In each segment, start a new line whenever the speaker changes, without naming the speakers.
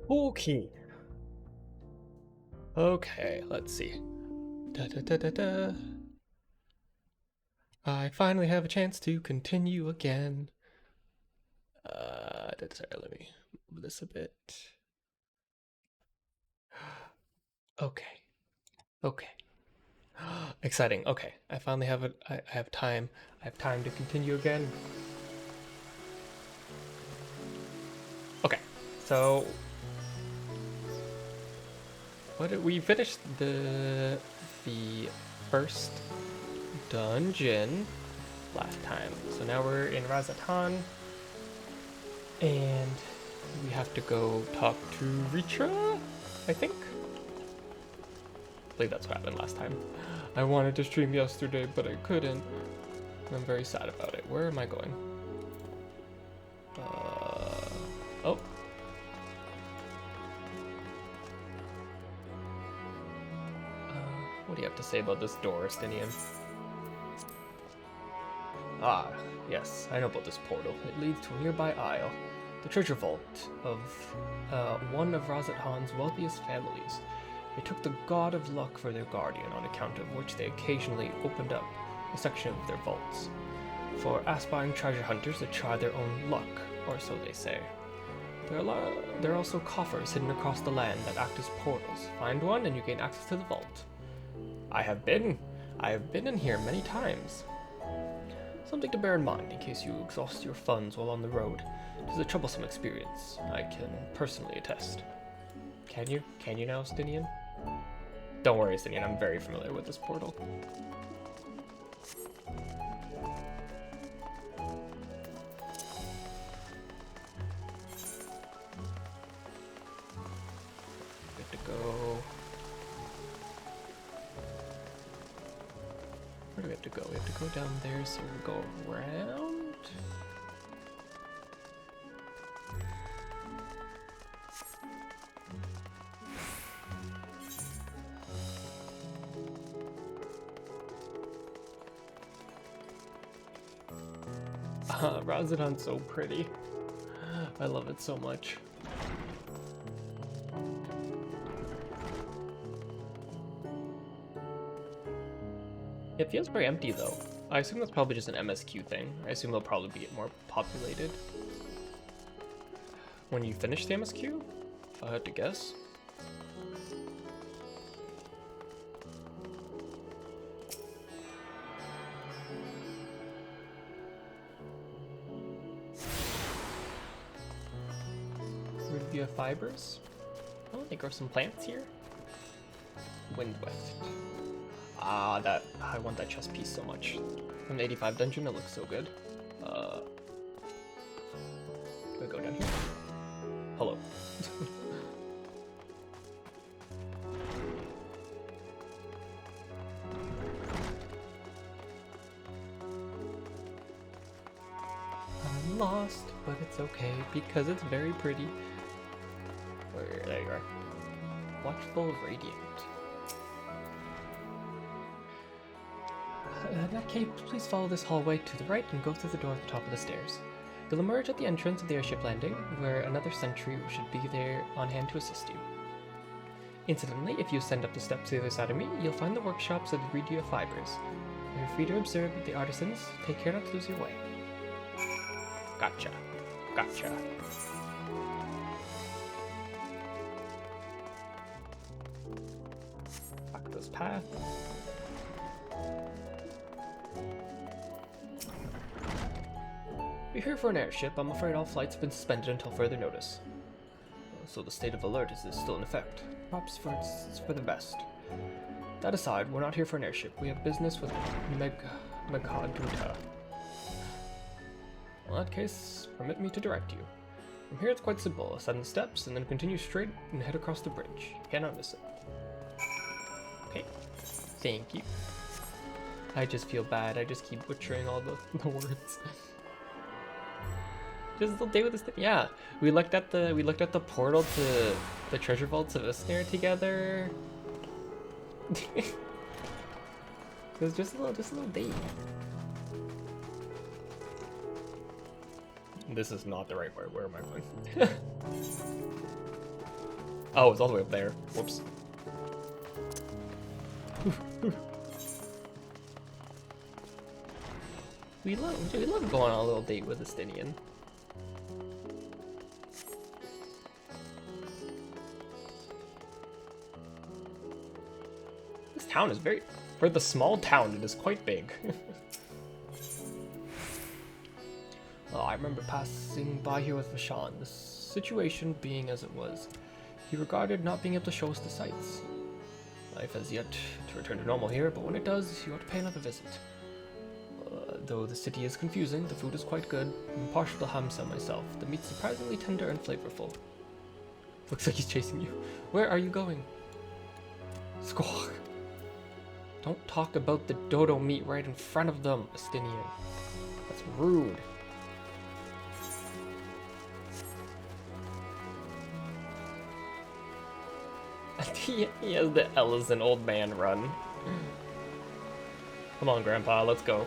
Okay. Okay, let's see. Da, da, da, da, da. I finally have a chance to continue again. Sorry, let me move this a bit. Okay. Okay. Exciting. Okay, I finally have it. I have time. I have time to continue again. Okay, so what did we finish the first dungeon last time? So now we're in Razatan, and we have to go talk to Ritra, I think. I believe that's what happened last time. I wanted to stream yesterday, but I couldn't. I'm very sad about it. Where am I going? Oh. What do you have to say about this door, Stinian? Ah, yes, I know about this portal. It leads to a nearby isle, the treasure vault of one of Razathan's wealthiest families. They took the god of luck for their guardian, on account of which they occasionally opened up a section of their vaults for aspiring treasure hunters to try their own luck, or so they say. There are also coffers hidden across the land that act as portals. Find one and you gain access to the vault. I have been in here many times. Something to bear in mind in case you exhaust your funds while on the road. It is a troublesome experience, I can personally attest. Can you now, Stinian? Don't worry, Stinian, I'm very familiar with this portal. Good to go. Where do we have to go? We have to go down there, so we'll go around. Razathan's so pretty. I love it so much. It feels very empty though. I assume that's probably just an MSQ thing. I assume they'll probably get more populated when you finish the MSQ, if I had to guess. Review fibers. Oh, they grow some plants here. Windweft. Ah, I want that chest piece so much. From the 85 dungeon, it looks so good. Do I go down here? Hello. I'm lost, but it's okay because it's very pretty. There you are. Watchful Radiant. In that case, please follow this hallway to the right and go through the door at the top of the stairs. You'll emerge at the entrance of the airship landing, where another sentry should be there on hand to assist you. Incidentally, if you ascend up the steps to the other side of me, you'll find the workshops of the Regia Fibers. You're free to observe the artisans. Take care not to lose your way. Gotcha. Gotcha. Back this path. You're here for an airship. I'm afraid all flights have been suspended until further notice. So the state of alert is still in effect. Perhaps it's for the best. That aside, we're not here for an airship. We have business with Megaduta. In that case, permit me to direct you. From here it's quite simple. Ascend the steps and then continue straight and head across the bridge. You cannot miss it. Okay. Thank you. I just feel bad. I just keep butchering all the words. Just the day with this thing. Yeah, we looked at the portal to the treasure vaults of Isnir together. It was just a little date. This is not the right way. Where am I going? Oh, it's all the way up there. Whoops. We love going on a little date with Estinian. This town is very... For the small town, it is quite big. Oh, I remember passing by here with Vashon, the situation being as it was. He regarded not being able to show us the sights. Life has yet to return to normal here, but when it does, you ought to pay another visit. Though the city is confusing, the food is quite good. I'm partial to hamsa myself. The meat's surprisingly tender and flavorful. Looks like he's chasing you. Where are you going? Squawk. Don't talk about the dodo meat right in front of them, Estinian. That's rude. He has the Ellison old man run. Come on, Grandpa, let's go.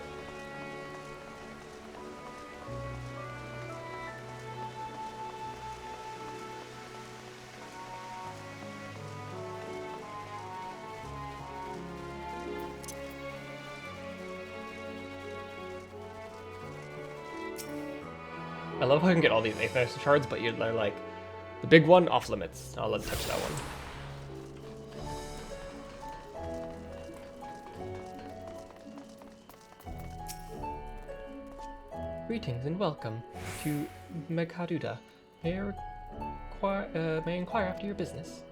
I love how I can get all these Apex shards, but you're like, the big one, off limits. I'll let touch that one. Greetings and welcome to Meghaduda. May I inquire after your business?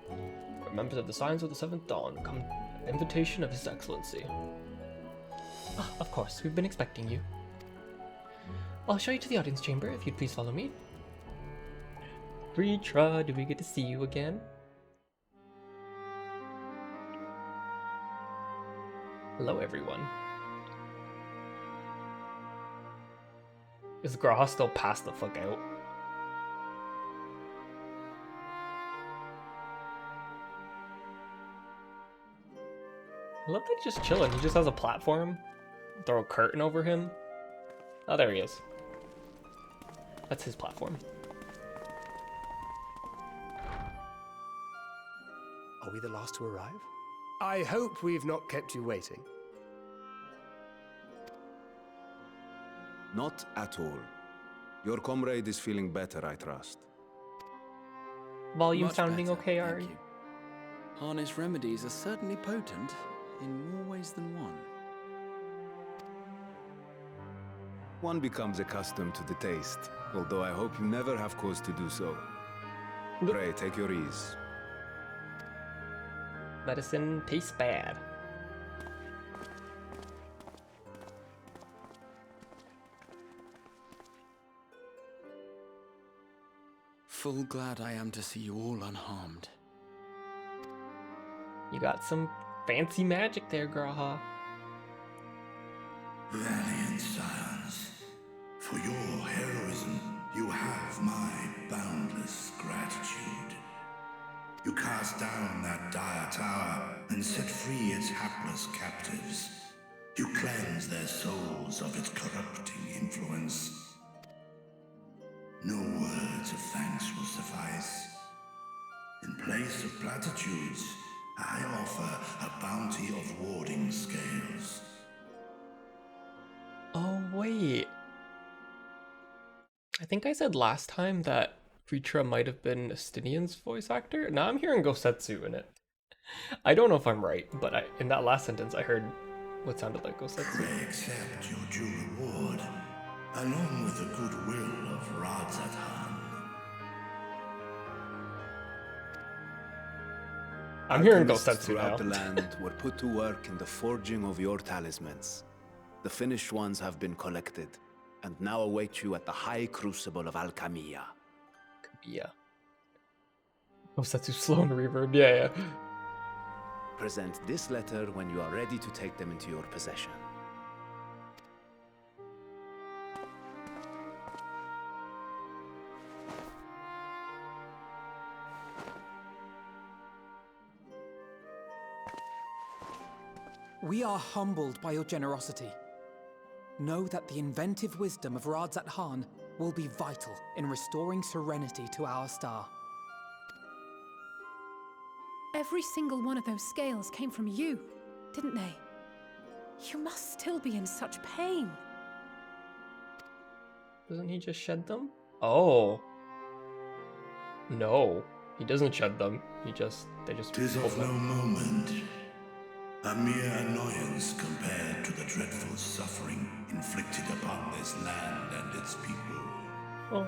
We're members of the Signs of the Seventh Dawn. Come, invitation of His Excellency. Ah, of course, we've been expecting you. I'll show you to the audience chamber if you'd please follow me. Ritra, do we get to see you again? Hello, everyone. Is Graha still passed the fuck out? I love that he's just chilling. He just has a platform. Throw a curtain over him. Oh, there he is. That's his platform.
Are we the last to arrive? I hope we've not kept you waiting.
Not at all. Your comrade is feeling better, I trust.
Volume
Much
sounding
better,
okay,
thank
Ari?
you. Harness remedies are certainly potent, in more ways than one.
One becomes accustomed to the taste, although I hope you never have cause to do so. Pray, take your ease.
Medicine tastes bad.
Full glad I am to see you all unharmed.
You got some fancy magic there, Graha.
Valiant scions, for your heroism, you have my boundless gratitude. You cast down that dire tower and set free its hapless captives. You cleanse their souls of its corrupting influence. No words of thanks will suffice. In place of platitudes, I offer a bounty of warding scales.
Oh, wait. I think I said last time that Ritra might have been Estinian's voice actor. Now I'm hearing Gosetsu in it. I don't know if I'm right, but in that last sentence I heard what sounded like Gosetsu.
Pray accept your due reward, along with the goodwill of Radzathan.
I'm hearing
Alchemists
Gosetsu now.
throughout the land were put to work in the forging of your talismans. The finished ones have been collected, and now await you at the High Crucible of Alchemia.
Yeah. Gosetsu slow and reverb. Yeah.
Present this letter when you are ready to take them into your possession.
We are humbled by your generosity. Know that the inventive wisdom of Radzat-Han will be vital in restoring serenity to our star.
Every single one of those scales came from you, didn't they? You must still be in such pain.
Doesn't he just shed them? Oh. No, he doesn't shed them. They just
'Tis
pull
of no
them.
moment, a mere annoyance compared to the dreadful suffering inflicted upon this land and its people.
Oh,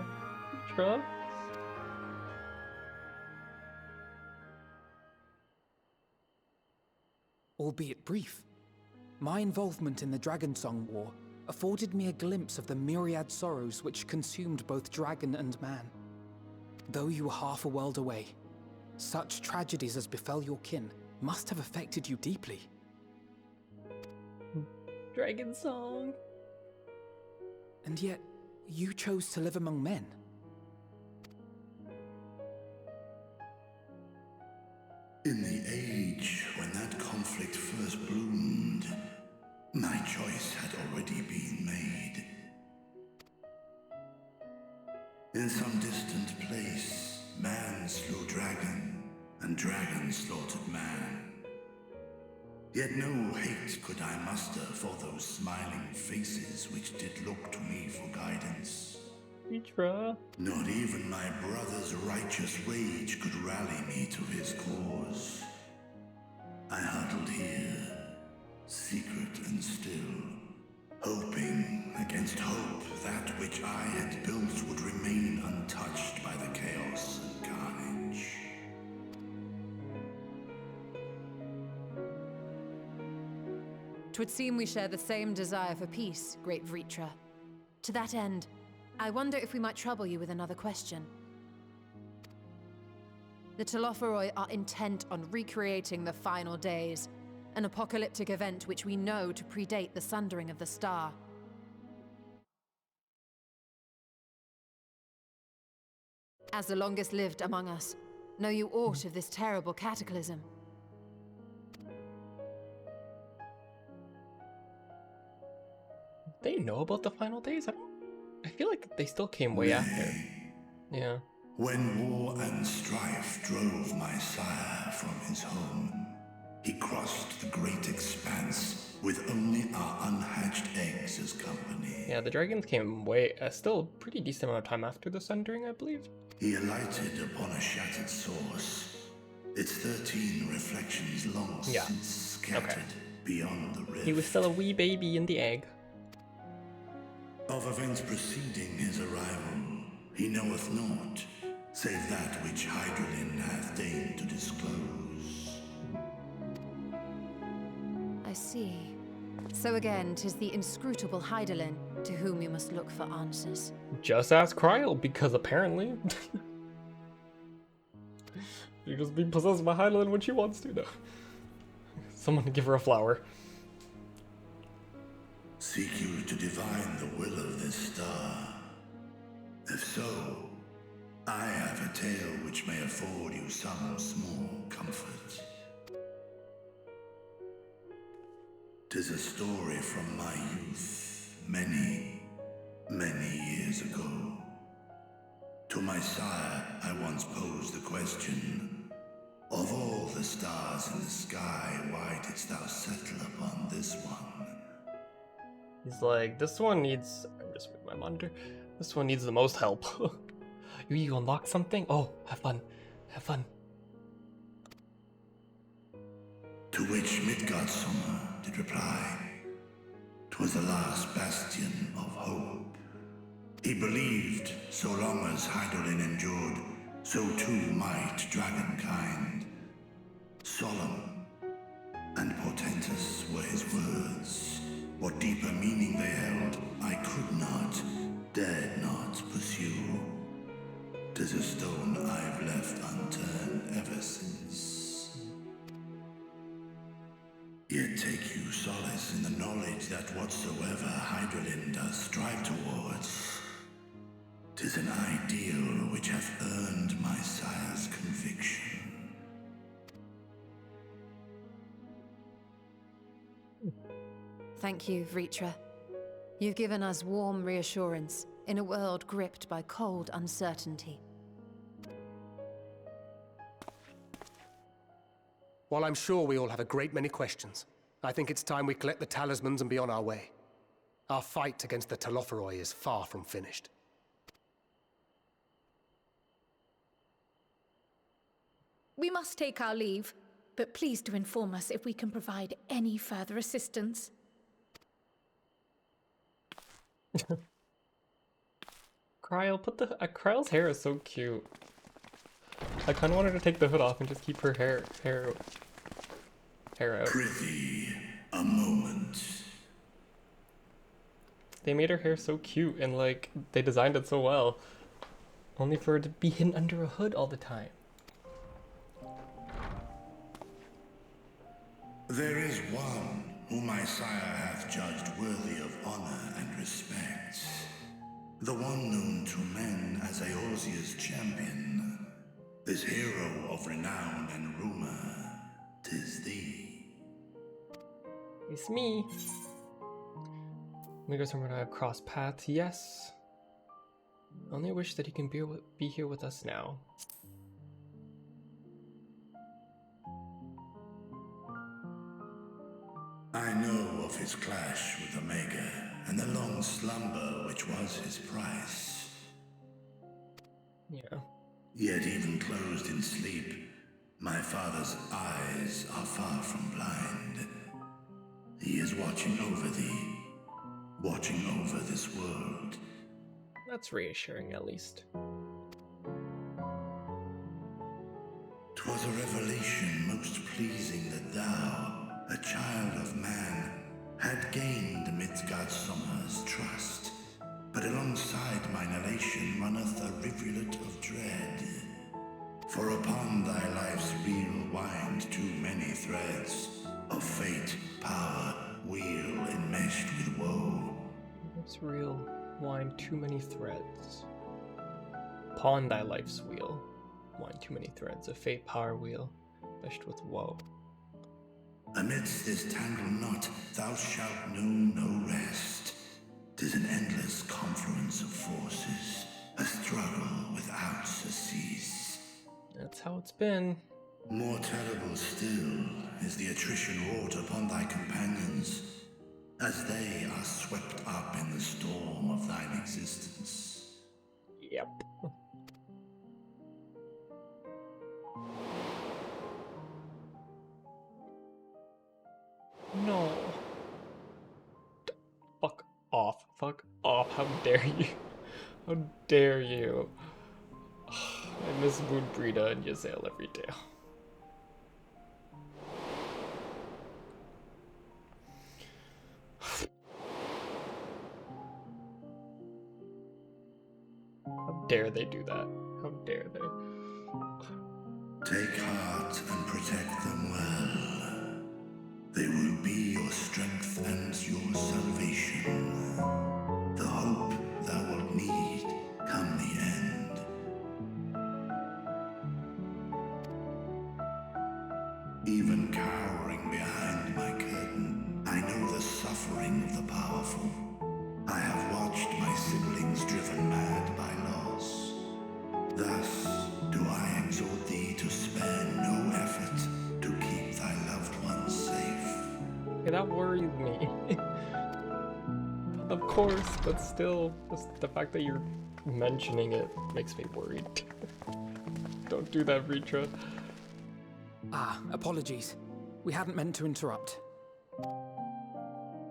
Tra?
Albeit brief, my involvement in the Dragonsong War afforded me a glimpse of the myriad sorrows which consumed both dragon and man. Though you were half a world away, such tragedies as befell your kin must have affected you deeply.
Dragon song.
And yet, you chose to live among men.
In the age when that conflict first bloomed, my choice had already been made. In some distant place, man slew dragon, and dragon slaughtered man. Yet no hate could I muster for those smiling faces which did look to me for guidance.
Mitra.
Not even my brother's righteous rage could rally me to his cause. I huddled here, secret and still, hoping against hope that which I had built would remain untouched by the chaos and carnage.
Twould seem we share the same desire for peace, great Vritra. To that end, I wonder if we might trouble you with another question. The Telophoroi are intent on recreating the final days, an apocalyptic event which we know to predate the sundering of the star. As the longest lived among us, know you aught of this terrible cataclysm?
They know about the final days? I feel like they still came way after. Yeah.
When war and strife drove my sire from his home, he crossed the great expanse with only our unhatched eggs as company.
Yeah, the dragons came way, still pretty decent amount of time after the sundering, I believe.
He alighted upon a shattered source, its 13 reflections long since scattered beyond the rift.
He was still a wee baby in the egg.
Of events preceding his arrival, he knoweth naught, save that which Hydralin hath deigned to disclose.
I see. So again, 'tis the inscrutable Hydaelyn to whom you must look for answers.
Just ask Kryl, because apparently... She's just being possessed by Hydaelyn when she wants to, though. Someone give her a flower.
Seek you to divine the will of this star? If so, I have a tale which may afford you some small comfort. 'Tis a story from my youth, many, many years ago. To my sire, I once posed the question, of all the stars in the sky, why didst thou settle upon this one?
He's like, this one needs... I'm just with my monitor. This one needs the most help. You unlock something? Oh, have fun. Have fun.
To which Midgardsummer did reply, 'twas the last bastion of hope. He believed so long as Hydaelyn endured, so too might dragonkind. Solemn and portentous were his words. What deeper meaning they held, I could not, dared not pursue. 'Tis a stone I've left unturned ever since. Yet take you solace in the knowledge that whatsoever Hydralin does strive towards, 'tis an ideal which hath earned my sire's conviction.
Thank you, Vritra. You've given us warm reassurance in a world gripped by cold uncertainty.
While I'm sure we all have a great many questions, I think it's time we collect the talismans and be on our way. Our fight against the Telophoroi is far from finished.
We must take our leave, but please do inform us if we can provide any further assistance.
Kryle's hair is so cute. I kind of wanted to take the hood off and just keep her hair out.
Prithee, a moment.
They made her hair so cute and like they designed it so well, only for her to be hidden under a hood all the time.
There is one whom my sire hath judged worthy of honor and respect. The one known to men as Eorzea's champion. This hero of renown and rumor. 'Tis thee.
It's me. Amigos and I have crossed paths, yes. Only wish that he can be here with us now.
I know of his clash with Omega, and the long slumber which was his price.
Yeah.
Yet even closed in sleep, my father's eyes are far from blind. He is watching over thee, watching over this world.
That's reassuring, at least.
'Twas a revelation most pleasing that thou, a child of man, had gained Midgardsormr's trust. But alongside mine elation runneth a rivulet of dread. For upon thy life's reel wind too many threads of fate, power, wheel enmeshed with woe.
Life's reel wind too many threads. Upon thy life's wheel wind too many threads of fate, power, wheel meshed with woe.
Amidst this tangled knot thou shalt know no rest. 'Tis an endless confluence of forces, a struggle without surcease.
That's how it's been.
More terrible still is the attrition wrought upon thy companions, as they are swept up in the storm of thine existence.
Yep. No. Fuck off. Fuck off. How dare you? How dare you? I miss Moonbreeda and Yazel every day. How dare they do that? How dare they?
Take heart and protect them well. They will be your strength and your salvation. The hope thou wilt need come the end. Even cowering behind my curtain, I know the suffering of the powerful. I have watched my siblings driven mad by loss. Thus do I exhort thee to spare no effort to keep thy loved ones safe.
Okay, that worries me. Of course, but still, just the fact that you're mentioning it makes me worried. Don't do that, Vritra.
Ah, apologies. We hadn't meant to interrupt.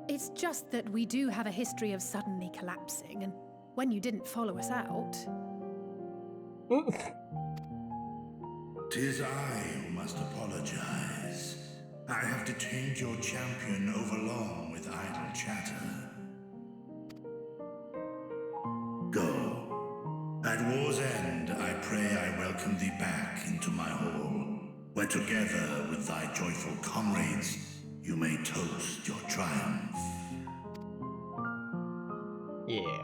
It's just that we do have a history of suddenly collapsing, and when you didn't follow us out...
'Tis I who must apologize. I have detained your champion overlong with idle chatter. Go. At war's end, I pray I welcome thee back into my hall, where together with thy joyful comrades, you may toast your triumph.
Yeah.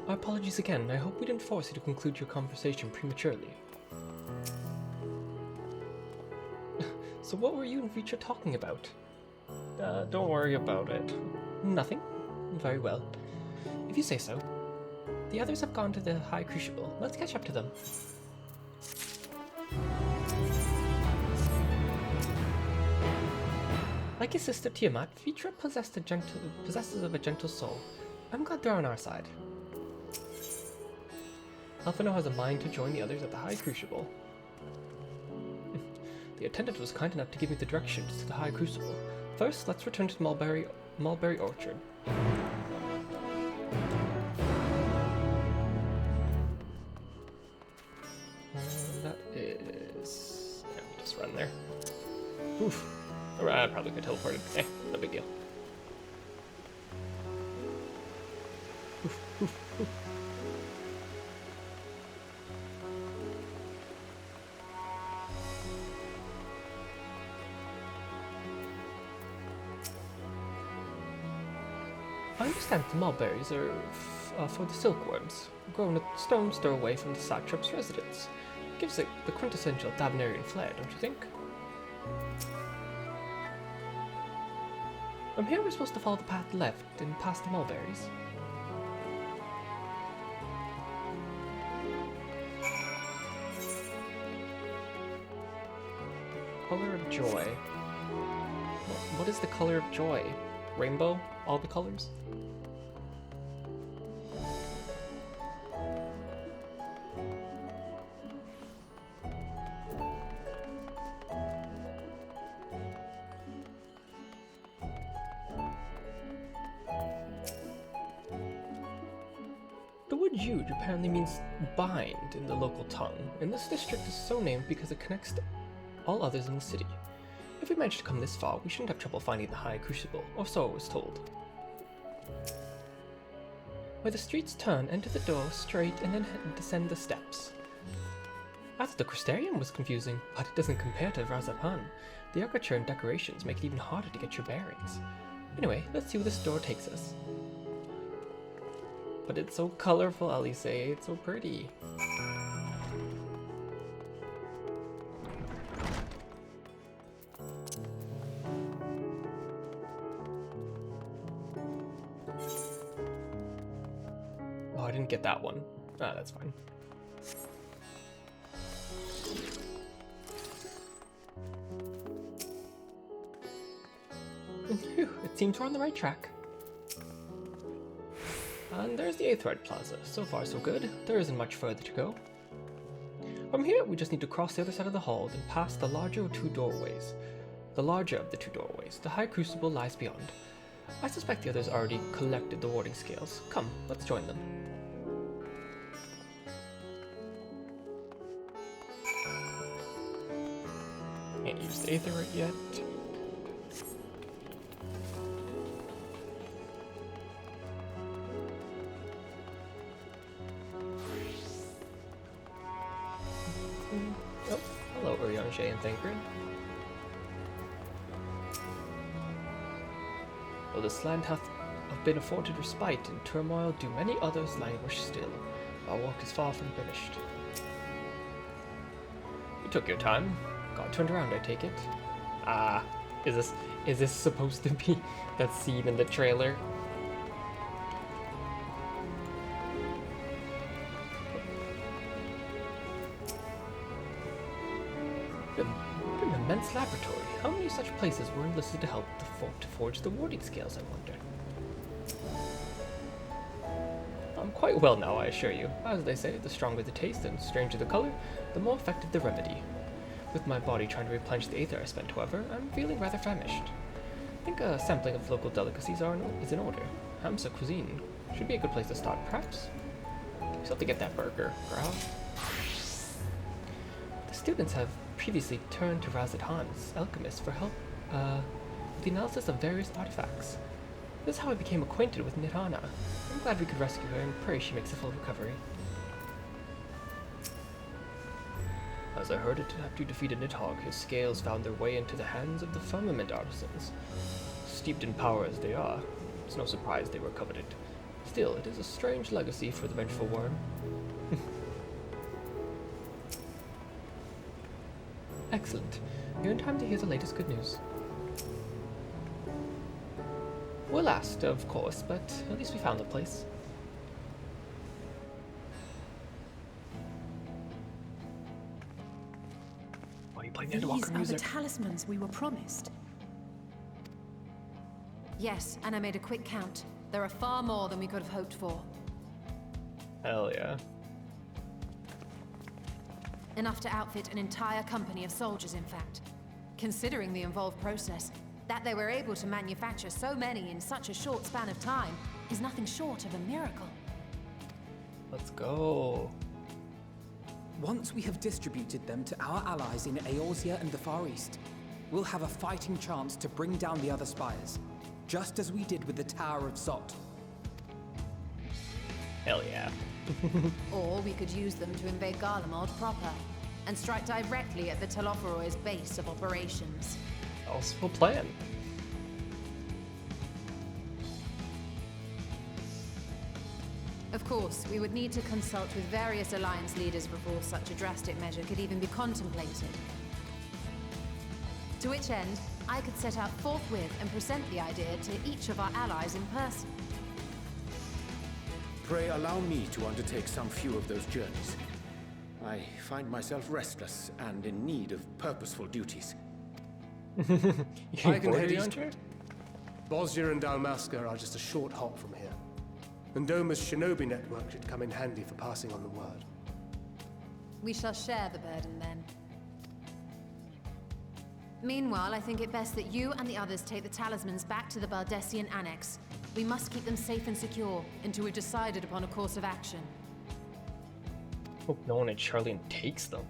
Our apologies again. I hope we didn't force you to conclude your conversation prematurely. So what were you and Reacher talking about? Don't worry about it. Nothing? Very well. If you say so. The others have gone to the High Crucible. Let's catch up to them. Like his sister Tiamat, Vitra possesses of a gentle soul. I'm glad they're on our side. Alphino has a mind to join the others at the High Crucible. The attendant was kind enough to give me the directions to the High Crucible. First, let's return to Mulberry Orchard. That is... yeah, just run there. Oof. I probably could teleport it. No big deal. Oof, oof, oof. I understand the mulberries are for the silkworms, grown a stone's throw away from the satrap's residence. Gives it the quintessential Davenarian flair, don't you think? From here we're supposed to follow the path left and past the mulberries. Color of joy. What is the color of joy? Rainbow? All the colors? The word "juge" apparently means bind in the local tongue, and this district is so named because it connects to all others in the city. If we managed to come this far, we shouldn't have trouble finding the High Crucible, or so I was told. Where the streets turn, enter the door straight and then descend the steps. I thought the Crystarium was confusing, but it doesn't compare to Razathan. The architecture and decorations make it even harder to get your bearings. Anyway, let's see where this door takes us. But it's so colorful, Alice. It's so pretty. Oh, I didn't get that one. Ah, that's fine. Phew, it seems we're on the right track. And there's the Aetheryte Plaza. So far so good. There isn't much further to go. From here, we just need to cross the other side of the hall and pass the larger of the two doorways. The High Crucible lies beyond. I suspect the others already collected the warding scales. Come, let's join them. Can't use the Aetheryte yet. Oh, hello, Urianger and Thancred. Though this land hath been afforded respite in turmoil, do many others languish still. Our work is far from finished. You took your time. Got turned around, I take it. Ah, is this supposed to be that scene in the trailer? An immense laboratory. How many such places were enlisted to help to forge the warding scales, I wonder? I'm quite well now, I assure you. As they say, the stronger the taste and stranger the color, the more effective the remedy. With my body trying to replenish the aether I spent, however, I'm feeling rather famished. I think a sampling of local delicacies is in order. Hamsa cuisine should be a good place to start, perhaps. We still have to get that burger, girl. The students have previously turned to Razathan's alchemist for help with the analysis of various artifacts. This is how I became acquainted with Nirana. I'm glad we could rescue her and pray she makes a full recovery. As I heard it, after you defeated Nidhogg, his scales found their way into the hands of the firmament artisans. Steeped in power as they are, it's no surprise they were coveted. Still, it is a strange legacy for the vengeful worm. Excellent. You're in time to hear the latest good news. We're last, of course, but at least we found the place. Why are you playing Endwalker
These are
music?
the talismans we were promised.
Yes, and I made a quick count. There are far more than we could have hoped for.
Hell yeah.
Enough to outfit an entire company of soldiers, in fact. Considering the involved process, that they were able to manufacture so many in such a short span of time is nothing short of a miracle.
Let's go.
Once we have distributed them to our allies in Eorzea and the Far East, we'll have a fighting chance to bring down the other spires, just as we did with the Tower of Zot.
Hell yeah.
Or we could use them to invade Garlemald proper, and strike directly at the Telophoroid's base of operations.
Also a plan.
Of course, we would need to consult with various alliance leaders before such a drastic measure could even be contemplated. To which end, I could set out forthwith and present the idea to each of our allies in person.
Pray allow me to undertake some few of those journeys. I find myself restless and in need of purposeful duties.
I can head eastward. Bosnia and Dalmasca are just a short hop from here. And Doma's shinobi network should come in handy for passing on the word.
We shall share the burden then. Meanwhile, I think it best that you and the others take the talismans back to the Baldessian Annex. We must keep them safe and secure until we've decided upon a course of action.
Hope no one in Charlene takes them.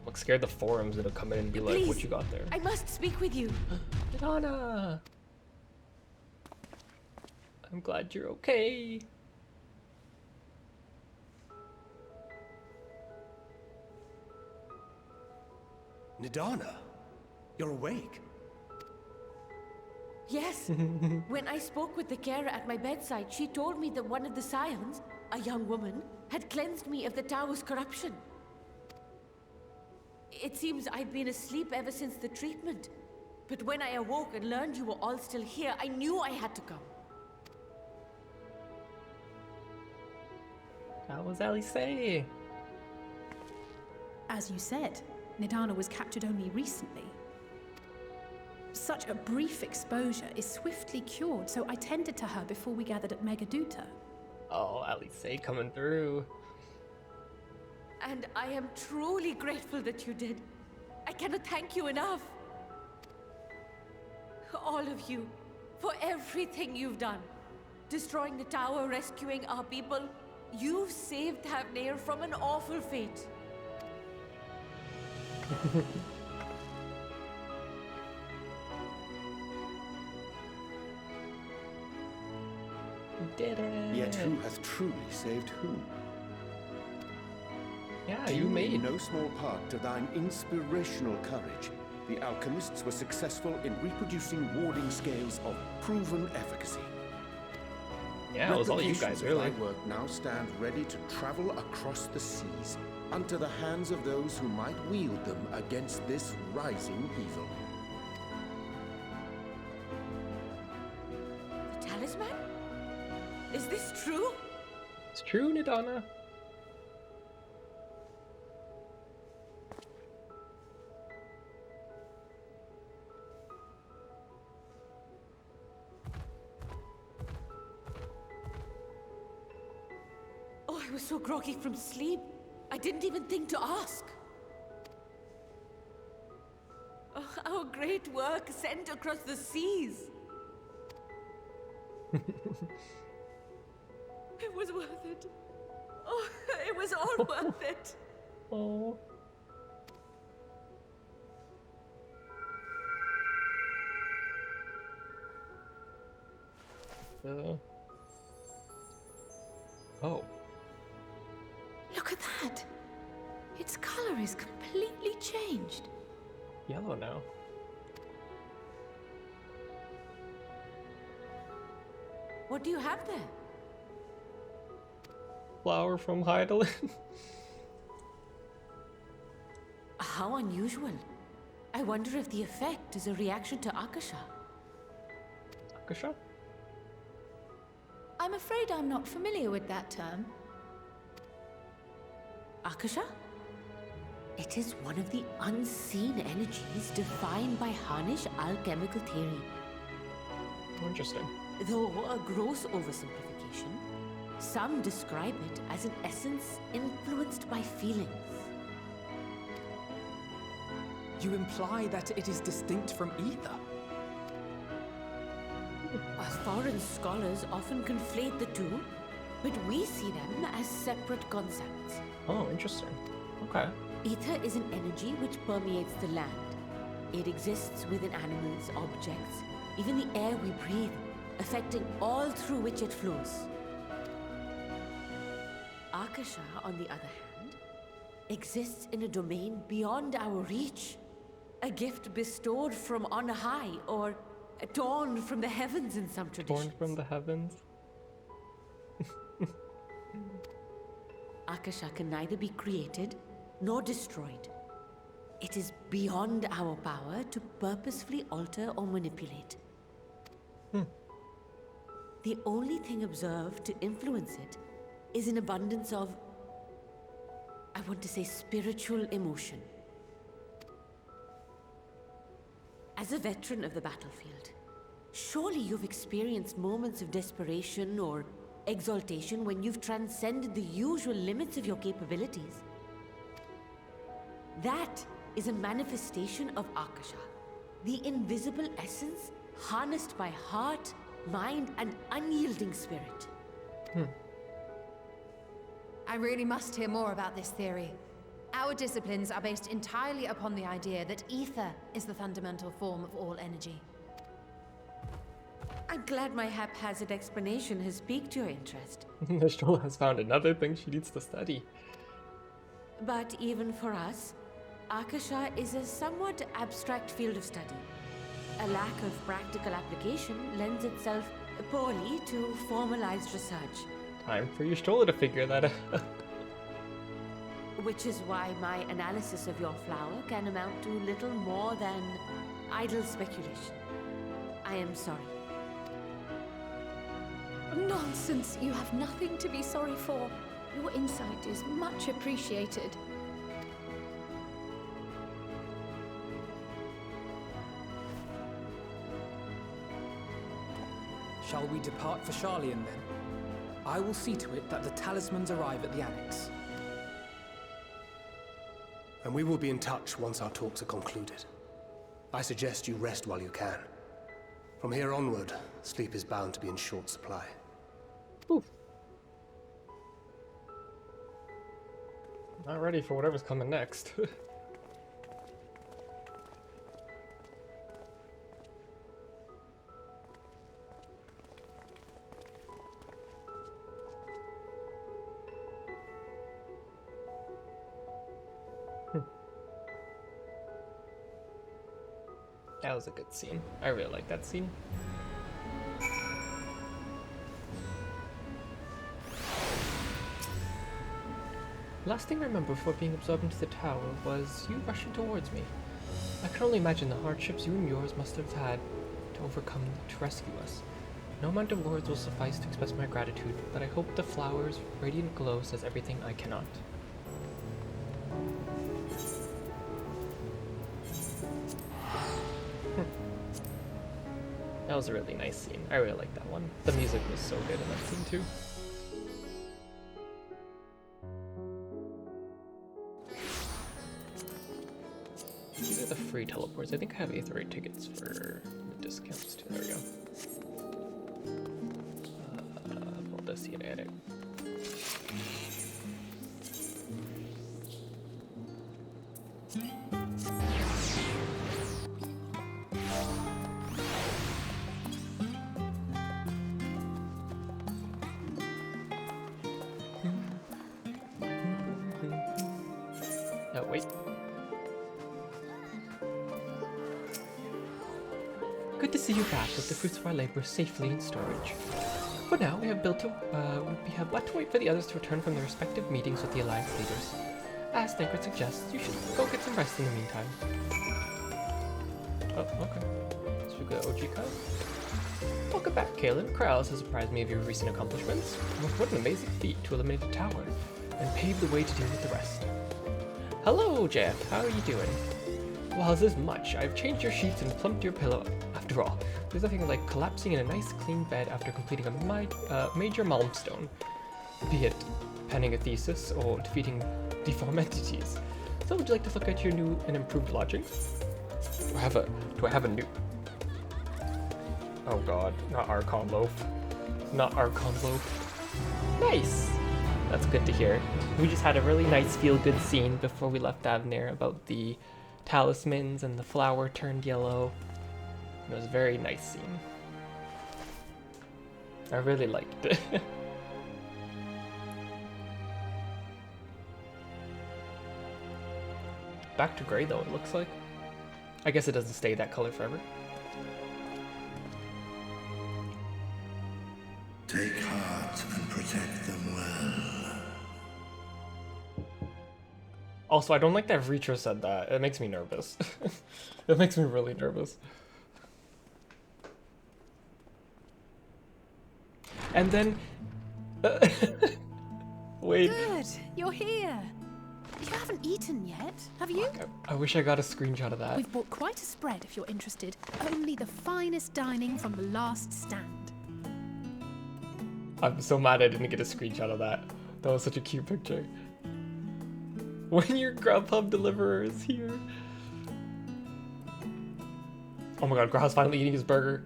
Look, scared the forums that'll come in and be like,
Please,
what you got there?
I must speak with you.
Donna! I'm glad you're okay.
Nidana, you're awake.
Yes. When I spoke with the carer at my bedside, she told me that one of the scions, a young woman, had cleansed me of the tower's corruption. It seems I'd been asleep ever since the treatment. But when I awoke and learned you were all still here, I knew I had to come.
How was Alice?
As you said, Nidana was captured only recently. Such a brief exposure is swiftly cured, so I tended to her before we gathered at Megaduta.
Oh, Alice coming through.
And I am truly grateful that you did. I cannot thank you enough. All of you, for everything you've done. Destroying the tower, rescuing our people. You've saved Thavnair from an awful fate.
You did it.
Yet who hath truly saved whom?
Yeah,
Due
you made
in no small part to thine inspirational courage, the alchemists were successful in reproducing warding scales of proven efficacy.
Yeah, it was all you guys,
Replications of
really.
thy work now stand ready to travel across the seas, unto the hands of those who might wield them against this rising evil.
The talisman? Is this true?
It's true, Nidana.
Oh, I was so groggy from sleep. I didn't even think to ask. Oh, our great work sent across the seas. It was worth it. Oh, it was all worth it.
Oh. Oh.
Look at that! Its color is completely changed.
Yellow now.
What do you have there?
flower from Heidelin.
How unusual. I wonder if the effect is a reaction to Akasha.
Akasha?
I'm afraid I'm not familiar with that term.
Akasha? It is one of the unseen energies defined by Harnish alchemical theory.
Interesting.
Though a gross oversimplification, some describe it as an essence influenced by feelings.
You imply that it is distinct from ether?
Foreign scholars often conflate the two, but we see them as separate concepts.
Oh, interesting. Okay.
Ether is an energy which permeates the land. It exists within animals, objects, even the air we breathe, affecting all through which it flows. Akasha, on the other hand, exists in a domain beyond our reach. A gift bestowed from on high, or torn from the heavens in some traditions.
Torn from the heavens?
Akasha can neither be created nor destroyed. It is beyond our power to purposefully alter or manipulate. The only thing observed to influence it is an abundance of, I want to say, spiritual emotion. As a veteran of the battlefield, surely you've experienced moments of desperation or exaltation when you've transcended the usual limits of your capabilities. That is a manifestation of Akasha, the invisible essence harnessed by heart, mind, and unyielding spirit.
I really must hear more about this theory. Our disciplines are based entirely upon the idea that ether is the fundamental form of all energy.
I'm glad my haphazard explanation has piqued your interest.
Nishtal has found another thing she needs to study.
But even for us, Akasha is a somewhat abstract field of study. A lack of practical application lends itself poorly to formalized research.
Time for Y'shtola to figure that out.
Which is why my analysis of your flower can amount to little more than idle speculation. I am sorry.
Nonsense! You have nothing to be sorry for. Your insight is much appreciated.
Shall we depart for Sharlayan then? I will see to it that the talismans arrive at the Annex.
And we will be in touch once our talks are concluded. I suggest you rest while you can. From here onward, sleep is bound to be in short supply.
Oof. Not ready for whatever's coming next. That was a good scene. I really like that scene. Last thing I remember before being absorbed into the tower was you rushing towards me. I can only imagine the hardships you and yours must have had to overcome to rescue us. No amount of words will suffice to express my gratitude, but I hope the flower's radiant glow says everything I cannot. That was a really nice scene. I really liked that one. The music was so good in that scene too. These are the free teleports. I think I have Aetherite tickets for the discounts too. There we go. We'll just see it at it. Wait. Good to see you back with the fruits of our labor safely in storage. For now, we have but to wait for the others to return from their respective meetings with the Alliance leaders. As Thancred suggests, you should go get some rest in the meantime. Oh, okay. So we got OG Kyle. Welcome back, Kaelin. Krause has surprised me of your recent accomplishments. What an amazing feat to eliminate a tower and pave the way to deal with the rest. Hello, Jeff. How are you doing? Well, as much. I've changed your sheets and plumped your pillow. After all, there's nothing like collapsing in a nice clean bed after completing a major milestone, be it penning a thesis or defeating deformed entities. So would you like to look at your new and improved lodging? Do I have a new... Oh god, not Archon Loaf. Not Archon Loaf. Nice! That's good to hear. We just had a really nice feel-good scene before we left Avner about the talismans and the flower turned yellow. It was a very nice scene. I really liked it. Back to gray though, it looks like. I guess it doesn't stay that color forever.
Take heart and protect them well.
Also, I don't like that Reacher said that. It makes me nervous. It makes me really nervous. And then... Wait.
Good, you're here. You haven't eaten yet, have you?
I wish I got a screenshot of that.
We've bought quite a spread if you're interested. Only the finest dining from the last stand.
I'm so mad I didn't get a screenshot of that. That was such a cute picture. When your Grubhub deliverer is here. Oh my god, Growl's finally eating his burger.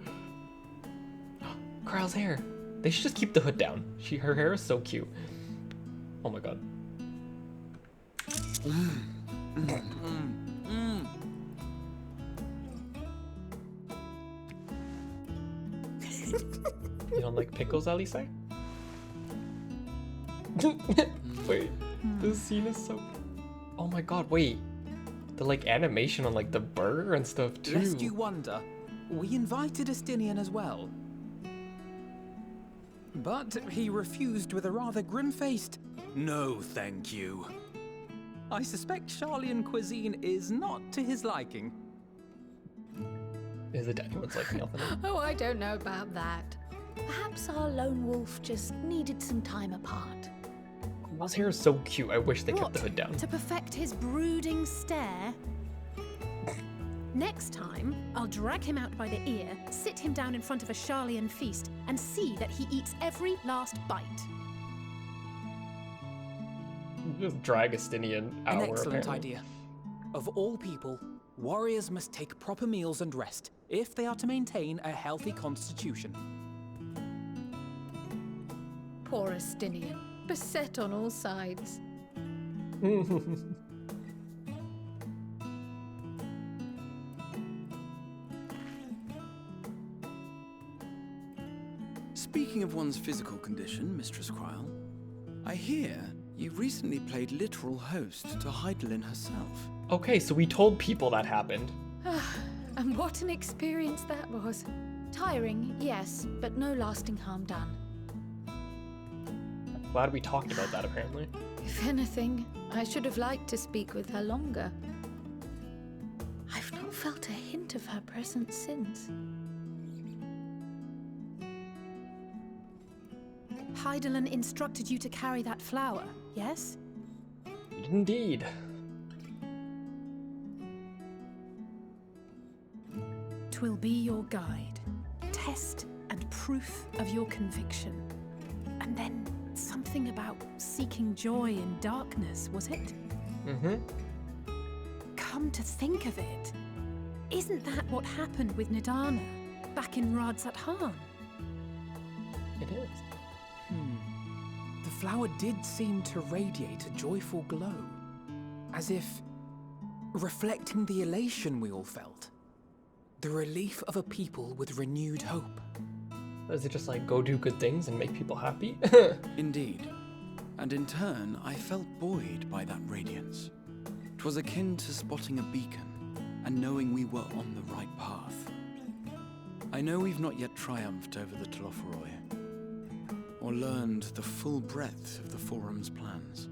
Growl's hair. They should just keep the hood down. Her hair is so cute. Oh my god. You don't like pickles, Elise? Wait, this scene is so... Oh my god, wait. The like animation on like the burger and stuff too.
Lest you wonder, we invited Estinian as well. But he refused with a rather grim-faced, "No, thank you." I suspect Charlian cuisine is not to his liking.
Is it anyone's liking nothing?
Oh, I don't know about that. Perhaps our lone wolf just needed some time apart.
His hair is so cute. I wish they kept the hood down.
To perfect his brooding stare? Next time, I'll drag him out by the ear, sit him down in front of a Charlian feast, and see that he eats every last bite.
Just drag Estinian out.
An excellent idea. Of all people, warriors must take proper meals and rest if they are to maintain a healthy constitution.
Poor Estinian, beset on all sides.
Speaking of one's physical condition, Mistress Cryle, I hear you recently played literal host to Heidelin herself.
Okay, so we told people that happened.
And what an experience that was. Tiring, yes, but no lasting harm done.
Glad we talked about that, apparently.
If anything, I should have liked to speak with her longer. I've not felt a hint of her presence since.
Heidelin instructed you to carry that flower, yes?
Indeed.
Twill be your guide, test and proof of your conviction. And then something about seeking joy in darkness, was it?
Mm-hmm.
Come to think of it, isn't that what happened with Nidana back in Radzat-Han?
It is.
The flower did seem to radiate a joyful glow, as if reflecting the elation we all felt. The relief of a people with renewed hope.
Is it just like go do good things and make people happy?
Indeed. And in turn, I felt buoyed by that radiance. 'Twas akin to spotting a beacon and knowing we were on the right path. I know we've not yet triumphed over the Telophoroi, or learned the full breadth of the Forum's plans.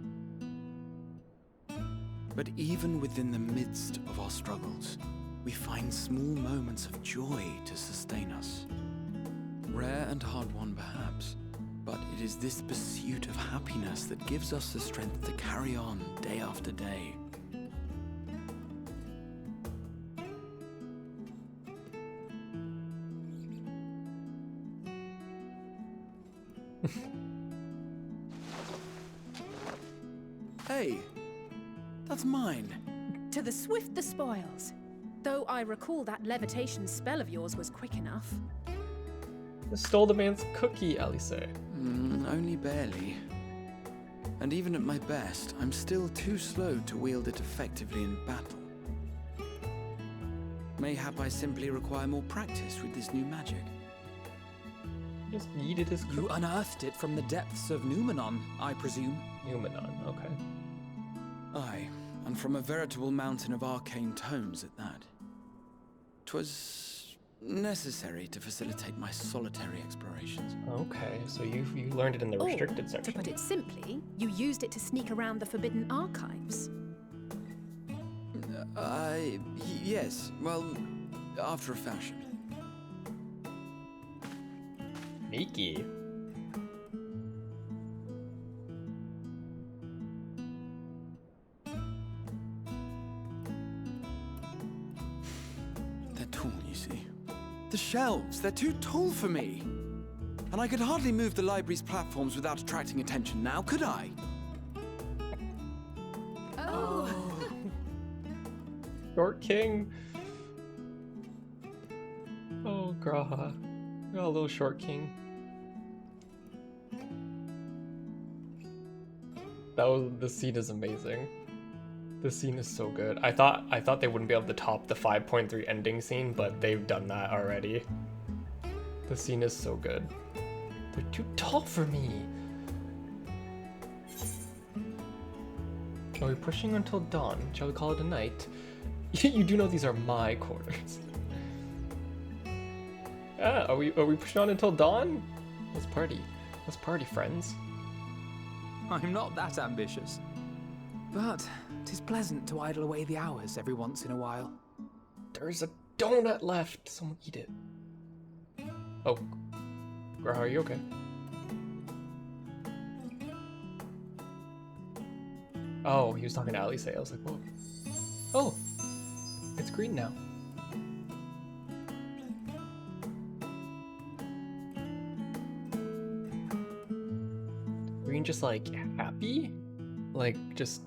But even within the midst of our struggles, we find small moments of joy to sustain us. Rare and hard-won perhaps, but it is this pursuit of happiness that gives us the strength to carry on day after day. Hey, that's mine.
To the swift the spoils. Though I recall that levitation spell of yours was quick enough.
You stole the man's cookie, Alice.
Only barely. And even at my best, I'm still too slow to wield it effectively in battle. Mayhap I simply require more practice with this new magic.
You just needed his cookie.
You unearthed it from the depths of Numenon, I presume.
Numenon, okay.
Aye, and from a veritable mountain of arcane tomes at that. 'Twas necessary to facilitate my solitary explorations.
Okay, so you learned it in the restricted section.
To put it simply, you used it to sneak around the forbidden archives.
Yes, well, after a fashion.
Sneaky.
They're tall, you see. The shelves, they're too tall for me. And I could hardly move the library's platforms without attracting attention now, could I?
Oh.
Short King. Oh, Graha. You're a little Short King. The scene is amazing. The scene is so good. I thought they wouldn't be able to top the 5.3 ending scene, but they've done that already. The scene is so good. They're too tall for me. Are we pushing until dawn? Shall we call it a night? You do know these are my quarters. Yeah, are we pushing on until dawn? Let's party. Let's party, friends.
I'm not that ambitious. But 'tis pleasant to idle away the hours every once in a while.
There's a donut left. Someone eat it. Oh, Graha, are you okay? Oh, he was talking to Alice. I was like, whoa. Oh, it's green now. Green just like happy? Like just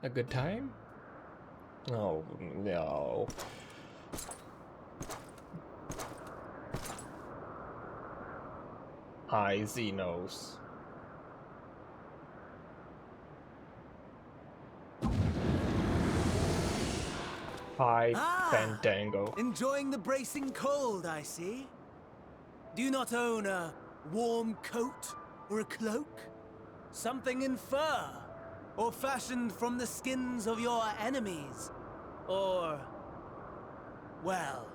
a good time? Oh, no. Hi, Xenos. Hi, Fandango.
Enjoying the bracing cold, I see. Do you not own a warm coat or a cloak? Something in fur? Or fashioned from the skins of your enemies? Or... well,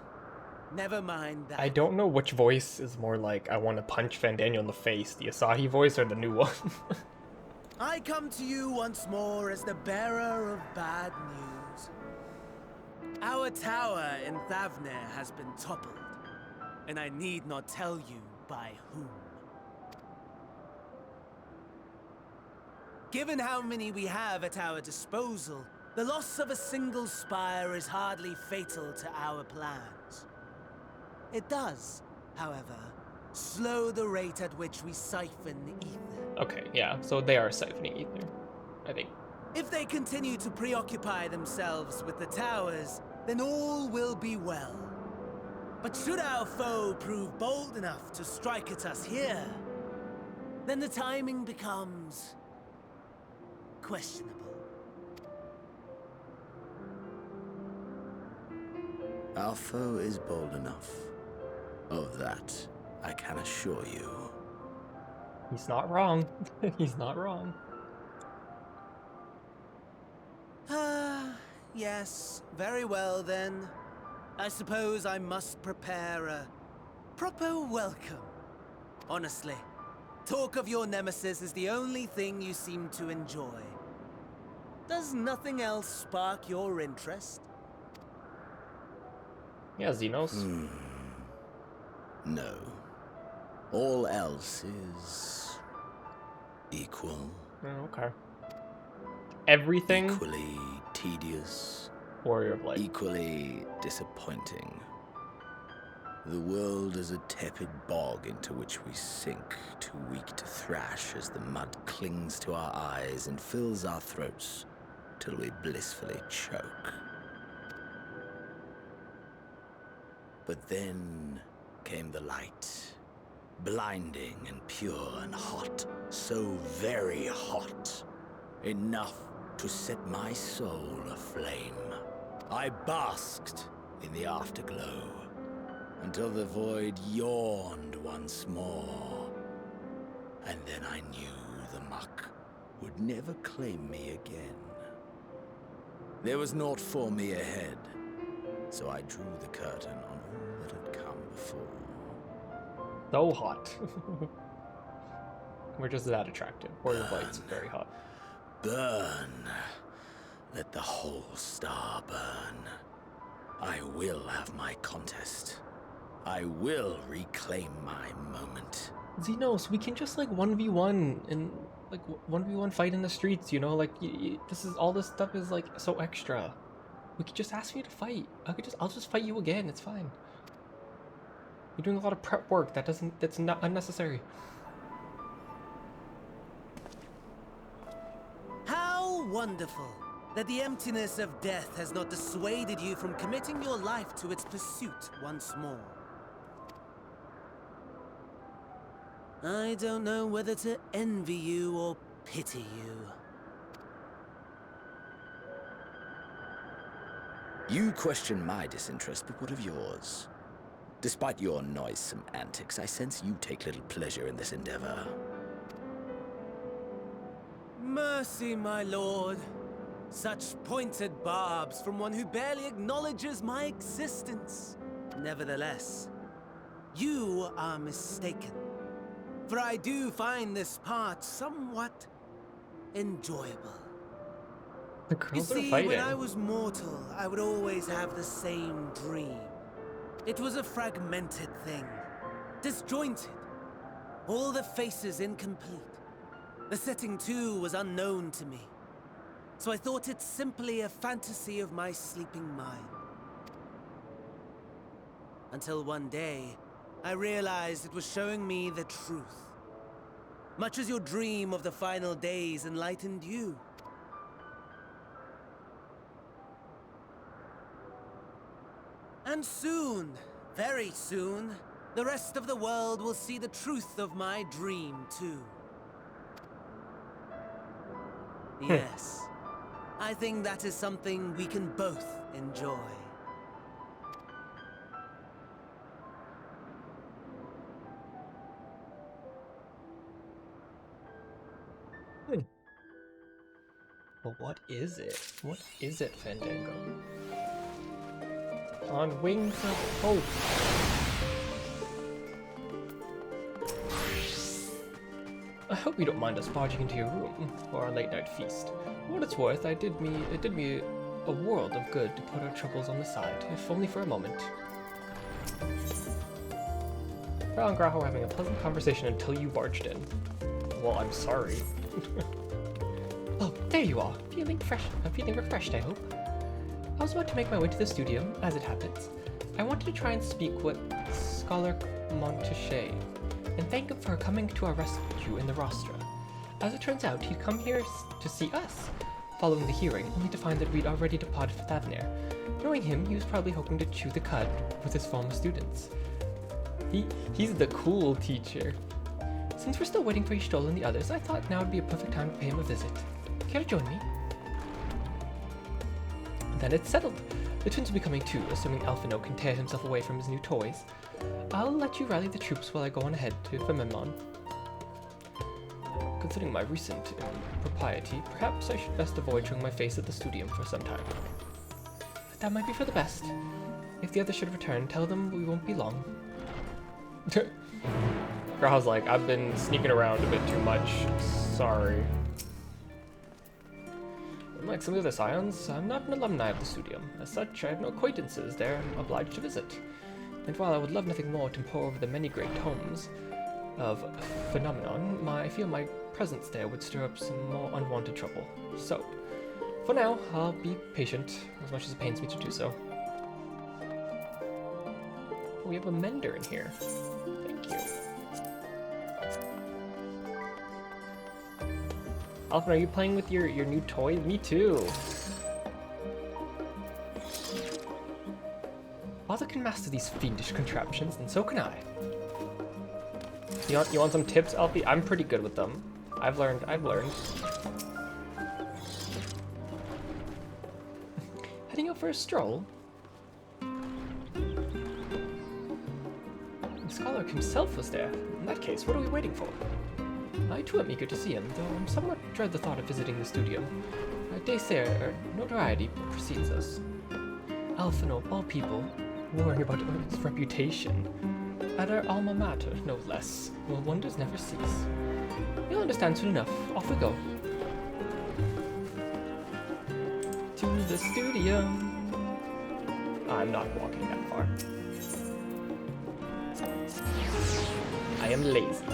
never mind that.
I don't know which voice is more like I want to punch Fandango in the face, the Asahi voice or the new one.
I come to you once more as the bearer of bad news. Our tower in Thavner has been toppled, and I need not tell you by whom. Given how many we have at our disposal, the loss of a single spire is hardly fatal to our plans. It does, however, slow the rate at which we siphon ether.
Okay, yeah, so they are siphoning ether, I think.
If they continue to preoccupy themselves with the towers, then all will be well. But should our foe prove bold enough to strike at us here, then the timing becomes questionable.
Our foe is bold enough. Of that, I can assure you.
He's not wrong. He's not wrong.
Yes, very well then. I suppose I must prepare a proper welcome. Honestly, Talk of your nemesis is the only thing you seem to enjoy. Does nothing else spark your interest?
Yeah, Xenos.
No. All else is equal.
Oh, okay. Everything?
Equally tedious.
Warrior of Light.
Equally disappointing. The world is a tepid bog into which we sink, too weak to thrash as the mud clings to our eyes and fills our throats till we blissfully choke. But then came the light, blinding and pure and hot, so very hot, enough to set my soul aflame. I basked in the afterglow, until the void yawned once more. And then I knew the muck would never claim me again. There was naught for me ahead, so I drew the curtain on all that had come before.
So hot. We're just that attractive. Warrior of Light's very hot.
Burn. Let the whole star burn. I will have my contest. I will reclaim my moment.
Xenos, we can just like 1v1 and like 1v1 fight in the streets, you know? Like this is all this stuff is like so extra. We could just ask me to fight. I'll just fight you again. It's fine. You're doing a lot of prep work that's not unnecessary.
How wonderful that the emptiness of death has not dissuaded you from committing your life to its pursuit once more. I don't know whether to envy you or pity you.
You question my disinterest, but what of yours? Despite your noisome antics, I sense you take little pleasure in this endeavor.
Mercy, my lord. Such pointed barbs from one who barely acknowledges my existence. Nevertheless, you are mistaken. For I do find this part somewhat enjoyable.
The girls
you
are
see,
fighting.
when I was mortal, I would always have the same dream. It was a fragmented thing, disjointed, all the faces incomplete. The setting, too, was unknown to me, so I thought it simply a fantasy of my sleeping mind. Until one day, I realized it was showing me the truth, much as your dream of the final days enlightened you. And soon, very soon, the rest of the world will see the truth of my dream, too. Yes, I think that is something we can both enjoy.
But what is it? What is it, Fandango? On wings of hope. I hope you don't mind us barging into your room for our late night feast. For what it's worth, it did me a world of good to put our troubles on the side, if only for a moment. Val and Graho were having a pleasant conversation until you barged in. Well, I'm sorry. Oh, there you are. Feeling refreshed, I hope. I was about to make my way to the studio, as it happens. I wanted to try and speak with Scholar Monteche, and thank him for coming to our rescue in the Rostra. As it turns out, he'd come here to see us, following the hearing, only to find that we'd already departed for Thavnair. Knowing him, he was probably hoping to chew the cud with his former students. He's the cool teacher. Since we're still waiting for Y'shtola and the others, I thought now would be a perfect time to pay him a visit. Care to join me? Then it's settled. The twins will be coming too, assuming Alphino can tear himself away from his new toys. I'll let you rally the troops while I go on ahead to Fememon. Considering my recent impropriety, perhaps I should best avoid showing my face at the studium for some time. But that might be for the best. If the others should return, tell them we won't be long. Grau's like, I've been sneaking around a bit too much. Sorry. Unlike some of the other scions, I'm not an alumni of the studium. As such, I have no acquaintances there I'm obliged to visit. And while I would love nothing more to pore over the many great tomes of phenomenon, I feel my presence there would stir up some more unwanted trouble. So, for now, I'll be patient, as much as it pains me to do so. Oh, we have a mender in here. Thank you. Alpha, are you playing with your new toy? Me too. Father can master these fiendish contraptions, and so can I. You want some tips, Alfie? I'm pretty good with them. I've learned. Heading out for a stroll? The scholar himself was there. In that case, what are we waiting for? I too am eager to see him, though I somewhat dread the thought of visiting the studio. They say notoriety precedes us. Alphino, of all people, worrying about his reputation. At our alma mater, no less. Will wonders never cease? You'll understand soon enough. Off we go. To the studio. I'm not walking that far. I am lazy.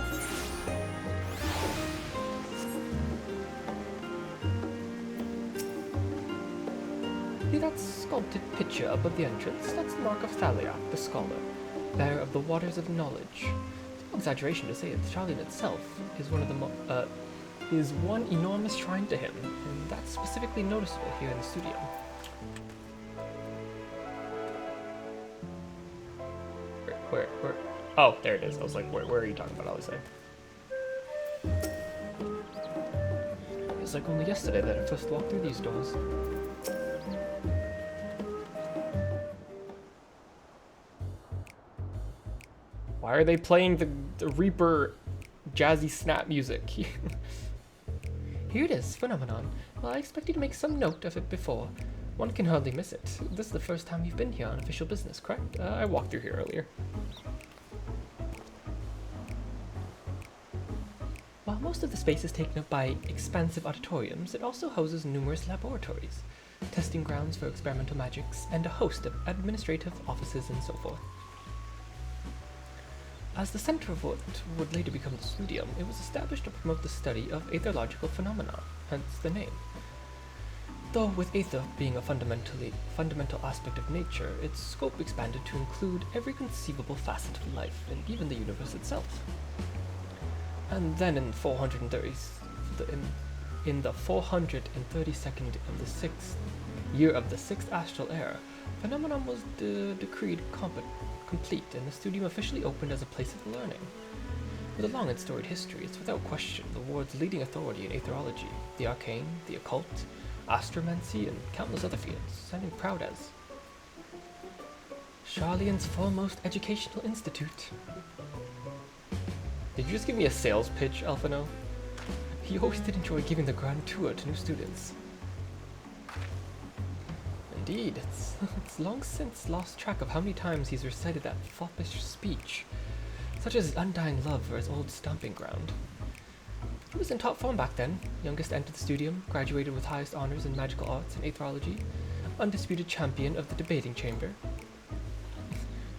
See that sculpted picture above the entrance? That's the mark of Thaliak, the scholar, bearer of the waters of knowledge. It's no exaggeration to say that Thalian itself is one enormous shrine to him, and that's specifically noticeable here in the studio. Where? Oh, there it is. I was like, where are you talking about, Alice? It was like only yesterday that I first walked through these doors. Why are they playing the Reaper jazzy snap music? Here it is, phenomenon. Well, I expect you to make some note of it before. One can hardly miss it. This is the first time you've been here on official business, correct? I walked through here earlier. While most of the space is taken up by expansive auditoriums, it also houses numerous laboratories, testing grounds for experimental magics, and a host of administrative offices and so forth. As the center of what would later become the studium, it was established to promote the study of aetherological phenomena, hence the name. Though with aether being a fundamental aspect of nature, its scope expanded to include every conceivable facet of life, and even the universe itself. And then in the 432nd of the 6th year of the 6th astral era, phenomenon was decreed complete, and the studium officially opened as a place of learning. With a long and storied history, it's without question the world's leading authority in aetherology, the arcane, the occult, astromancy, and countless other fields, standing proud as Sharlayan's foremost educational institute. Did you just give me a sales pitch, Alphino? He always did enjoy giving the grand tour to new students. Indeed, it's long since lost track of how many times he's recited that foppish speech, such as his undying love for his old stomping ground. He was in top form back then, youngest to enter the studium, graduated with highest honors in magical arts and aetherology, undisputed champion of the debating chamber.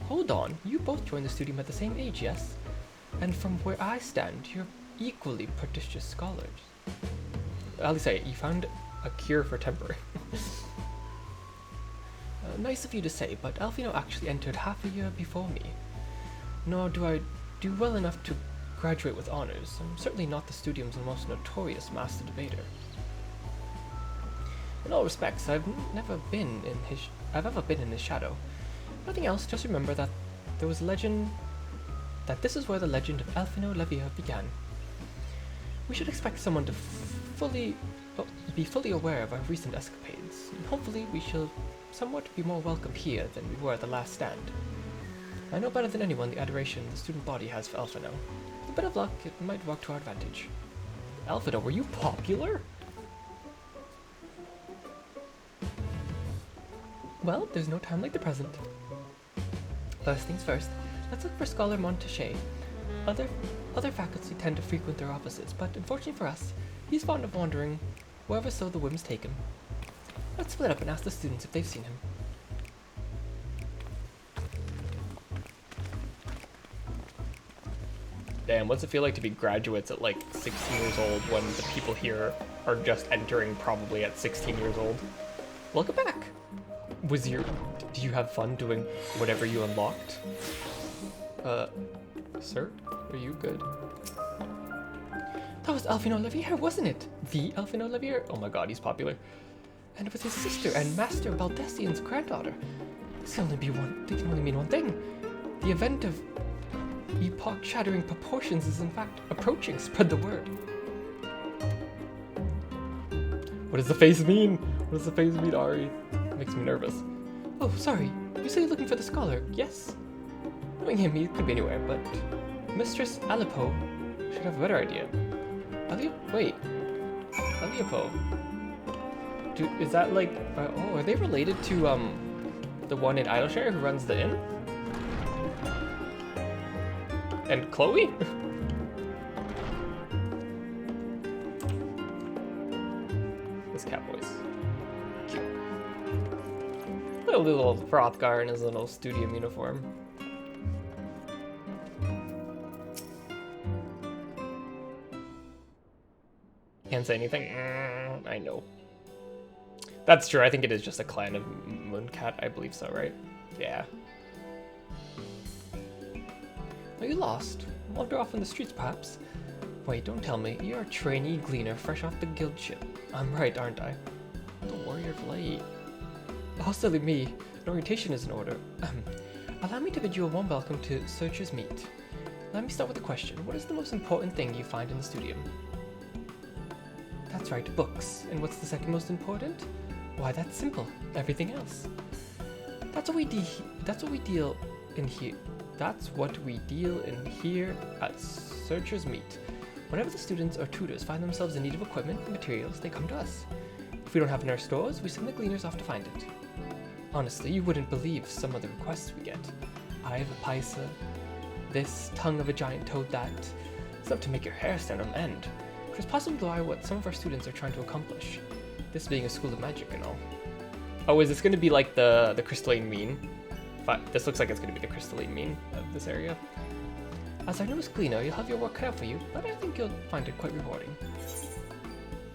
Hold on, you both joined the studium at the same age, yes? And from where I stand, you're equally prodigious scholars. At least you found a cure for temper. Nice of you to say, but Alphino actually entered half a year before me. Nor do I do well enough to graduate with honors. I'm certainly not the studium's most notorious master debater. In all respects, I've ever been in his shadow. Nothing else, just remember that this is where the legend of Alphino Levia began. We should expect someone to be fully aware of our recent escapades, and hopefully we shall somewhat be more welcome here than we were at the last stand. I know better than anyone the adoration the student body has for Alphino. With a bit of luck, it might work to our advantage. Alphino, were you popular? Well, there's no time like the present. First things first, let's look for Scholar Montaché. Other faculty tend to frequent their offices, but unfortunately for us, he's fond of wandering wherever so the whims take him. Let's split up and ask the students if they've seen him. Damn, what's it feel like to be graduates at like 16 years old when the people here are just entering probably at 16 years old? Welcome back! Did you have fun doing whatever you unlocked? Sir? Are you good? That was Alvin Olivier, wasn't it? The Alvin Olivier? Oh my god, he's popular. And with his sister and Master Baldessian's granddaughter. This can only mean one thing. The event of epoch-shattering proportions is in fact approaching. Spread the word. What does the face mean? What does the face mean, Ari? It makes me nervous. Oh, sorry. You say you're looking for the scholar, yes? Knowing him, he could be anywhere, but Mistress Alipo should have a better idea. Alipo. Dude, is that like... oh, are they related to, the one in Idleshire who runs the inn? And Chloe? This cat voice. Cute. Little Hrothgar in his little studium uniform. Can't say anything. I know. That's true. I think it is just a clan of Mooncat. I believe so, right? Yeah. Are you lost? Wander off in the streets, perhaps? Wait, don't tell me. You're a trainee gleaner fresh off the guild ship. I'm right, aren't I? The warrior of light. Oh, silly me. An orientation is in order. Allow me to bid you a warm welcome to Searcher's Meet. Let me start with a question. What is the most important thing you find in the studium? That's right, books. And what's the second most important? Why, that's simple. Everything else. That's what we deal in here at Searcher's Meet. Whenever the students or tutors find themselves in need of equipment and materials, they come to us. If we don't have it in our stores, we send the gleaners off to find it. Honestly, you wouldn't believe some of the requests we get. Eye of a Paisa, this, tongue of a giant toad that. It's enough to make your hair stand on end. Which is possibly why what some of our students are trying to accomplish. This being a school of magic and all. Oh, is this going to be like the crystalline mean? This looks like it's going to be the crystalline mean of this area. As our newest gleaner, you'll have your work cut out for you, but I think you'll find it quite rewarding.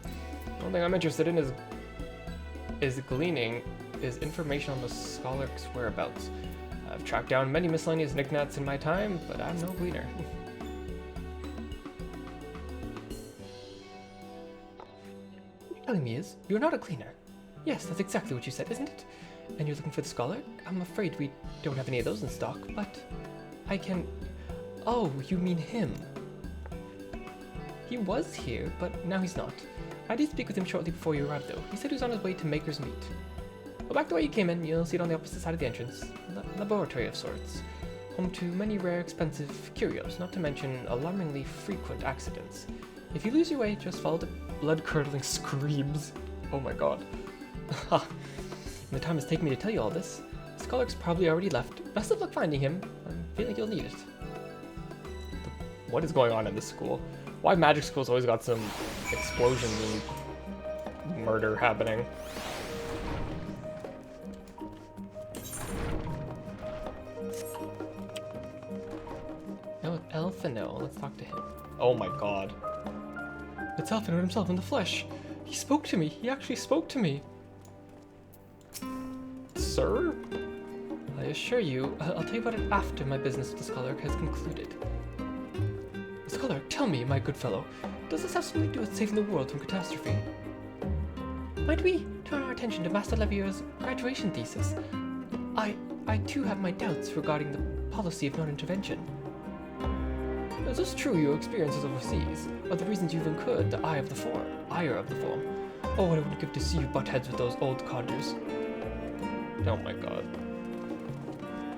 The only thing I'm interested in is gleaning is information on the scholar's whereabouts. I've tracked down many miscellaneous knickknacks in my time, but I'm no gleaner. What you're telling me is, you're not a gleaner. Yes, that's exactly what you said, isn't it? And you're looking for the scholar? I'm afraid we don't have any of those in stock, but I can... Oh, you mean him. He was here, but now he's not. I did speak with him shortly before you arrived, though. He said he was on his way to Maker's Meet. Go back the way you came in, you'll see it on the opposite side of the entrance. Laboratory of sorts. Home to many rare, expensive curios, not to mention alarmingly frequent accidents. If you lose your way, just follow the blood-curdling screams. Oh my god. The time it's taken me to tell you all this. The scholar's probably already left. Best of luck finding him. I'm feeling you'll need it. What is going on in this school? Why magic school's always got some explosions and murder happening? No, Elfino. Let's talk to him. Oh my god. It's Elfino himself in the flesh. He spoke to me. He actually spoke to me. Sir? I assure you, I'll tell you about it after my business with the scholar has concluded. Scholar, tell me, my good fellow, does this have something to do with saving the world from catastrophe? Might we turn our attention to Master Levier's graduation thesis? I too have my doubts regarding the policy of non-intervention. Is this true, your experiences overseas, or the reasons you've incurred the ire of the form? Oh, what I would give to see you butt heads with those old codgers. Oh my god.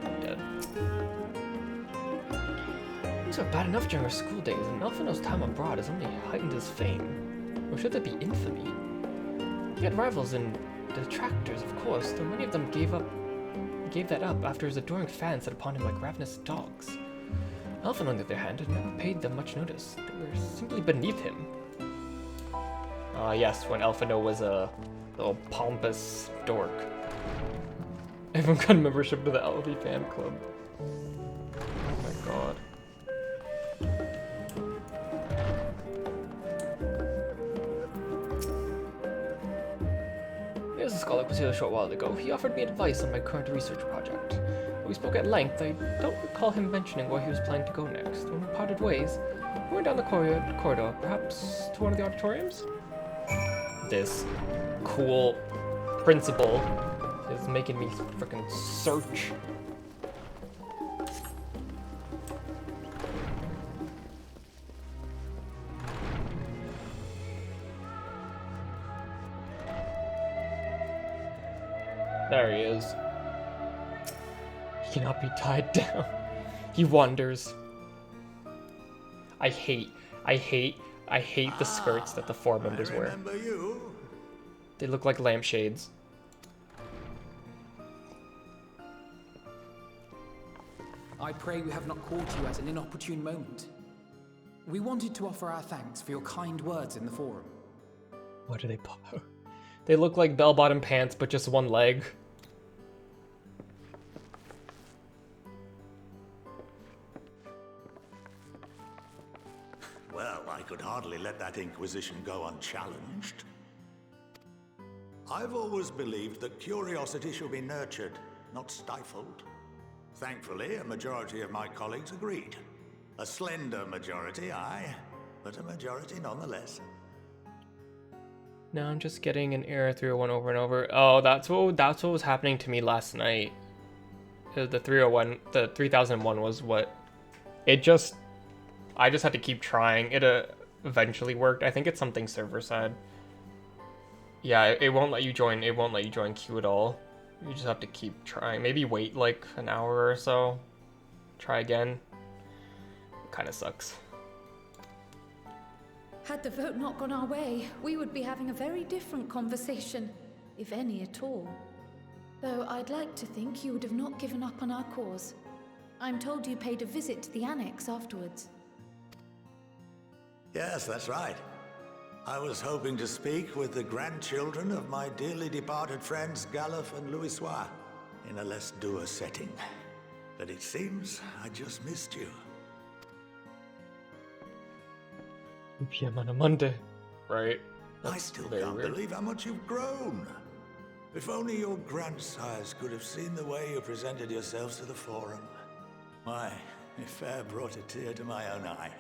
I'm dead. Things were bad enough during our school days, and Elfino's time abroad has only heightened his fame. Or should there be infamy? He had rivals and detractors, of course, though many of them gave that up after his adoring fans set upon him like ravenous dogs. Elfin, on the other hand, had never paid them much notice. They were simply beneath him. Yes, when Elfino was a little pompous dork. Everyone got a membership to the LV fan club. Oh my god. Here's a scholar who was here a short while ago. He offered me advice on my current research project. We spoke at length. I don't recall him mentioning where he was planning to go next. When we parted ways, we went down the corridor, perhaps to one of the auditoriums? This cool principal is making me freaking search. There he is. He cannot be tied down. He wanders. I hate the skirts that the four members wear. They look like lampshades.
I pray we have not caught you at an inopportune moment. We wanted to offer our thanks for your kind words in the forum.
What do they pop out? They look like bell-bottom pants, but just one leg.
Well, I could hardly let that inquisition go unchallenged. I've always believed that curiosity should be nurtured, not stifled. Thankfully, a majority of my colleagues agreed. A slender majority, aye, but a majority nonetheless.
No, I'm just getting an error 301 over and over. Oh, that's what was happening to me last night. The 301, the 3001 was what I just had to keep trying. It eventually worked. I think it's something server side. Yeah, it won't let you join. It won't let you join queue at all. You just have to keep trying. Maybe wait like an hour or so. Try again. Kind of sucks.
Had the vote not gone our way, we would be having a very different conversation, if any at all. Though I'd like to think you would have not given up on our cause. I'm told you paid a visit to the annex afterwards.
Yes, that's right. I was hoping to speak with the grandchildren of my dearly departed friends Galuf and Louisois in a less dour setting. But it seems I just missed you.
2 PM on a Monday, right?
I still can't believe how much you've grown. If only your grandsires could have seen the way you presented yourselves to the forum. Why, it fair brought a tear to my own eye.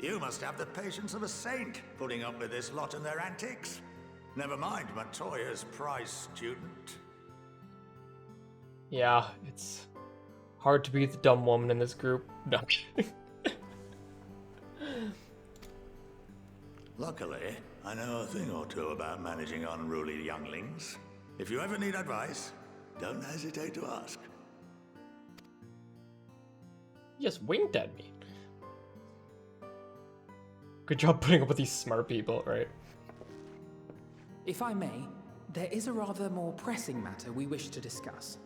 You must have the patience of a saint, putting up with this lot and their antics. Never mind Montoya's prize student.
Yeah, it's hard to be the dumb woman in this group. No, I'm kidding.
Luckily, I know a thing or two about managing unruly younglings. If you ever need advice, don't hesitate to ask.
He just winked at me. Good job putting up with these smart people, right?
If I may, there is a rather more pressing matter we wish to discuss.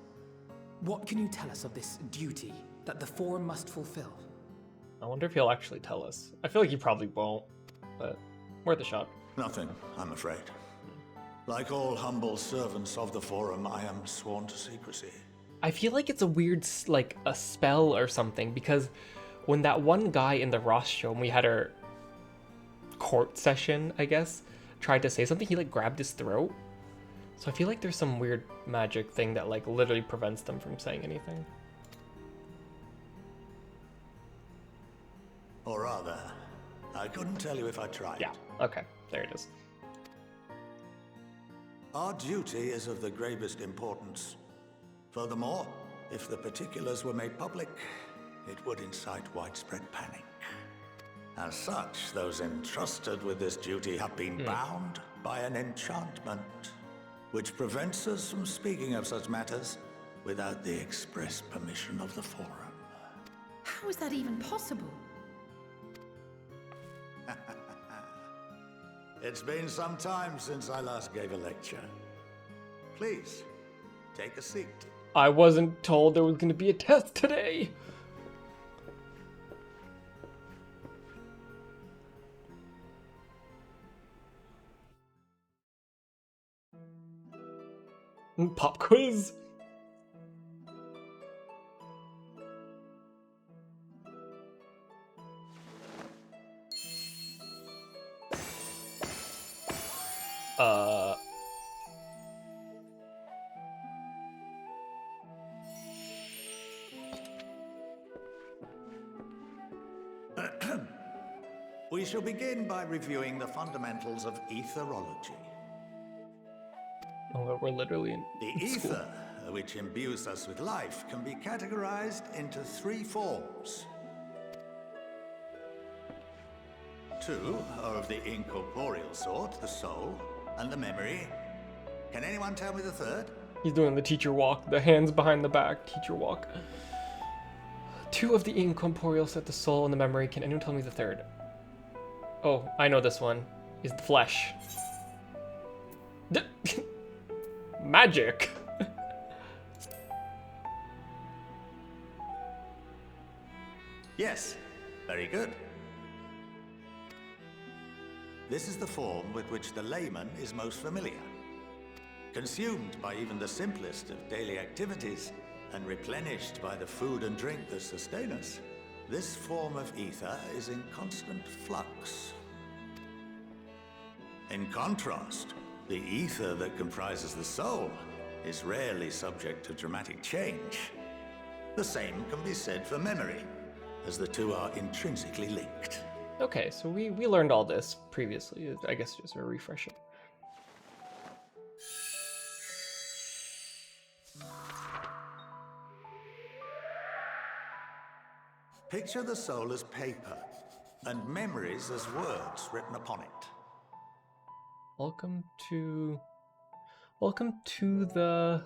What can you tell us of this duty that the forum must fulfill?
I wonder if he'll actually tell us. I feel like he probably won't, but worth a shot.
Nothing, I'm afraid. Like all humble servants of the forum, I am sworn to secrecy.
I feel like it's a weird, like, a spell or something, because when that one guy in the rostrum, we had our court session, I guess, tried to say something, he, like, grabbed his throat. So I feel like there's some weird magic thing that, like, literally prevents them from saying anything.
Or rather, I couldn't tell you if I tried.
Yeah, okay, there it is.
Our duty is of the gravest importance. Furthermore, if the particulars were made public, it would incite widespread panic. As such, those entrusted with this duty have been bound by an enchantment, which prevents us from speaking of such matters without the express permission of the forum.
How is that even possible?
It's been some time since I last gave a lecture. Please, take a seat.
I wasn't told there was going to be a test today. Pop quiz.
We shall begin by reviewing the fundamentals of etherology.
Oh, we're literally in
The
school.
ether, which imbues us with life, can be categorized into 3 forms. 2 are of the incorporeal sort, the soul and the memory. Can anyone tell me the third?
He's doing the teacher walk, the hands behind the back, teacher walk. 2 of the incorporeal set, the soul and the memory. Can anyone tell me the third? Oh, I know this one. Is the flesh. Magic.
Yes, very good. This is the form with which the layman is most familiar. Consumed by even the simplest of daily activities, and replenished by the food and drink that sustain us, this form of ether is in constant flux. In contrast, the ether that comprises the soul is rarely subject to dramatic change. The same can be said for memory, as the two are intrinsically linked.
Okay, so we learned all this previously. I guess just a refresher.
Picture the soul as paper, and memories as words written upon it.
Welcome to the...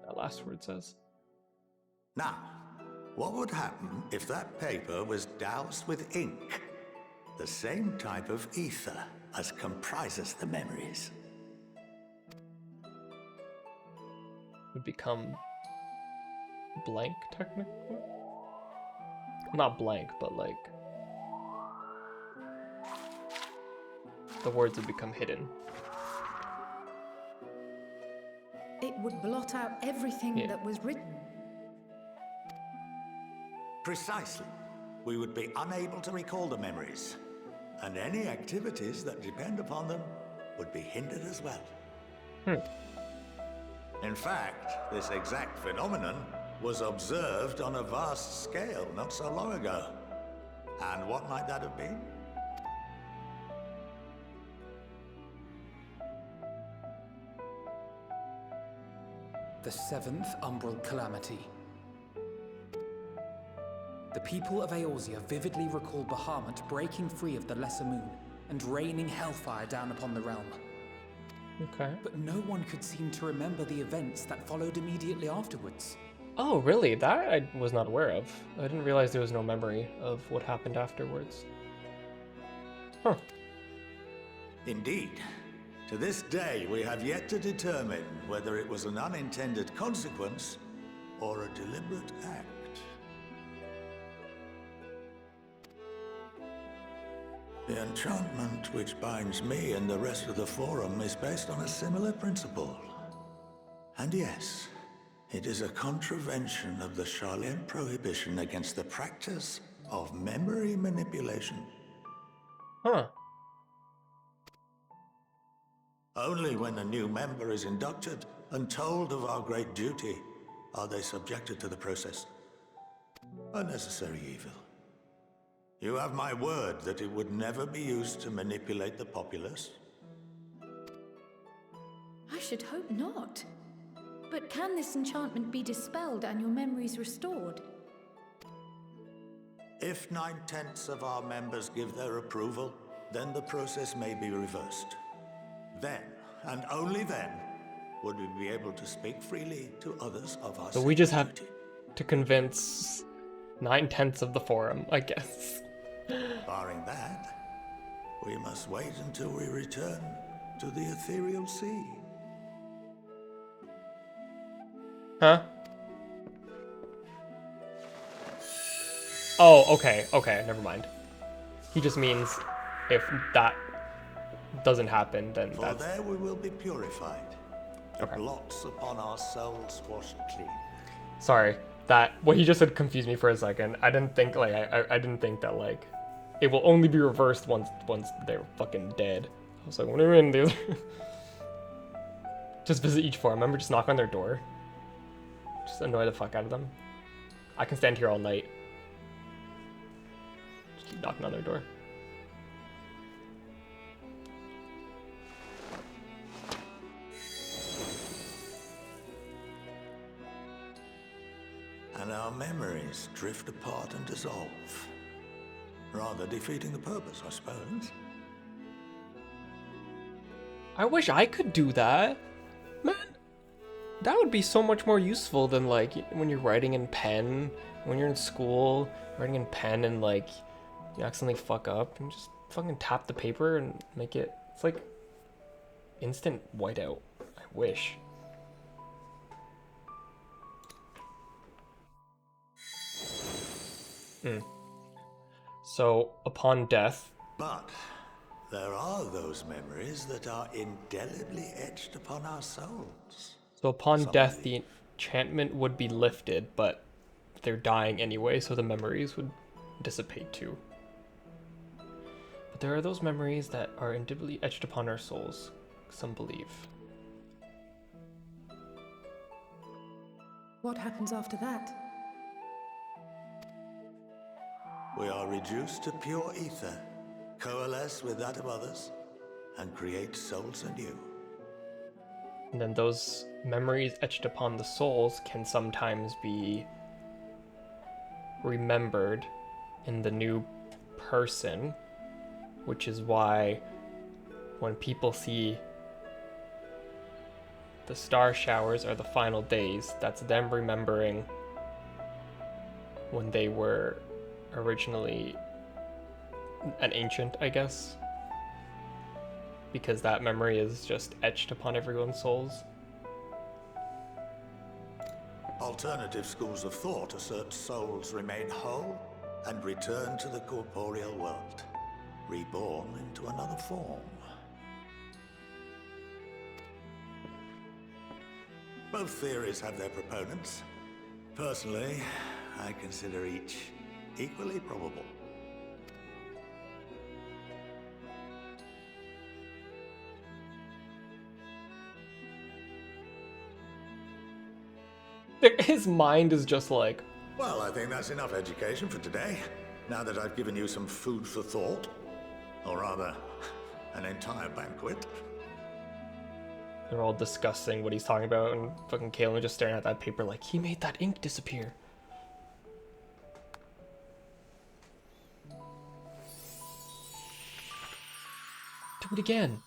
That last word says.
Now, what would happen if that paper was doused with ink? The same type of ether as comprises the memories.
Would become blank, technically? Not blank, but like... the words would become hidden.
It would blot out everything that was written.
Precisely. We would be unable to recall the memories, and any activities that depend upon them would be hindered as well. In fact, this exact phenomenon was observed on a vast scale not so long ago. And what might that have been?
The 7th Umbral Calamity. The people of Eorzea vividly recall Bahamut breaking free of the Lesser Moon and raining hellfire down upon the realm.
Okay.
But no one could seem to remember the events that followed immediately afterwards.
Oh, really? That I was not aware of. I didn't realize there was no memory of what happened afterwards. Huh.
Indeed. To this day, we have yet to determine whether it was an unintended consequence or a deliberate act. The enchantment which binds me and the rest of the Forum is based on a similar principle. And yes, it is a contravention of the Charlene prohibition against the practice of memory manipulation.
Huh.
Only when a new member is inducted and told of our great duty are they subjected to the process. A necessary evil. You have my word that it would never be used to manipulate the populace?
I should hope not. But can this enchantment be dispelled and your memories restored?
If 9/10 of our members give their approval, then the process may be reversed. Then, and only then, would we be able to speak freely to others of our
So we just have
duty.
to convince 9/10 of the Forum, I guess.
Barring that, we must wait until we return
to the ethereal sea.
Huh? Oh, okay, never mind. He just means if that doesn't happen, then
For
that's...
there we will be purified. The
Okay.
blots upon our souls washed clean.
Sorry, what he just said confused me for a second. I didn't think, like, I didn't think that, like, it will only be reversed once they're fucking dead. I was like, what do you mean, dude? Just visit each form. Remember, just knock on their door. Just annoy the fuck out of them. I can stand here all night. Just keep knocking on their door.
And our memories drift apart and dissolve. Rather defeating the purpose, I suppose.
I wish I could do that. Man, that would be so much more useful than, like, when you're writing in pen, when you're in school, writing in pen and, like, you accidentally fuck up and just fucking tap the paper and make it... It's like instant whiteout. I wish. So, upon death...
But there are those memories that are indelibly etched upon our souls.
So upon death, the enchantment would be lifted, but they're dying anyway, so the memories would dissipate too. But there are those memories that are indelibly etched upon our souls, some believe.
What happens after that?
We are reduced to pure ether, coalesce with that of others, and create souls anew.
And then those memories etched upon the souls can sometimes be remembered in the new person, which is why when people see the star showers or the final days, that's them remembering when they were originally an ancient, I guess, because that memory is just etched upon everyone's souls.
Alternative schools of thought assert souls remain whole and return to the corporeal world, reborn into another form. Both theories have their proponents. Personally, I consider each equally probable.
His mind is just like...
Well, I think that's enough education for today, now that I've given you some food for thought. Or rather, an entire banquet.
They're all discussing what he's talking about, and fucking Kalen just staring at that paper like, he made that ink disappear. Do it again.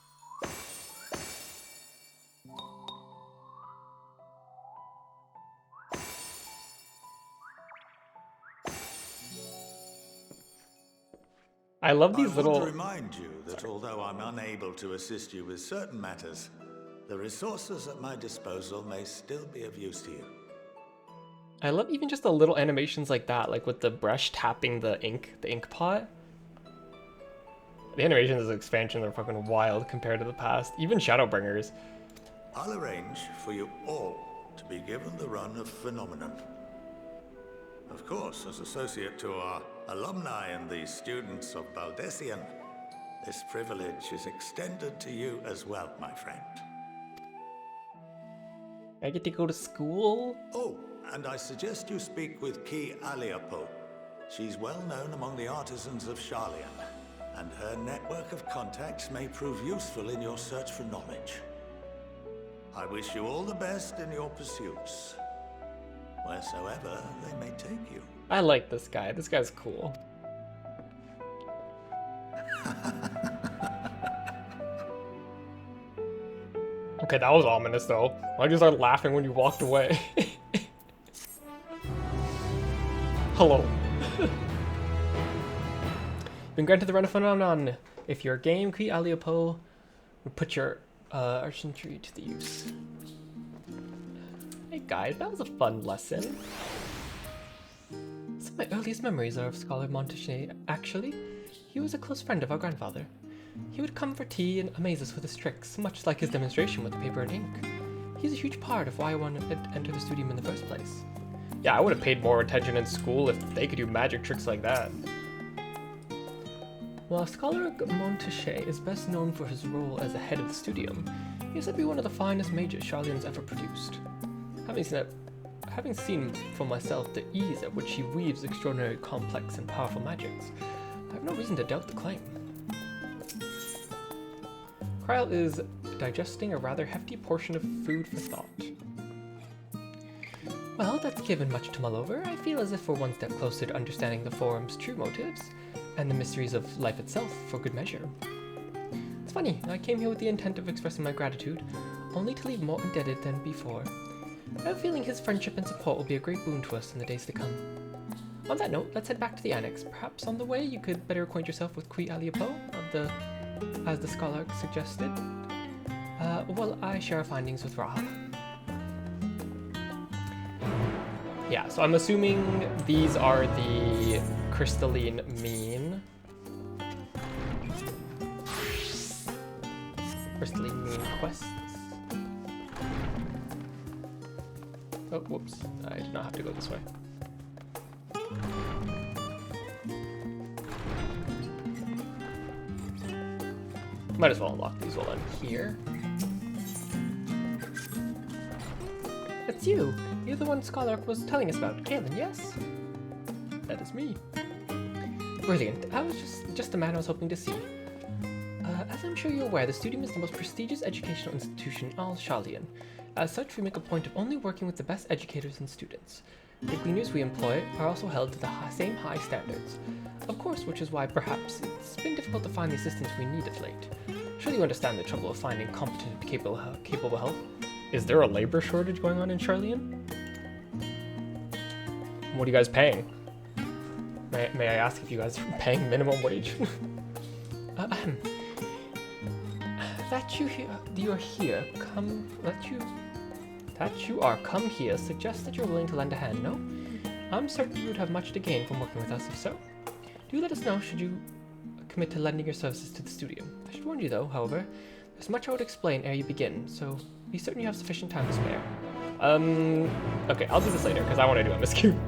I love these little...
I want to remind you that although I'm unable to assist you with certain matters, the resources at my disposal may still be of use to you.
I love even just the little animations like that, like with the brush tapping the ink pot. The animations of expansions are fucking wild compared to the past. Even Shadowbringers.
I'll arrange for you all to be given the run of Phenomenon. Of course, as associate to our alumni and the students of Baldessian, this privilege is extended to you as well, my friend.
I get to go to school?
Oh, and I suggest you speak with Ki Aliapo. She's well known among the artisans of Sharlayan, and her network of contacts may prove useful in your search for knowledge. I wish you all the best in your pursuits, wheresoever they may take you.
I like this guy. This guy's cool. Okay, that was ominous though. Why'd you start laughing when you walked away? Hello. Been granted the run of phenomenon. If you're game, Qui Aliapo would put your archery to the use. Hey guys, that was a fun lesson. Some of my earliest memories are of Scholar Montrachet, actually. He was a close friend of our grandfather. He would come for tea and amaze us with his tricks, much like his demonstration with paper and ink. He's a huge part of why I wanted to enter the studium in the first place. Yeah, I would have paid more attention in school if they could do magic tricks like that. While Scholar Montrachet is best known for his role as the head of the studium, he is said to be one of the finest mages Charlian's ever produced. Having seen for myself the ease at which he weaves extraordinary complex and powerful magics, I have no reason to doubt the claim. Kryle is digesting a rather hefty portion of food for thought. Well, that's given much to mull over. I feel as if we're one step closer to understanding the Forum's true motives, and the mysteries of life itself for good measure. It's funny, I came here with the intent of expressing my gratitude, only to leave more indebted than before. I have a feeling his friendship and support will be a great boon to us in the days to come. On that note, let's head back to the annex. Perhaps on the way you could better acquaint yourself with Qui Aliapo, as the scholar suggested, while I share our findings with Raha. Yeah, so I'm assuming these are the crystalline mean. Crystalline mean quests. Oh, whoops. I did not have to go this way. Might as well unlock these while I'm here. It's you! You're the one Scholar was telling us about. Kaelin, yes? That is me. Brilliant. I was just the man I was hoping to see. As I'm sure you're aware, the studium is the most prestigious educational institution in all Charlian. As such, we make a point of only working with the best educators and students. The gleaners we employ are also held to the same high standards. Of course, which is why perhaps it's been difficult to find the assistance we need of late. Surely you understand the trouble of finding competent, capable help. Is there a labor shortage going on in Charlian? What are you guys paying? May I ask if you guys are paying minimum wage? That you are here, come here, suggests that you're willing to lend a hand, no? I'm certain you would have much to gain from working with us, if so. Do let us know should you commit to lending your services to the studium. I should warn you though, however, there's much I would explain ere you begin, so be certain you have sufficient time to spare. Okay, I'll do this later, because I want to do MSQ.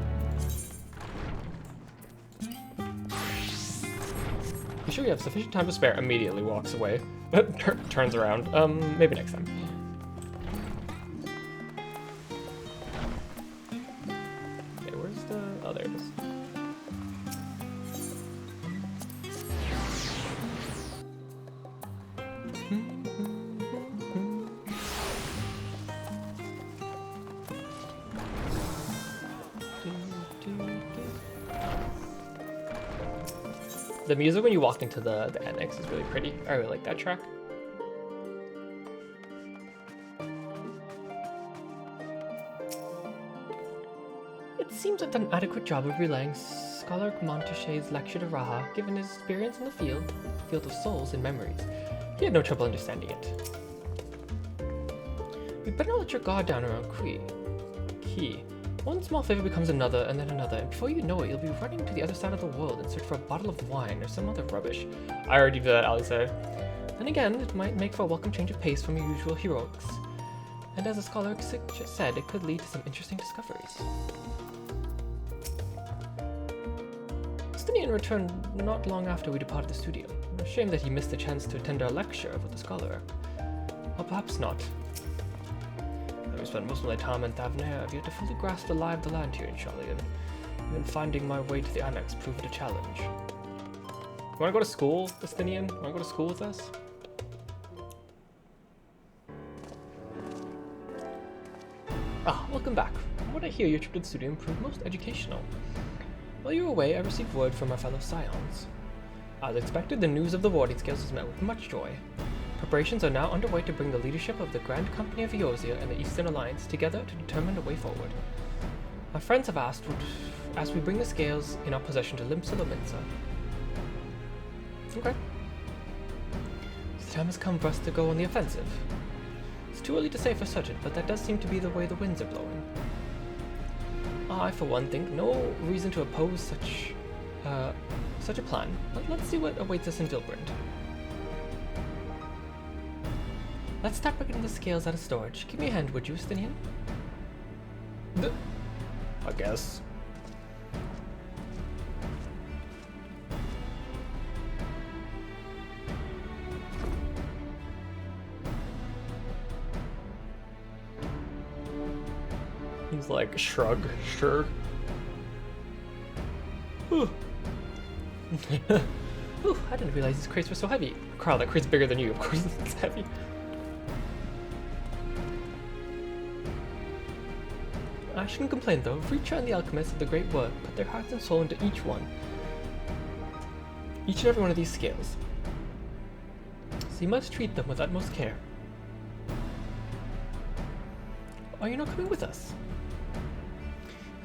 Be sure you have sufficient time to spare, immediately walks away. Turns around. Maybe next time. Okay, where's the... Oh, there it is. The music when you walk into the annex is really pretty. I really like that track. It seems I've done an adequate job of relaying Scholar Montrachet's lecture to Raha, given his experience in the field of souls and memories. He had no trouble understanding it. You'd better not let your guard down around Key. One small favor becomes another, and then another, and before you know it, you'll be running to the other side of the world in search for a bottle of wine or some other rubbish. I already did that, Alice. Then again, it might make for a welcome change of pace from your usual heroics. And as a scholar said, it could lead to some interesting discoveries. Justinian returned not long after we departed the studio. A shame that he missed the chance to attend our lecture about the scholar. Or perhaps not. I spent most of my time in Thavnair. I've yet to fully grasp the lie of the land here in Charlian. Even finding my way to the annex proved a challenge. You wanna go to school, Justinian? Wanna go to school with us? Welcome back. From what I hear, your trip to the studio proved most educational. While you were away, I received word from our fellow scions. As expected, the news of the warding scales was met with much joy. Preparations are now underway to bring the leadership of the Grand Company of Eorzea and the Eastern Alliance together to determine a way forward. My friends have asked as we bring the scales in our possession to Limsa Lominsa. Okay. The time has come for us to go on the offensive. Too early to say for certain, but that does seem to be the way the winds are blowing. I, for one, think no reason to oppose such a plan. But let's see what awaits us in Vilbrand. Let's start by getting the scales out of storage. Give me a hand, would you, Stinian? I guess. He's like, shrug, sure. Ooh. Ooh, I didn't realize these crates were so heavy. Carl, that crate's bigger than you, of course it's heavy. I shouldn't complain though. Reacher and the alchemists of the great work put their hearts and soul into each and every one of these scales. So you must treat them with utmost care. Are you not coming with us?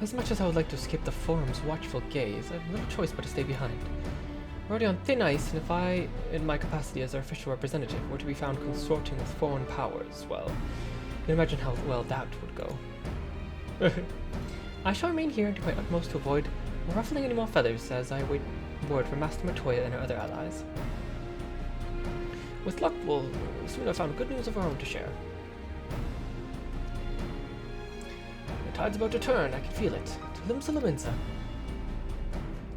As much as I would like to escape the Forum's watchful gaze, I have little choice but to stay behind. We're already on thin ice, and if I, in my capacity as our official representative, were to be found consorting with foreign powers, well, you can imagine how well that would go. I shall remain here and do my utmost to avoid ruffling any more feathers as I await word from Master Matoya and her other allies. With luck, we'll soon have found good news of our own to share. The tide's about to turn, I can feel it. To Limsa.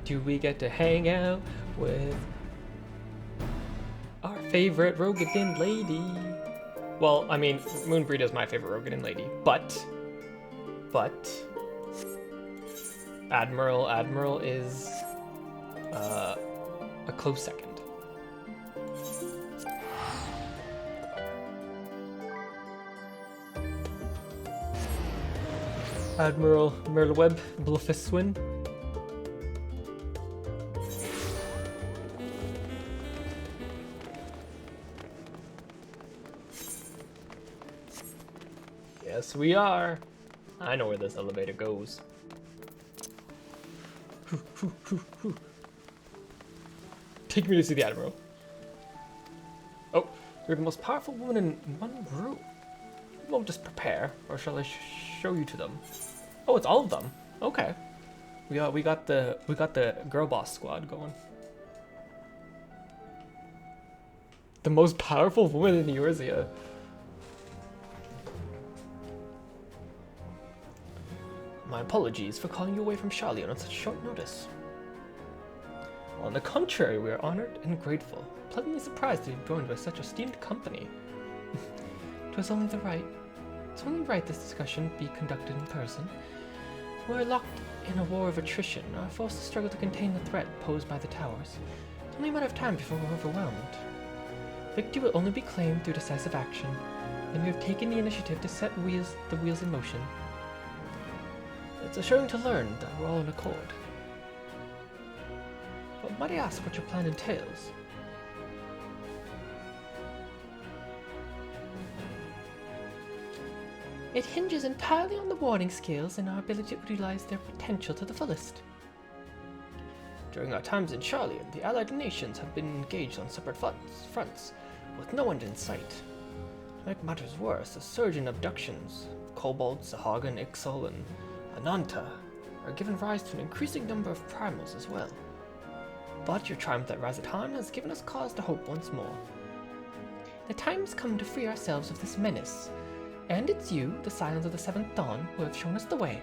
Do we get to hang out with our favorite Rogadin lady? Well, I mean, Moonbreed is my favorite Rogadin lady, but Admiral is a close second. Admiral Merleweb Blufiswin. Yes, we are. I know where this elevator goes. Take me to see the Admiral. Oh, you're the most powerful woman in one room. We'll just prepare, or shall I show you to them? Oh, it's all of them. Okay. We got the girl boss squad going. The most powerful woman in Eorzea. My apologies for calling you away from Charlian on such short notice. On the contrary, we are honored and grateful, pleasantly surprised to be joined by such esteemed company. It's only right this discussion be conducted in person. We're locked in a war of attrition, are forced to struggle to contain the threat posed by the towers. It's only a matter of time before we're overwhelmed. Victory will only be claimed through decisive action, and we have taken the initiative to set the wheels in motion. It's assuring to learn that we're all in accord. But might I ask what your plan entails? It hinges entirely on the warning scales and our ability to utilize their potential to the fullest. During our times in Charlian, the allied nations have been engaged on separate fronts, with no end in sight. To make matters worse, a surge in abductions, kobolds, Sahagan, Ixal, and Ananta are giving rise to an increasing number of primals as well. But your triumph at Razathan has given us cause to hope once more. The time has come to free ourselves of this menace, and it's you, the Scions of the Seventh Dawn, who have shown us the way.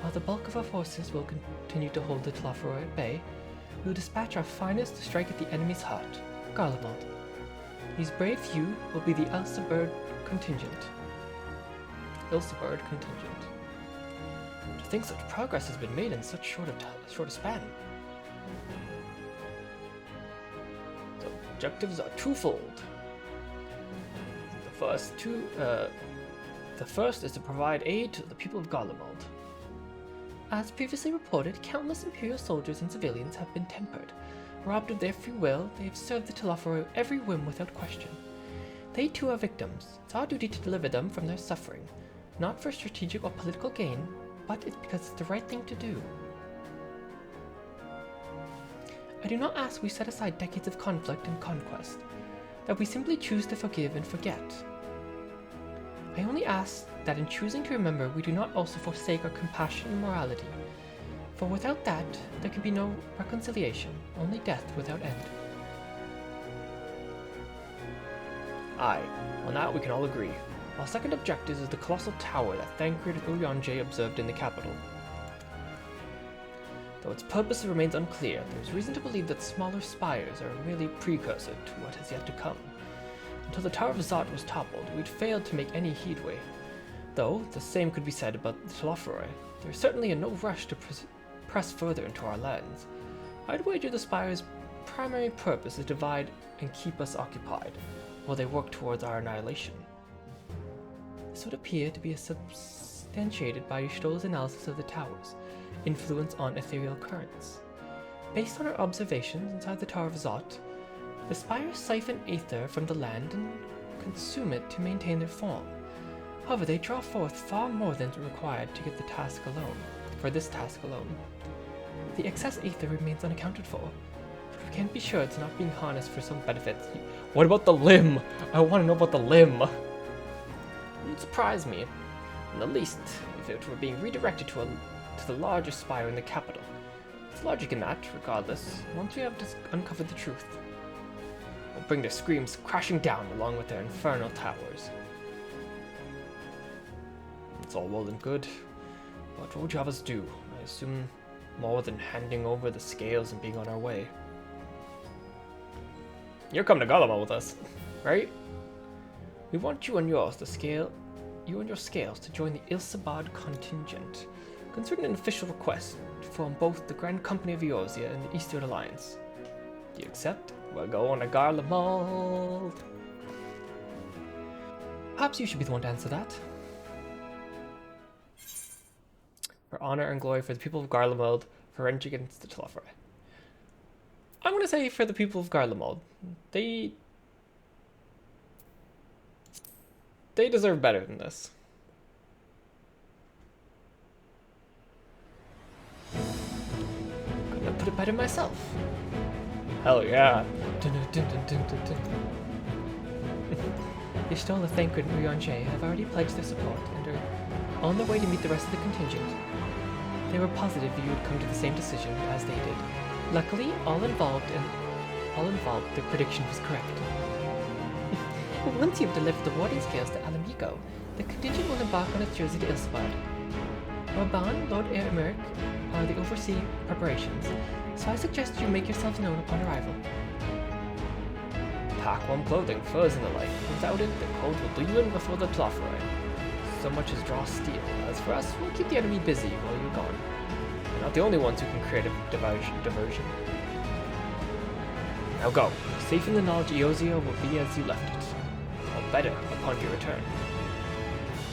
While the bulk of our forces will continue to hold the Tlafroi at bay, we will dispatch our finest to strike at the enemy's heart, Garlemald. These brave few will be the Ilsebird contingent. To think such progress has been made in such short a span. The objectives are twofold. The first is to provide aid to the people of Garlemald. As previously reported, countless Imperial soldiers and civilians have been tempered. Robbed of their free will, they have served the Tlafroi every whim without question. They too are victims. It's our duty to deliver them from their suffering, not for strategic or political gain, but it's because it's the right thing to do. I do not ask we set aside decades of conflict and conquest, that we simply choose to forgive and forget. I only ask that in choosing to remember, we do not also forsake our compassion and morality. For without that, there can be no reconciliation, only death without end. Aye, on that we can all agree. Our second objective is the colossal tower that Thancred and Urianger observed in the capital. Though its purpose remains unclear, there is reason to believe that smaller spires are merely precursor to what has yet to come. Until the Tower of Zot was toppled, we'd failed to make any headway. Though, the same could be said about the Telophroi. There is certainly no rush to press further into our lands. I'd wager the spire's primary purpose is to divide and keep us occupied, while they work towards our annihilation. This would appear to be substantiated by Y'shtol's analysis of the tower's influence on ethereal currents. Based on our observations inside the Tower of Zot, the spires siphon aether from the land and consume it to maintain their form. However, they draw forth far more than is required to get the task alone. For this task alone, the excess aether remains unaccounted for. But we can't be sure it's not being harnessed for some benefits. What about the limb? I want to know about the limb. It wouldn't surprise me, in the least, if it were being redirected to the largest spire in the capital. It's logic in that, regardless. Once we have uncovered the truth, we'll bring their screams crashing down along with their infernal towers. It's all well and good, but what would you have us do? I assume more than handing over the scales and being on our way. You're coming to Garlemald with us, right? We want you and yours to you and your scales to join the Ilsabad contingent. Concerning an official request to form both the Grand Company of Eorzea and the Eastern Alliance. Do you accept? We're going to Garlemald. Perhaps you should be the one to answer that. For honor and glory for the people of Garlemald, for revenge against the Telophroi. I'm going to say for the people of Garlemald. They deserve better than this. Couldn't have put it better myself. Hell yeah. Y'shtol, Thancred, and Urianger have already pledged their support and are on their way to meet the rest of the contingent. They were positive you would come to the same decision as they did. Luckily, all involved, their prediction was correct. Once you've delivered the warding scales to Alamigo, the contingent will embark on its journey to Ilsabad. Orban, Lord Emeric are the overseeing preparations, so I suggest you make yourselves known upon arrival. Pack warm clothing, furs, and the like. Without it, the cold will do you in before the Telophroi. So much as draw steel. As for us, we'll keep the enemy busy while you're gone. We're not the only ones who can create a diversion. Now go. Safe in the knowledge Eorzea will be as you left it. Or better, upon your return.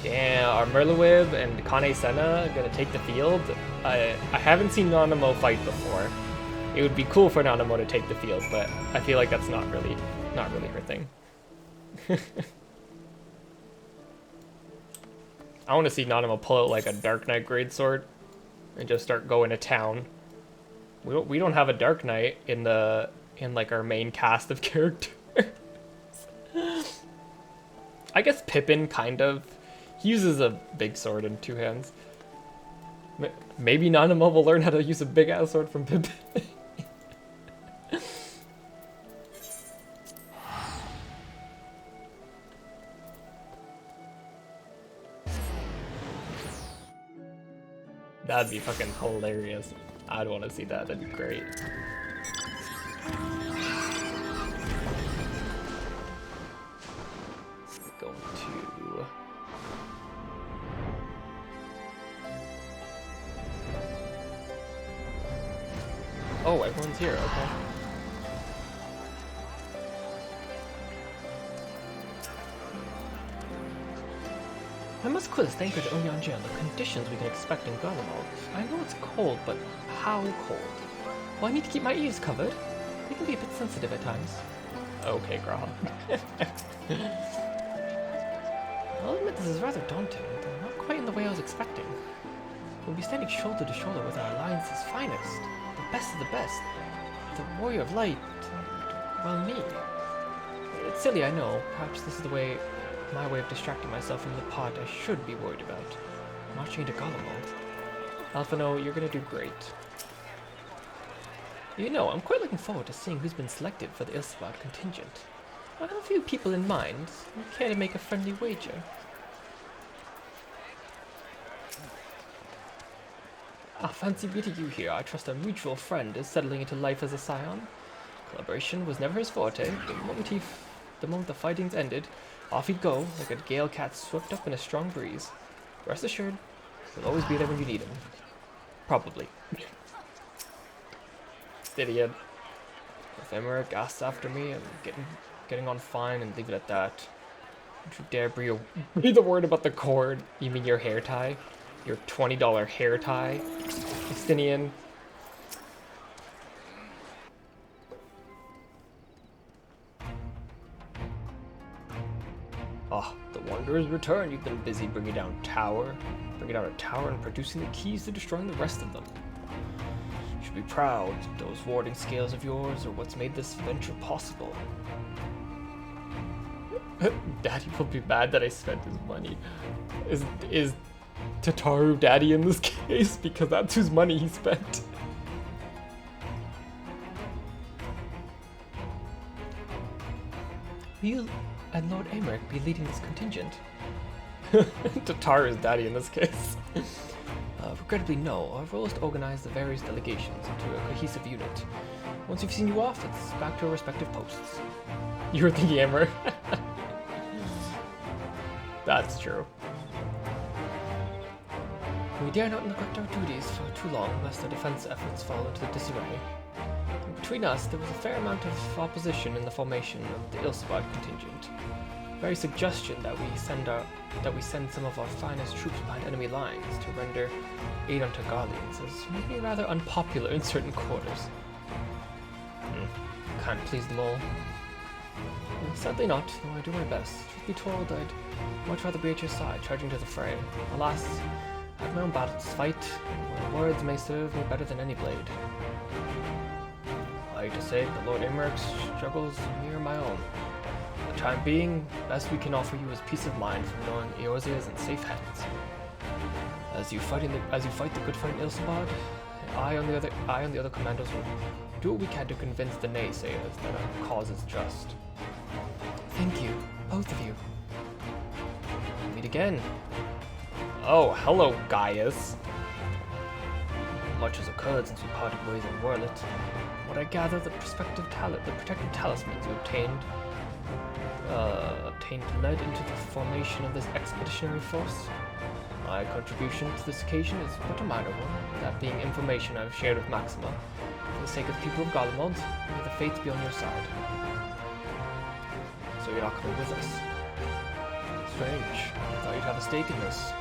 Damn, are Merlewib and Kane Senna gonna take the field? I haven't seen Nanamo fight before. It would be cool for Nanamo to take the field, but I feel like that's not really her thing. I want to see Nanamo pull out like a Dark Knight greatsword and just start going to town. We don't have a Dark Knight in like our main cast of characters. I guess Pippin kind of. He uses a big sword in two hands. Maybe Nanamo will learn how to use a big ass sword from Pippin. That'd be fucking hilarious. I'd want to see that. That'd be great. Going to... Oh, everyone's here. Okay. I must quiz Thancred and Urianger on the conditions we can expect in Garlemald. I know it's cold, but how cold? Well, I need to keep my ears covered. They can be a bit sensitive at times. Okay, Graha. I'll admit this is rather daunting, though not quite in the way I was expecting. We'll be standing shoulder to shoulder with our alliance's finest, the best of the best, the warrior of light, and, well, me. It's silly, I know. Perhaps this is the way my way of distracting myself from the part I should be worried about. Marching into Garlemald. Alphino, you're gonna do great. You know, I'm quite looking forward to seeing who's been selected for the Ilsebad contingent. I have a few people in mind. Care to make a friendly wager? Fancy meeting you here. I trust a mutual friend is settling into life as a scion. Collaboration was never his forte. The moment the fighting's ended, off he'd go, like a gale cat swept up in a strong breeze. Rest assured, he'll always be there when you need him. Probably. Idiot. If Emmerich asks after me, I'm getting on fine and leave it at that. Don't you dare breathe a word about the cord. You mean your hair tie? Your $20 hair tie? Justinian. Ah, the Wanderer's return. You've been busy bringing down a tower and producing the keys to destroying the rest of them. You should be proud. Those warding scales of yours are what's made this venture possible. Daddy will be mad that I spent his money. Is Tataru Daddy in this case? Because that's whose money he spent. Will you and Lord Emmerich be leading this contingent? Tataru's daddy in this case. Regrettably, no. Our role is to organize the various delegations into a cohesive unit. Once we've seen you off, it's back to our respective posts. You were thinking Emmerich? That's true. We dare not neglect our duties for too long, lest our defense efforts fall into disarray. Between us, there was a fair amount of opposition in the formation of the Ilsebad contingent. The very suggestion that we send some of our finest troops behind enemy lines to render aid unto Garleans is maybe rather unpopular in certain quarters. Can't please them all. Sadly not, though I do my best. Truth be told, I'd much rather be at your side, charging to the fray. Alas, I have my own battles to fight, where words may serve me better than any blade. I hate to say it, but Lord Emmerich's struggles mirror my own. For the time being, the best we can offer you is peace of mind from knowing Eorzea is in safe hands. As you fight the good fight in Ilsebad, I and the other commandos will do what we can to convince the naysayers that our cause is just. Thank you, both of you. Meet again. Oh, hello, Gaius. Much has occurred since we parted ways in Werlet. What I gather, the protective talismans you obtained led into the formation of this expeditionary force. My contribution to this occasion is but a minor one, that being information I've shared with Maxima. For the sake of the people of Garlemald, may the fates be on your side. So you're not coming with us? Strange. I thought you'd have a stake in this.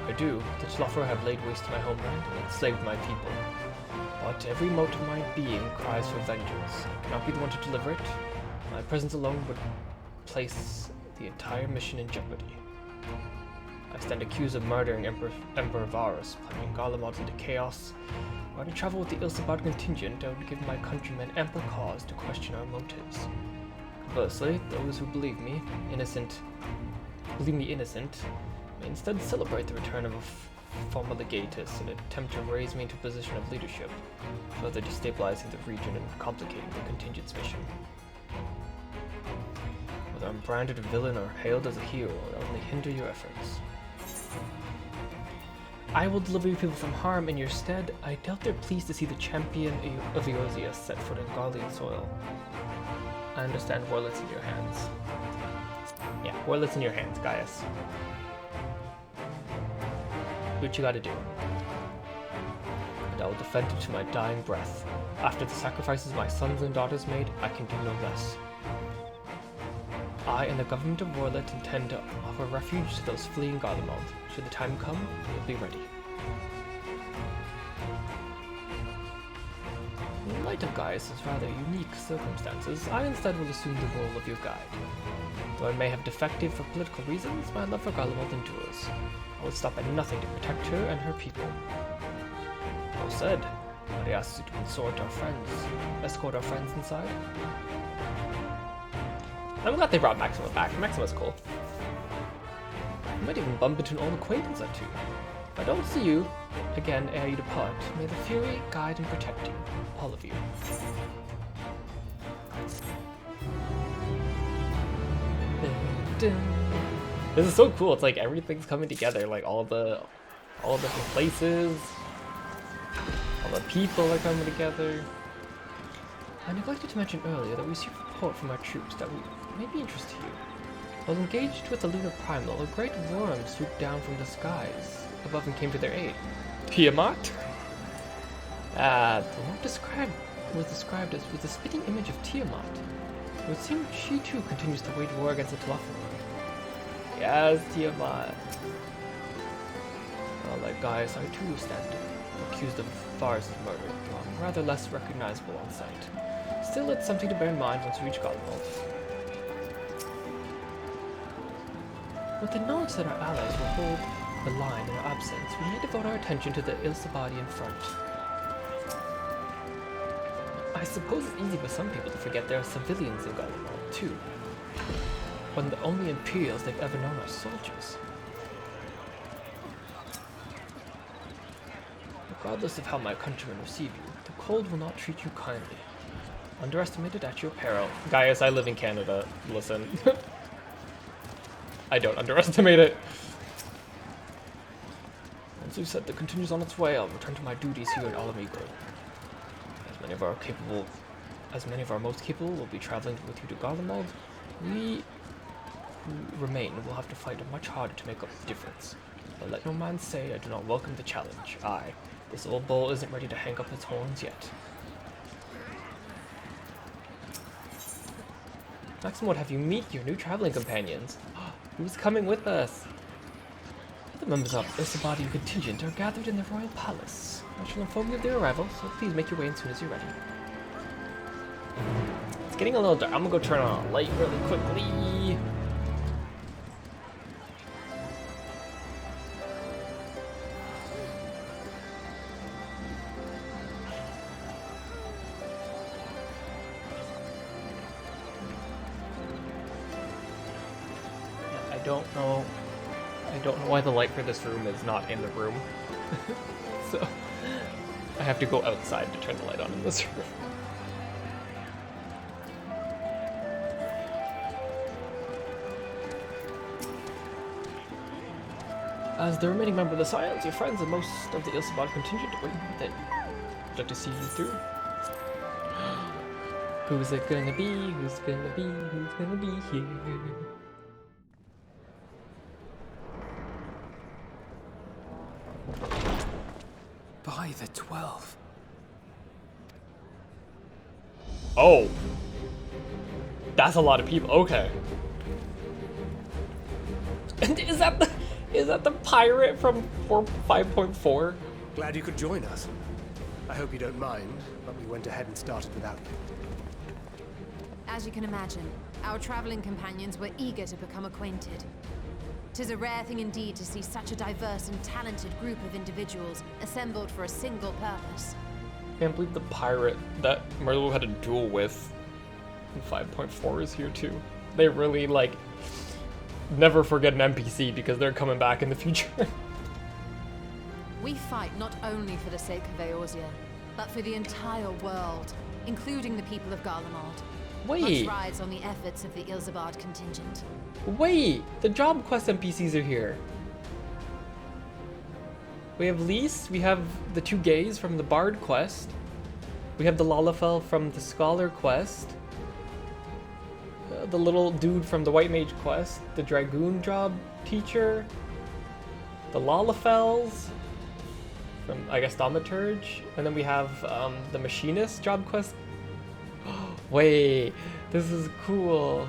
I do. The Tloffer have laid waste to my homeland and enslaved my people. But every mote of my being cries for vengeance. I cannot be the one to deliver it. My presence alone would place the entire mission in jeopardy. I stand accused of murdering Emperor Varus, plunging Garlemald into chaos. Were I to travel with the Ilsebad contingent, I would give my countrymen ample cause to question our motives. Conversely, those who believe me innocent, may instead celebrate the return of a former legatus in an attempt to raise me into a position of leadership, further destabilizing the region and complicating the contingent's mission. Whether I'm branded a villain or hailed as a hero will only hinder your efforts. I will deliver you people from harm in your stead. I doubt they're pleased to see the champion of Eorzea set foot in Garlean soil. I understand Werlet's in your hands. Yeah, Werlet's in your hands, Gaius. Do what you gotta do. And I will defend it to my dying breath. After the sacrifices my sons and daughters made, I can do no less. I and the government of Werlet intend to offer refuge to those fleeing Garlemald. Should the time come, we'll be ready. In light of Gaius' rather unique circumstances, I instead will assume the role of your guide. Though I may have defected for political reasons, my love for Garlemald endures. I will stop at nothing to protect her and her people. Well said. I ask you to escort our friends inside. I'm glad they brought Maxima back. Maxima's cool. You might even bump into an old acquaintance or two. If I don't see you again ere you depart, may the Fury guide and protect you. All of you. This is so cool. It's like everything's coming together. Like all the different places, all the people are coming together. I neglected to mention earlier that we received a report from our troops that may be interested to you. While engaged with the lunar primal, a great worm swooped down from the skies above and came to their aid. Tiamat? The worm was described as with a spitting image of Tiamat. It would seem she too continues to wage war against the Tluffer. Yes, Tiamat. Like Gaius, I too stand accused of Vars' murder, though I'm rather less recognizable on sight. Still, it's something to bear in mind once we reach Godwald. With the knowledge that our allies will hold the line in our absence, we may devote our attention to the Ilsabadian front. I suppose it's easy for some people to forget there are civilians in Godwald, too, when the only Imperials they've ever known are soldiers. Regardless of how my countrymen receive you, the cold will not treat you kindly. Underestimated at your peril. Gaius, I live in Canada. Listen. I don't underestimate it. Once we've set that continues on its way, I'll return to my duties here in Alamigro. As many of our most capable will be traveling with you to Garlemald, we who remain will have to fight much harder to make up the difference. But let no man say I do not welcome the challenge. Aye, this old bull isn't ready to hang up its horns yet. Maxim would have you meet your new traveling companions. Who's coming with us? The members of the Ilsabadian contingent are gathered in the royal palace. I shall inform you of their arrival, so please make your way in as soon as you're ready. It's getting a little dark. I'm gonna go turn on a light really quickly. I don't know why the light for this room is not in the room. So I have to go outside to turn the light on in this room. As the remaining member of the Scions, your friends and most of the Ilsabad contingent are waiting within. I'd like to see you through. Who's it gonna be? Who's gonna be? Who's gonna be here?
By the 12.
Oh. That's a lot of people. Okay. And is that the pirate from 5.4?
Glad you could join us. I hope you don't mind, but we went ahead and started without you.
As you can imagine, our traveling companions were eager to become acquainted. 'Tis a rare thing indeed to see such a diverse and talented group of individuals assembled for a single purpose.
Can't believe the pirate that Merlo had a duel with in 5.4 is here too. They really, like, never forget an NPC because they're coming back in the future.
We fight not only for the sake of Eorzea, but for the entire world, including the people of Garlemald.
Wait.
Much rides on the efforts of the Ilsabad contingent.
Wait, the job quest NPCs are here. We have Lys, we have the two gays from the Bard quest. We have the Lalafell from the Scholar quest. The little dude from the White Mage quest. The Dragoon job teacher. The Lalafells from, I guess, Thaumaturge. And then we have the Machinist job quest. Wait, this is cool.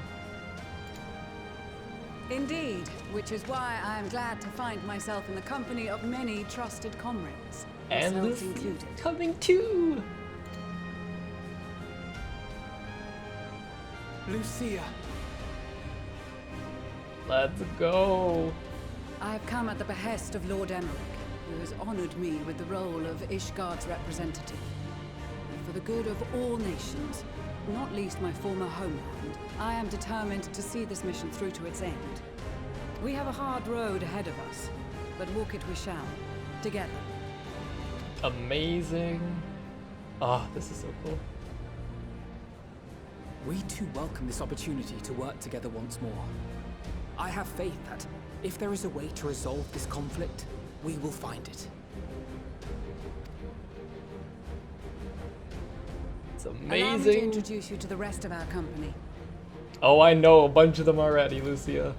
Indeed, which is why I am glad to find myself in the company of many trusted comrades,
And
yourselves
Lucy
included.
coming too.
Lucia.
Let's go.
I have come at the behest of Lord Emmerich, who has honored me with the role of Ishgard's representative. And for the good of all nations, not least my former homeland, I am determined to see this mission through to its end. We have a hard road ahead of us, but walk it we shall, together.
Amazing. Ah, oh, this is so cool.
We too welcome this opportunity to work together once more. I have faith that if there is a way to resolve this conflict, we will find it.
It's amazing.
Allow me to introduce you to the rest of our company.
Oh, I know a bunch of them already, Lucia.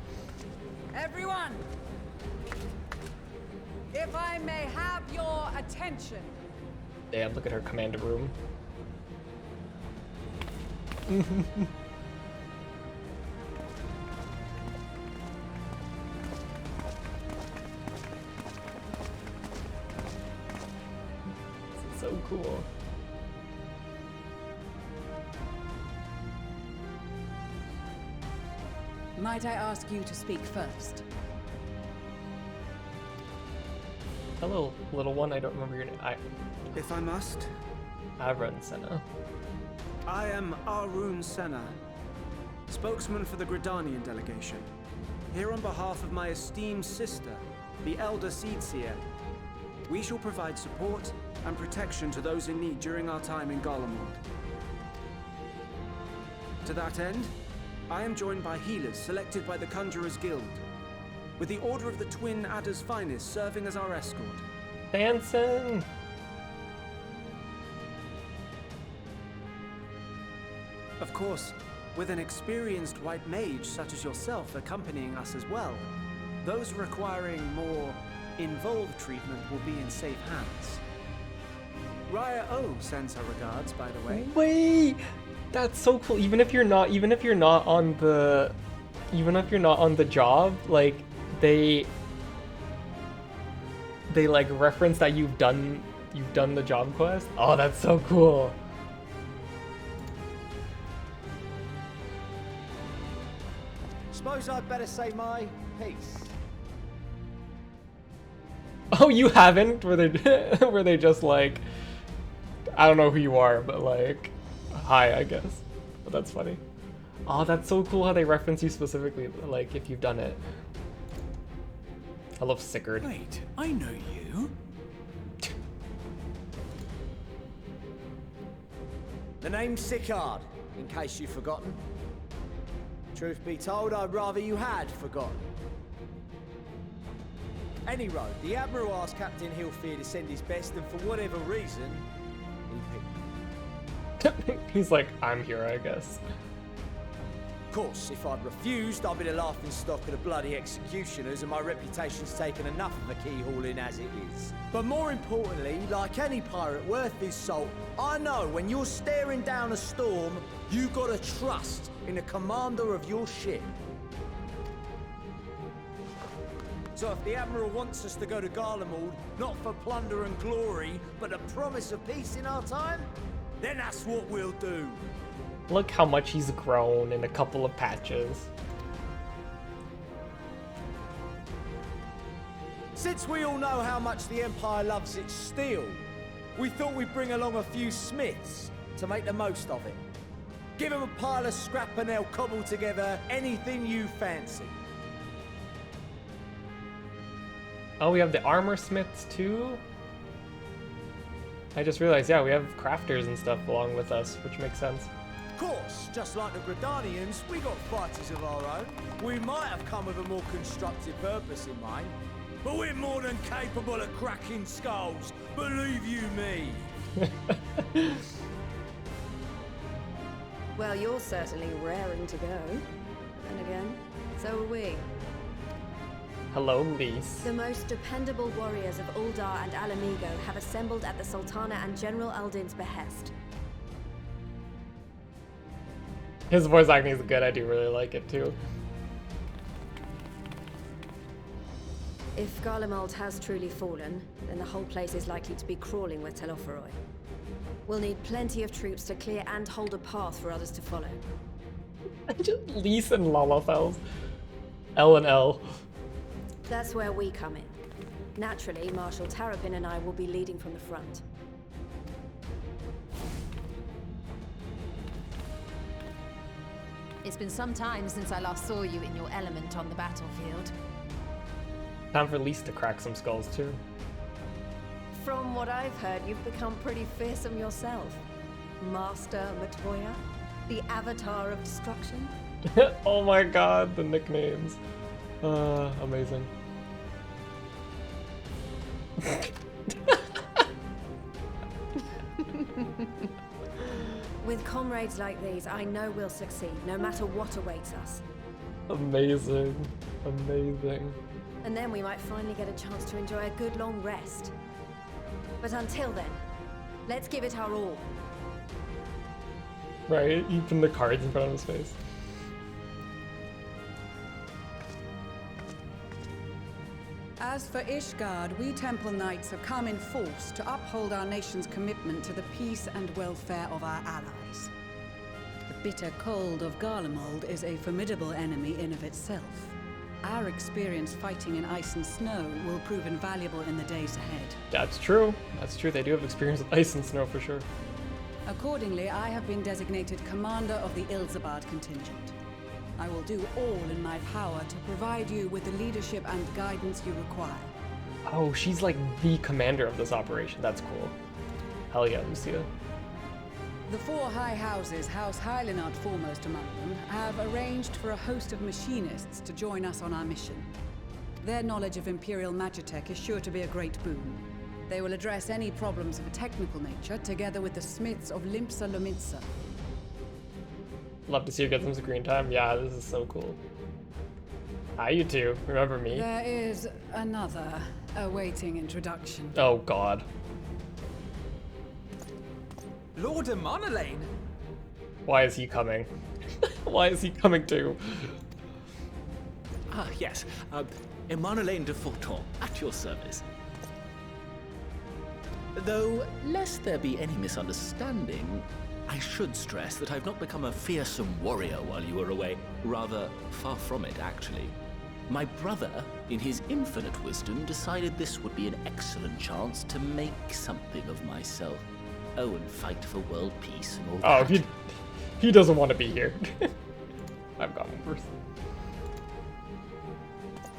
Everyone! If I may have your attention.
Damn, look at her commander room. This is so cool.
Might I ask you to speak first?
Hello, little one. I don't remember your name.
If I must.
Avron Senna.
I am Arun Senna, spokesman for the Gridanian delegation. Here on behalf of my esteemed sister, the Elder Seedseer. We shall provide support and protection to those in need during our time in Garlemald. To that end, I am joined by healers selected by the Conjurers Guild, with the Order of the Twin Adder's Finest serving as our escort.
Dancing!
Of course, with an experienced white mage such as yourself accompanying us as well, those requiring more involved treatment will be in safe hands. Raya O sends her regards, by the way.
Wait! That's so cool. Even if you're not on the job, like they like reference that you've done the job quest. Oh, that's so cool.
Suppose I'd better say my piece.
Oh, you haven't? Were they just like, I don't know who you are, but like, hi, I guess. But that's funny. Oh, that's so cool how they reference you specifically, like if you've done it. I love Sigurd.
Wait, I know you.
The name's Sigurd, in case you've forgotten. Truth be told, I'd rather you had forgotten. Any road, the Admiral asked Captain Hilfier to send his best, and for whatever reason, he picked.
He's like, I'm here, I guess.
Of course, if I'd refused, I'd be the laughing stock of the bloody executioners, and my reputation's taken enough of a keyhauling as it is. But more importantly, like any pirate worth his salt, I know when you're staring down a storm, you gotta trust in the commander of your ship. So if the Admiral wants us to go to Garlemald, not for plunder and glory, but a promise of peace in our time, then that's what we'll do.
Look how much he's grown in a couple of patches.
Since we all know how much the Empire loves its steel, we thought we'd bring along a few smiths to make the most of it. Give them a pile of scrap and they'll cobble together anything you fancy.
Oh, we have the armor smiths too? I just realized, yeah, we have crafters and stuff along with us, which makes sense.
Of course, just like the Gridanians, we got fighters of our own. We might have come with a more constructive purpose in mind, but we're more than capable of cracking skulls, believe you me.
Well, you're certainly raring to go. And again, so are we.
Hello, Lise.
The most dependable warriors of Uldar and Alamigo have assembled at the Sultana and General Aldin's behest.
His voice acting is good. I do really like it too.
If Garlemald has truly fallen, then the whole place is likely to be crawling with Telophoroi. We'll need plenty of troops to clear and hold a path for others to follow.
Lise and Lalafels. L and L.
That's where we come in. Naturally, Marshal Tarapin and I will be leading from the front.
It's been some time since I last saw you in your element on the battlefield.
Time for Lise to crack some skulls too.
From what I've heard, you've become pretty fearsome yourself. Master Matoya, the Avatar of Destruction.
Oh my god, the nicknames. Amazing.
With comrades like these, I know we'll succeed, no matter what awaits us.
Amazing. Amazing.
And then we might finally get a chance to enjoy a good long rest. But until then, let's give it our all.
Right? You put the cards in front of his face.
As for Ishgard, we Temple Knights have come in force to uphold our nation's commitment to the peace and welfare of our allies. The bitter cold of Garlemald is a formidable enemy in of itself. Our experience fighting in ice and snow will prove invaluable in the days ahead.
That's true. That's true. They do have experience with ice and snow for sure.
Accordingly, I have been designated commander of the Ilzabard contingent. I will do all in my power to provide you with the leadership and guidance you require.
Oh, she's like the commander of this operation. That's cool. Hell yeah, Lucia.
The four high houses, House Hylinard foremost among them, have arranged for a host of machinists to join us on our mission. Their knowledge of Imperial Magitech is sure to be a great boon. They will address any problems of a technical nature, together with the smiths of Limpsa Lomitsa.
Love to see you get some screen time. Yeah, this is so cool. Hi, you two. Remember me?
There is another awaiting introduction.
Oh, God.
Lord Amonelane?
Why is he coming? Why is he coming too?
Ah, yes. Amonelane de Forton, at your service. Though, lest there be any misunderstanding, I should stress that I've not become a fearsome warrior while you were away. Rather, far from it, actually. My brother, in his infinite wisdom, decided this would be an excellent chance to make something of myself. Oh, and fight for world peace and all that.
Oh, he doesn't want to be here. I've got one first.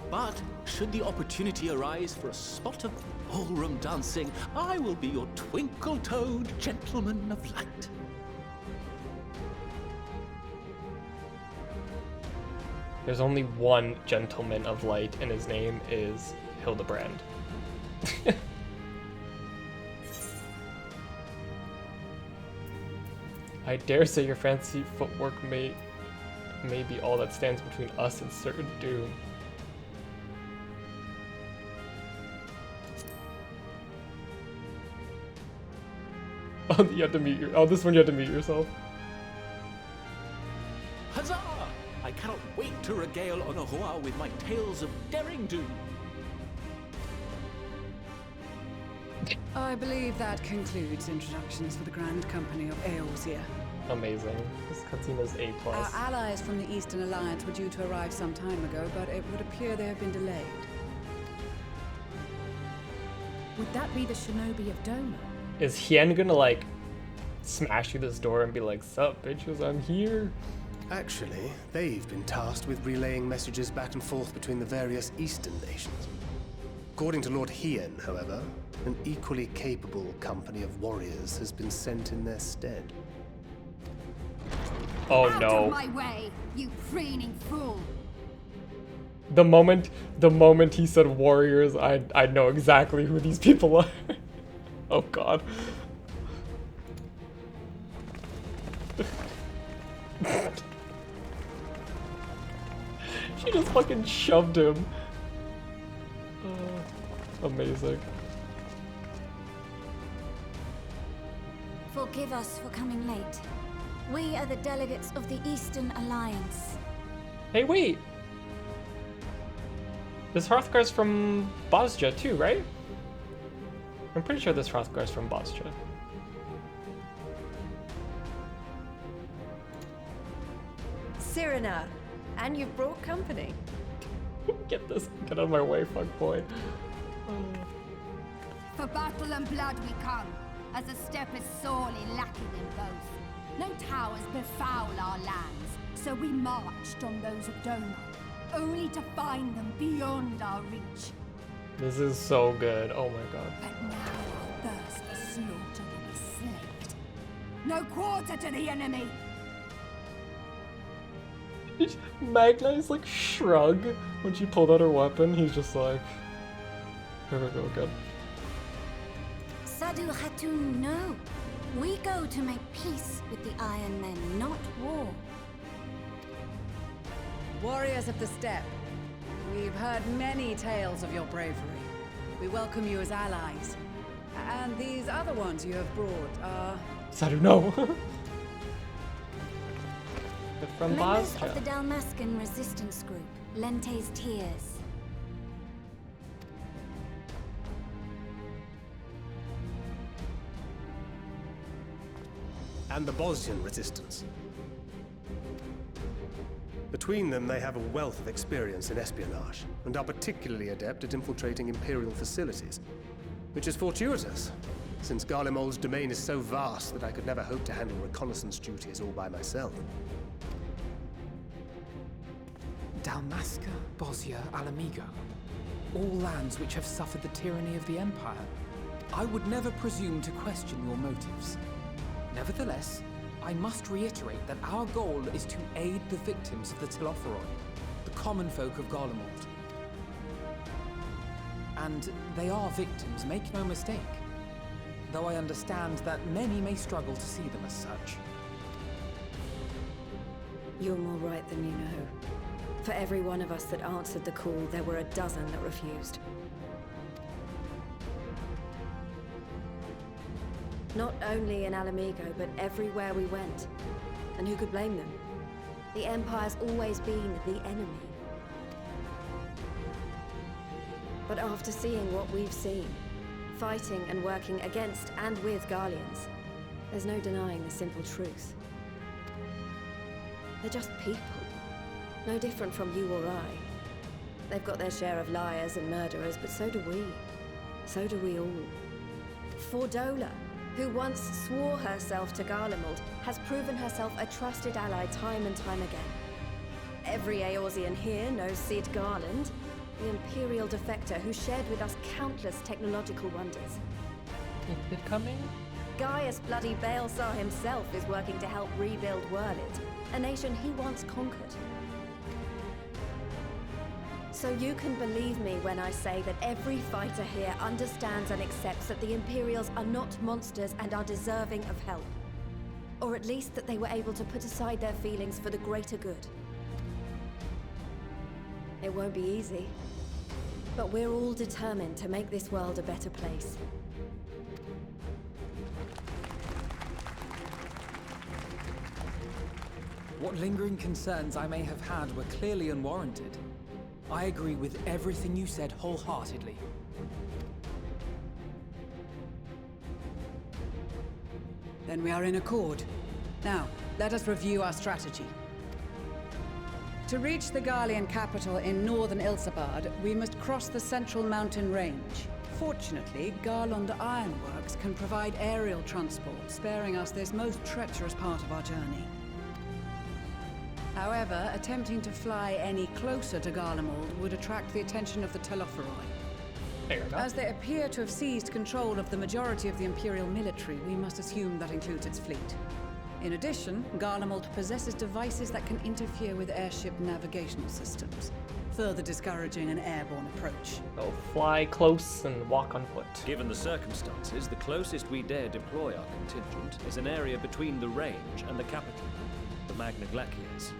But, should the opportunity arise for a spot of ballroom dancing, I will be your twinkle-toed gentleman of light.
There's only one gentleman of light, and his name is Hildebrand. I dare say your fancy footwork may be all that stands between us and certain doom. Oh, you have to meet this one you have to meet yourself.
Huzzah! I cannot wait to regale Honohua with my tales of daring do.
I believe that concludes introductions for the Grand Company of Eorzea.
Amazing. This cutscene is A+.
Our allies from the Eastern Alliance were due to arrive some time ago, but it would appear they have been delayed.
Would that be the Shinobi of Doma?
Is Hien gonna, like, smash through this door and be like, sup, bitches, I'm here?
Actually, they've been tasked with relaying messages back and forth between the various Eastern nations. According to Lord Hien, however, an equally capable company of warriors has been sent in their stead.
Oh
Out
no.
of my way, you preening fool!
The moment he said warriors, I know exactly who these people are. Oh god. She just fucking shoved him. Amazing.
Forgive us for coming late. We are the delegates of the Eastern Alliance.
Hey, wait. This Hrothgar's from Bosja too, right? I'm pretty sure this Hrothgar's from Bosja.
Cyrena, and you've brought company.
Get out of my way, fuck boy.
For battle and blood we come, as a step is sorely lacking in both. No towers befoul our lands, So we marched on those of Doma, only to find them beyond our reach.
This is so good. Oh my god.
But now our thirst for slaughter will be slaked. No quarter to the enemy!
Magna's like shrug when she pulled out her weapon. He's just like, here we go again.
Sadu Hatun, no. We go to make peace with the Iron Men, not war.
Warriors of the Steppe, we've heard many tales of your bravery. We welcome you as allies. And these other ones you have brought are...
Sadu, no! They're from
members
Bastia.
of the Dalmascan resistance group, Lente's Tears.
And the Bosnian resistance. Between them, they have a wealth of experience in espionage, and are particularly adept at infiltrating Imperial facilities. Which is fortuitous, since Garlemald's domain is so vast that I could never hope to handle reconnaissance duties all by myself.
Dalmasca, Bosnia, Alamigo. All lands which have suffered the tyranny of the Empire. I would never presume to question your motives. Nevertheless, I must reiterate that our goal is to aid the victims of the Telophoroi, the common folk of Garlemald. And they are victims, make no mistake. Though I understand that many may struggle to see them as such.
You're more right than you know. For every one of us that answered the call, there were a dozen that refused. Not only in Alamigo, but everywhere we went. And who could blame them? The Empire's always been the enemy. But after seeing what we've seen, fighting and working against and with Garleans, there's no denying the simple truth. They're just people. No different from you or I. They've got their share of liars and murderers, but so do we. So do we all. Fordola, who once swore herself to Garlemald, has proven herself a trusted ally time and time again. Every Eorzean here knows Cid Garland, the Imperial defector who shared with us countless technological wonders.
Is it coming?
Gaius bloody Baelsar himself is working to help rebuild Wurlid, a nation he once conquered. So you can believe me when I say that every fighter here understands and accepts that the Imperials are not monsters and are deserving of help. Or at least that they were able to put aside their feelings for the greater good. It won't be easy, but we're all determined to make this world a better place.
What lingering concerns I may have had were clearly unwarranted. I agree with everything you said wholeheartedly.
Then we are in accord. Now, let us review our strategy. To reach the Garlean capital in northern Ilsabard, we must cross the central mountain range. Fortunately, Garlond Ironworks can provide aerial transport, sparing us this most treacherous part of our journey. However, attempting to fly any closer to Garlemald would attract the attention of the Telophoroi. As they appear to have seized control of the majority of the Imperial military, we must assume that includes its fleet. In addition, Garlemald possesses devices that can interfere with airship navigational systems, further discouraging an airborne approach.
So fly close and walk on foot.
Given the circumstances, the closest we dare deploy our contingent is an area between the range and the capital, the Magna Glaciers.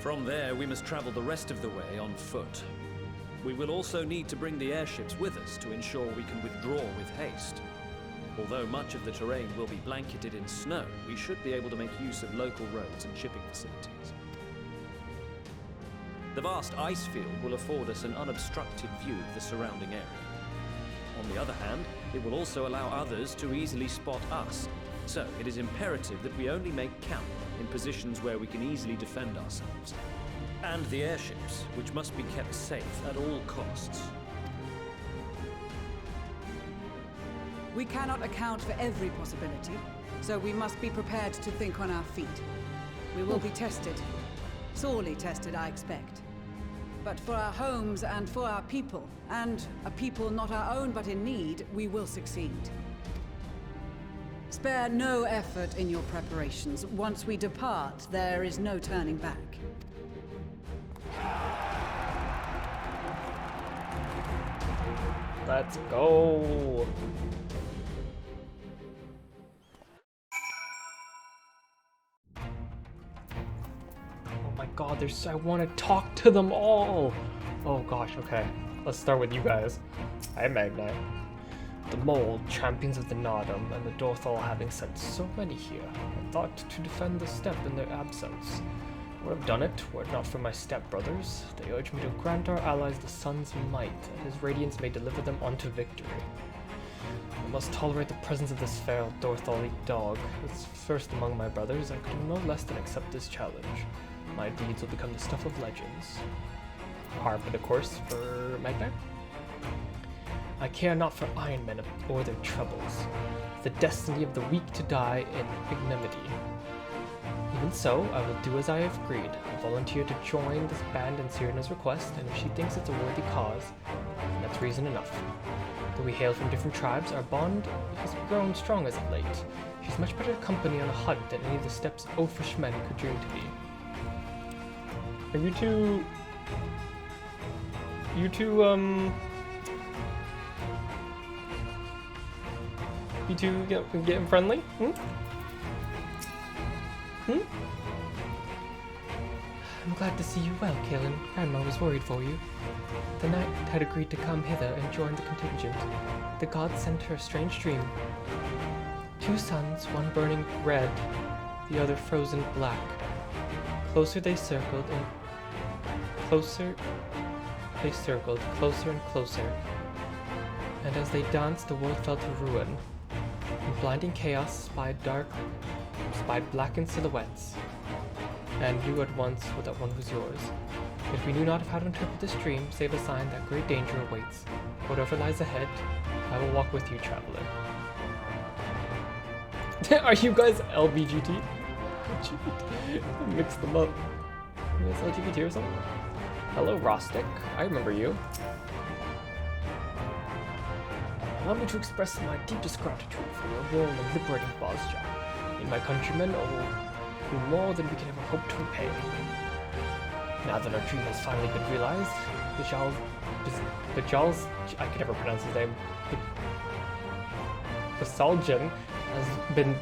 From there, we must travel the rest of the way on foot. We will also need to bring the airships with us to ensure we can withdraw with haste. Although much of the terrain will be blanketed in snow, we should be able to make use of local roads and shipping facilities. The vast ice field will afford us an unobstructed view of the surrounding area. On the other hand, it will also allow others to easily spot us, so it is imperative that we only make camp in positions where we can easily defend ourselves. And the airships, which must be kept safe at all costs.
We cannot account for every possibility, so we must be prepared to think on our feet. We will be tested, Sorely tested, I expect. But for our homes and for our people, and a people not our own but in need, we will succeed. Spare no effort in your preparations. Once we depart, there is no turning back.
Let's go. Oh my god, I want to talk to them all. Oh gosh, okay. Let's start with you guys. Hi, Magni. The Mold, champions of the Nodum, and the Dorthal having sent so many here, I thought to defend the steppe in their absence. I would have done it, were it not for my stepbrothers. They urged me to grant our allies the sun's might, and his radiance may deliver them unto victory. I must tolerate the presence of this feral Dorthali dog. As first among my brothers, I could do no less than accept this challenge. My deeds will become the stuff of legends. Harvard, of course, for Magni. I care not for Iron Men or their troubles. The destiny of the weak to die in ignominy. Even so, I will do as I have agreed. I volunteer to join this band in Cyrina's request, and if she thinks it's a worthy cause, then that's reason enough. Though we hail from different tribes, our bond has grown strong as of late. She's much better company on a hunt than any of the steppes oafish men could dream to be. Are you two... You two getting friendly? I'm glad to see you well, Kaelin. Grandma was worried for you. The knight had agreed to come hither and join the contingent. The gods sent her a strange dream. 2 suns, one burning red, the other frozen black. Closer they circled, closer and closer. And as they danced, the world fell to ruin. In blinding chaos, spied blackened silhouettes, and knew at once that one was yours. Yet we knew not how to interpret this dream, save a sign that great danger awaits. Whatever lies ahead, I will walk with you, traveler. Are you guys LBGT? Mix them up. You guys LGBT or something? Hello, Rostic. I remember you. Allow me to express my deepest gratitude for your role in liberating Bozja. And my countrymen owe you more than we can ever hope to repay. Now that our dream has finally been realized, Bajal's, I can never pronounce his name, Basaljan has been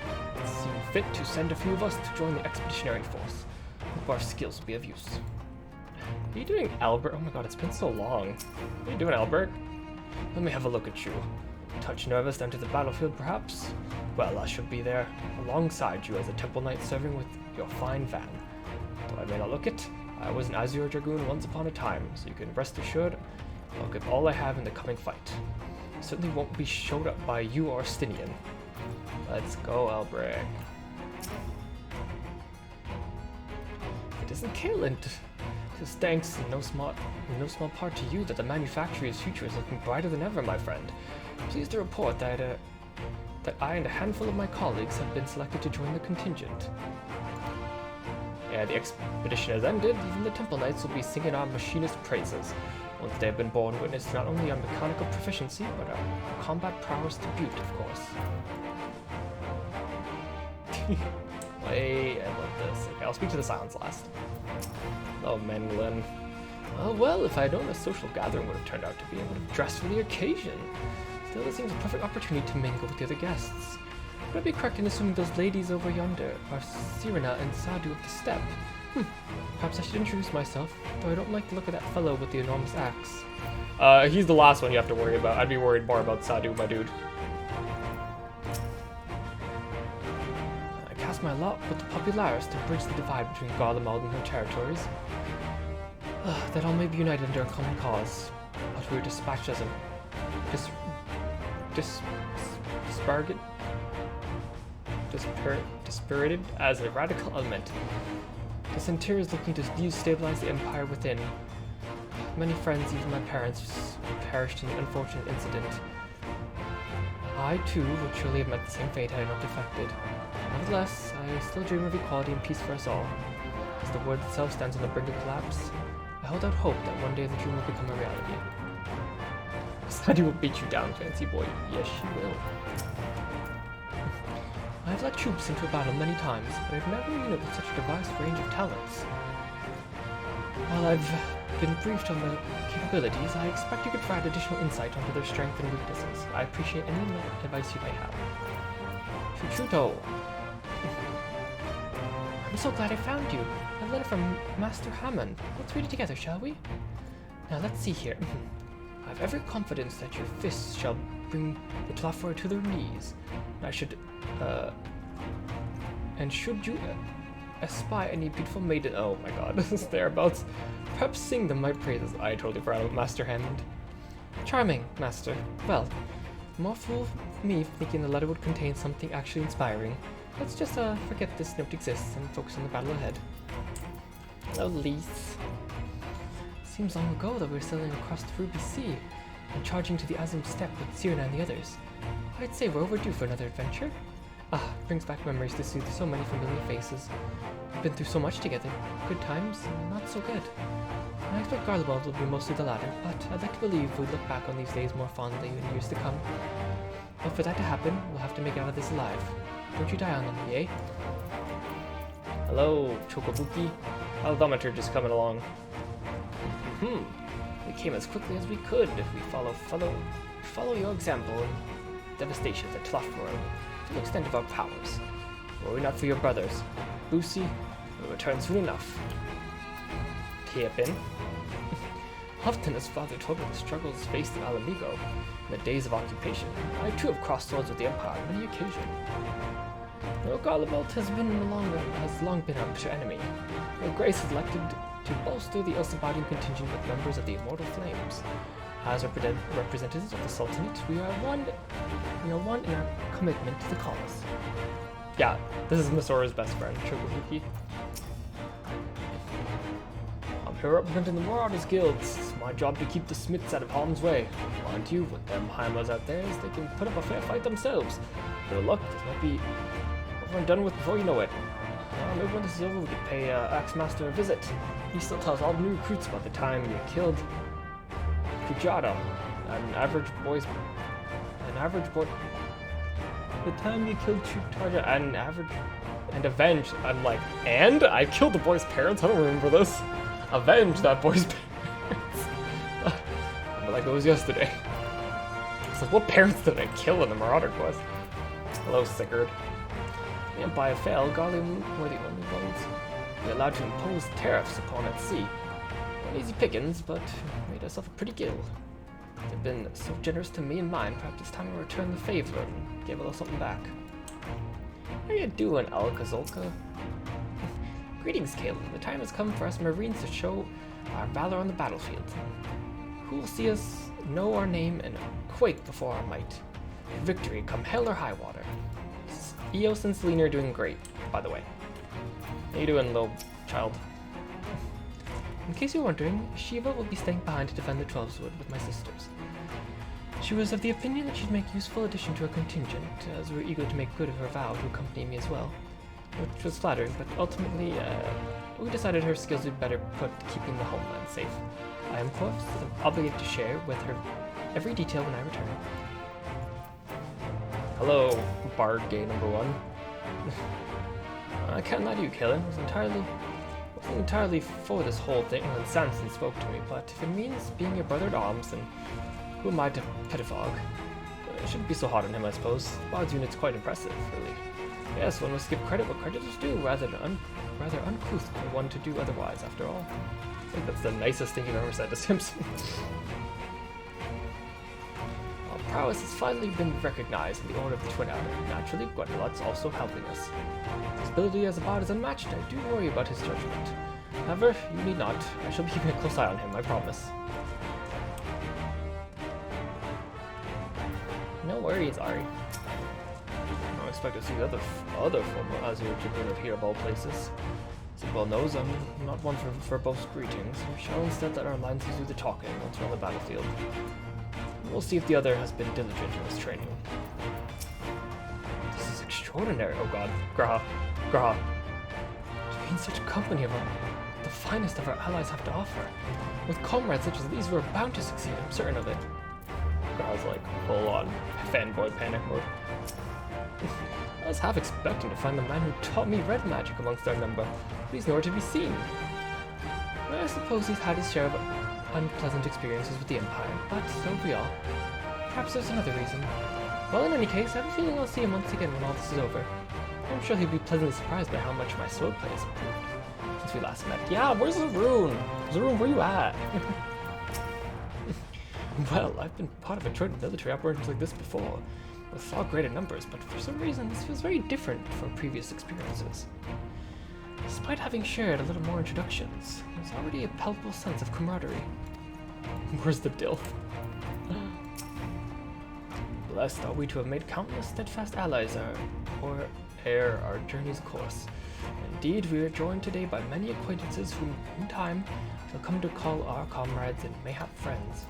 seen fit to send a few of us to join the expeditionary force. Hope our skills will be of use. Are you doing Albert? Oh my god, it's been so long. What are you doing, Albert? Let me have a look at you. Touch nervous to enter the battlefield, perhaps? Well, I shall be there alongside you as a temple knight serving with your fine van. Though I may not look it, I was an Azure Dragoon once upon a time, so you can rest assured I'll give all I have in the coming fight. Certainly won't be showed up by you or Stinian. Let's go, Albrecht. It isn't Kaelin. Tis thanks in no small part to you that the manufacturer's future is looking brighter than ever, my friend. Pleased to report that I and a handful of my colleagues have been selected to join the contingent. Yeah, the expedition has ended. Even the Temple Knights will be singing our machinist praises once they have been borne witness to not only our mechanical proficiency, but our combat prowess to boot, of course. Wait, I love this. Okay, I'll speak to the Silence last. Oh, Menglin. Well, if I had known a social gathering would have turned out to be, I would have dressed for the occasion. Still, it seems a perfect opportunity to mingle with the other guests. Would I be correct in assuming those ladies over yonder are Cyrina and Sadu of the steppe? Perhaps I should introduce myself, though I don't like the look of that fellow with the enormous axe. He's the last one you have to worry about. I'd be worried more about Sadu, my dude. I cast my lot with the Popularis to bridge the divide between Garlemald and her territories. That all may be united under a common cause, but we were dispatched as a dispirited as a radical element. The Centaur is looking to destabilize the empire within. Many friends, even my parents, perished in the unfortunate incident. I, too, would surely have met the same fate had I not defected. Nevertheless, I still dream of equality and peace for us all. as the world itself stands on the brink of collapse, I hold out hope that one day the dream will become a reality. Sandy will beat you down, fancy boy. Yes, she will. I've led troops into a battle many times, but I've never unit with such a diverse range of talents. While I've been briefed on the capabilities, I expect you could provide additional insight onto their strengths and weaknesses. I appreciate any advice you may have. Chuchuto! I'm so glad I found you. A letter from Master Hammond. Let's read it together, shall we? Now let's see here. I have every confidence that your fists shall bring the Tlafora to their knees. And should you espy any beautiful maiden, oh my god, thereabouts, perhaps sing them my praises. I totally forgot about Master Hammond. Charming, Master. Well, more fool me thinking the letter would contain something actually inspiring. Let's just forget this note exists and focus on the battle ahead. Hello, Lise. Seems long ago that we were sailing across the Ruby Sea and charging to the Azim Steppe with Cyrna and the others. I'd say we're overdue for another adventure. Ah, brings back memories to soothe so many familiar faces. We've been through so much together. Good times, and not so good. I expect Garlemald will be mostly the latter, but I'd like to believe we'd look back on these days more fondly in years to come. But for that to happen, we'll have to make it out of this alive. Don't you die on me, eh? Hello, Chokobuki. Aldometer just coming along. We came as quickly as we could if we follow your example and devastations at Tlafora to the extent of our powers. Worry not for your brothers. Lucy will return soon enough. Pippin. Often as father told me the struggles faced in Alamigo in the days of occupation, I too have crossed swords with the Empire on many occasions. Though Garlemald has long been our bitter enemy, Your Grace has elected to bolster the Elsabadian contingent with members of the Immortal Flames. As representatives of the Sultanate, we are one in our commitment to the cause. Yeah, this is Masora's best friend, Chokobuki. I'm here representing the War Artists Guilds. It's my job to keep the smiths out of harm's way. Mind you, with them Heimers out there, they can put up a fair fight themselves. Good luck, this might be over and done with before you know it. Maybe when this is over, we could pay Axemaster a visit. He still tells all the new recruits about the time you killed Kujata, the time you killed Chutarja, and avenged. I'm like, and? I killed the boy's parents? I don't remember this. Avenge that boy's parents. But like it was yesterday. So what parents did I kill in the Marauder quest? Hello, Sigurd. The Empire fell, Garlemald were the only ones we allowed to impose tariffs upon at sea. Not easy pickings, but made ourselves a pretty guild. They've been so generous to me and mine, perhaps it's time to return the favor and give a little something back. How you doing, Alcazolka? Greetings, Caleb. The time has come for us Marines to show our valor on the battlefield. Who will see us know our name and quake before our might? Victory, come hell or high water. Eos and Selena are doing great, by the way. How you doing, little child? In case you're wondering, Shiva will be staying behind to defend the 12-Sword with my sisters. She was of the opinion that she'd make useful addition to her contingent, as we were eager to make good of her vow to accompany me as well. Which was flattering, but ultimately, we decided her skills would be better put to keeping the homeland safe. I am, of course, obligated to share with her every detail when I return. Hello, Bard Gay number 1. I can't lie to you, Kellen. I wasn't entirely for this whole thing when Samson spoke to me, but if it means being your brother at arms, then who am I to pettifog? It shouldn't be so hard on him, I suppose. Bard's unit's quite impressive, really. Yes, one must give credit what credit is due, rather uncouth for one to do otherwise, after all. I think that's the nicest thing you've ever said to Simpson. Our prowess has finally been recognized in the Order of the Twin Adder. Naturally, Guadeloup's also helping us. His ability as a bard is unmatched. I do worry about his judgment. However, you need not. I shall be keeping a close eye on him, I promise. No worries, Ari. I don't expect to see the other former Azure to here of all places. As it well knows, I'm not one for verbose greetings. We shall instead let our alliances do the talking once we're on the battlefield. We'll see if the other has been diligent in his training. This is extraordinary. Oh god. Graha. in such company of the finest of our allies have to offer. With comrades such as these, we're bound to succeed, I'm certain of it. I was like full-on fanboy panic mode. I was half expecting to find the man who taught me red magic amongst our number, but he's nowhere to be seen. I suppose he's had his share of unpleasant experiences with the Empire, but so have we all. Perhaps there's another reason. Well, in any case, I have a feeling I'll see him once again when all this is over. I'm sure he'll be pleasantly surprised by how much my swordplay has improved since we last met. Yeah, where's Zaroon? Zaroon, where you at? Well, I've been part of a Trojan military operations like this before, with far greater numbers, but for some reason this feels very different from previous experiences. Despite having shared a little more introductions, there's already a palpable sense of camaraderie. Where's the dill? Blessed are we to have made countless steadfast allies ere our journey's course. Indeed, we are joined today by many acquaintances whom, in time, shall come to call our comrades and mayhap friends.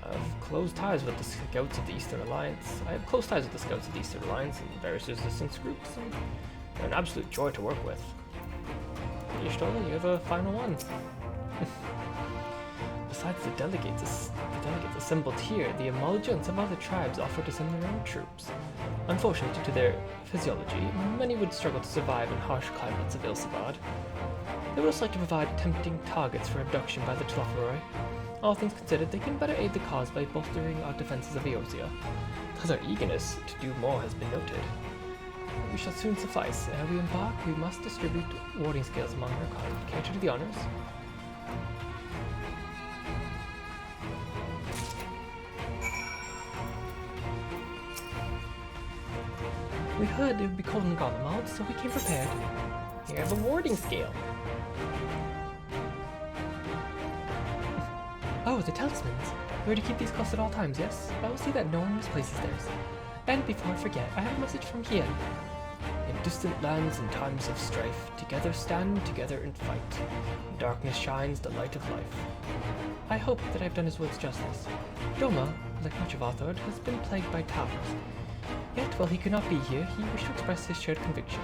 I have close ties with the Scouts of the Eastern Alliance. and various resistance groups, and they're an absolute joy to work with. Ishtola, you have a final one. Besides the delegates assembled here, the emollients of other tribes offer to send their own troops. Unfortunately, due to their physiology, many would struggle to survive in harsh climates of Ilsavad. They would also like to provide tempting targets for abduction by the Tlotharoi. All things considered, they can better aid the cause by bolstering our defenses of Eorzea. Thus our eagerness to do more has been noted. We shall soon suffice. Ere we embark, we must distribute warding scales among our kind. Care to do the honors? We heard it would be cold in Garlemald, so we came prepared. Here I have a warding scale. Oh, the talismans. We're to keep these close at all times, yes? I will see that no one misplaces theirs. And before I forget, I have a message from Hien. In distant lands and times of strife, together stand, together and fight. In darkness shines the light of life. I hope that I have done his words justice. Doma, like much of Arthur, has been plagued by towers. Yet, while he could not be here, he wished to express his shared conviction.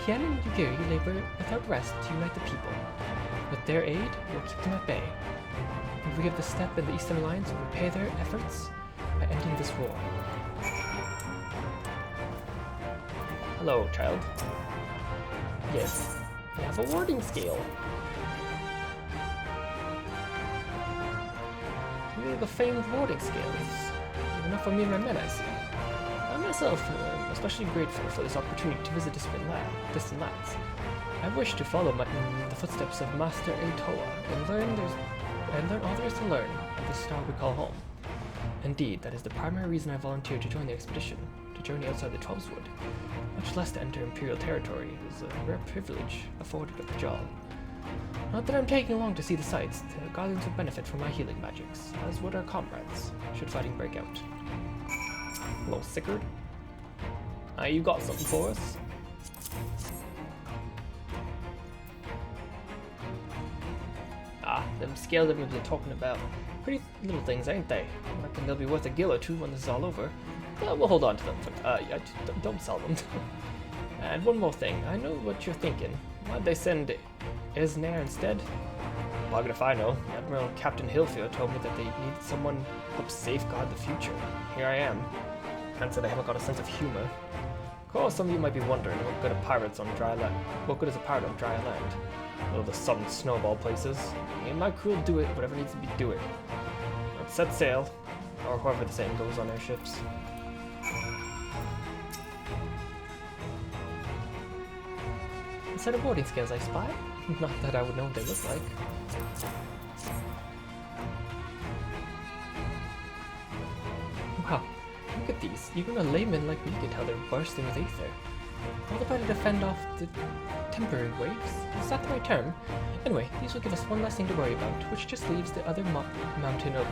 Hien and Yugiri labor without rest to unite the people. With their aid, we'll keep them at bay. And we of the Steppe and the Eastern Alliance will repay their efforts by ending this war. Hello, child. Yes, I have a warding scale. The famed warding scales. Enough for me and my men, I see. I myself am especially grateful for this opportunity to visit distant lands. I wish to follow in the footsteps of Master Aetoa and learn all there is to learn of the star we call home. Indeed, that is the primary reason I volunteered to join the expedition, to journey outside the Twelveswood. Much less to enter Imperial territory is a rare privilege afforded of the Jarl. Not that I'm taking along to see the sights, the Guardians would benefit from my healing magics, as would our comrades, should fighting break out. Hello, Sickard. You got something for us? Them scales that we've been talking about. Pretty little things, ain't they? I reckon they'll be worth a gil or two when this is all over. We'll hold on to them. Don't sell them. And one more thing. I know what you're thinking. Why'd they send Esnair instead? Bugger if I know. Admiral Captain Hilfier told me that they needed someone to help safeguard the future. Here I am. Can't say they haven't got a sense of humor. Of course, some of you might be wondering what good is a pirate on dry land? Well, the sun snowball places. Me and my crew will do it, whatever needs to be doing. Let's set sail, or however the saying goes on airships. A set of boarding scales I spy? Not that I would know what they look like. Wow, look at these. Even a layman like me can tell they're bursting with aether. All the better to fend off the temporary waves. Is that the right term? Anyway, these will give us one less thing to worry about, which just leaves the other mountain of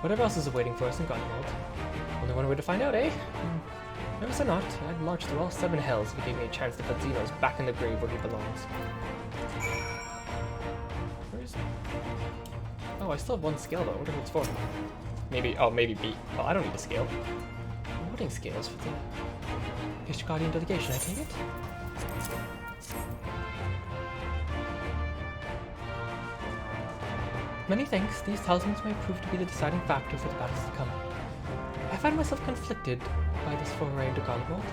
whatever else is awaiting for us in Garlemald. Only one way to find out, eh? Nervous or not, I'd march through all 7 hells if it gave me a chance to put Xenos back in the grave where he belongs. Where's... Oh, I still have 1 scale though. I wonder what it's for. Maybe B. Well, I don't need a scale. Warding scales for the Ishgarian delegation, I take it? Many thanks. These talismans may prove to be the deciding factor for the battles to come. I find myself conflicted by this foray into Garlemald,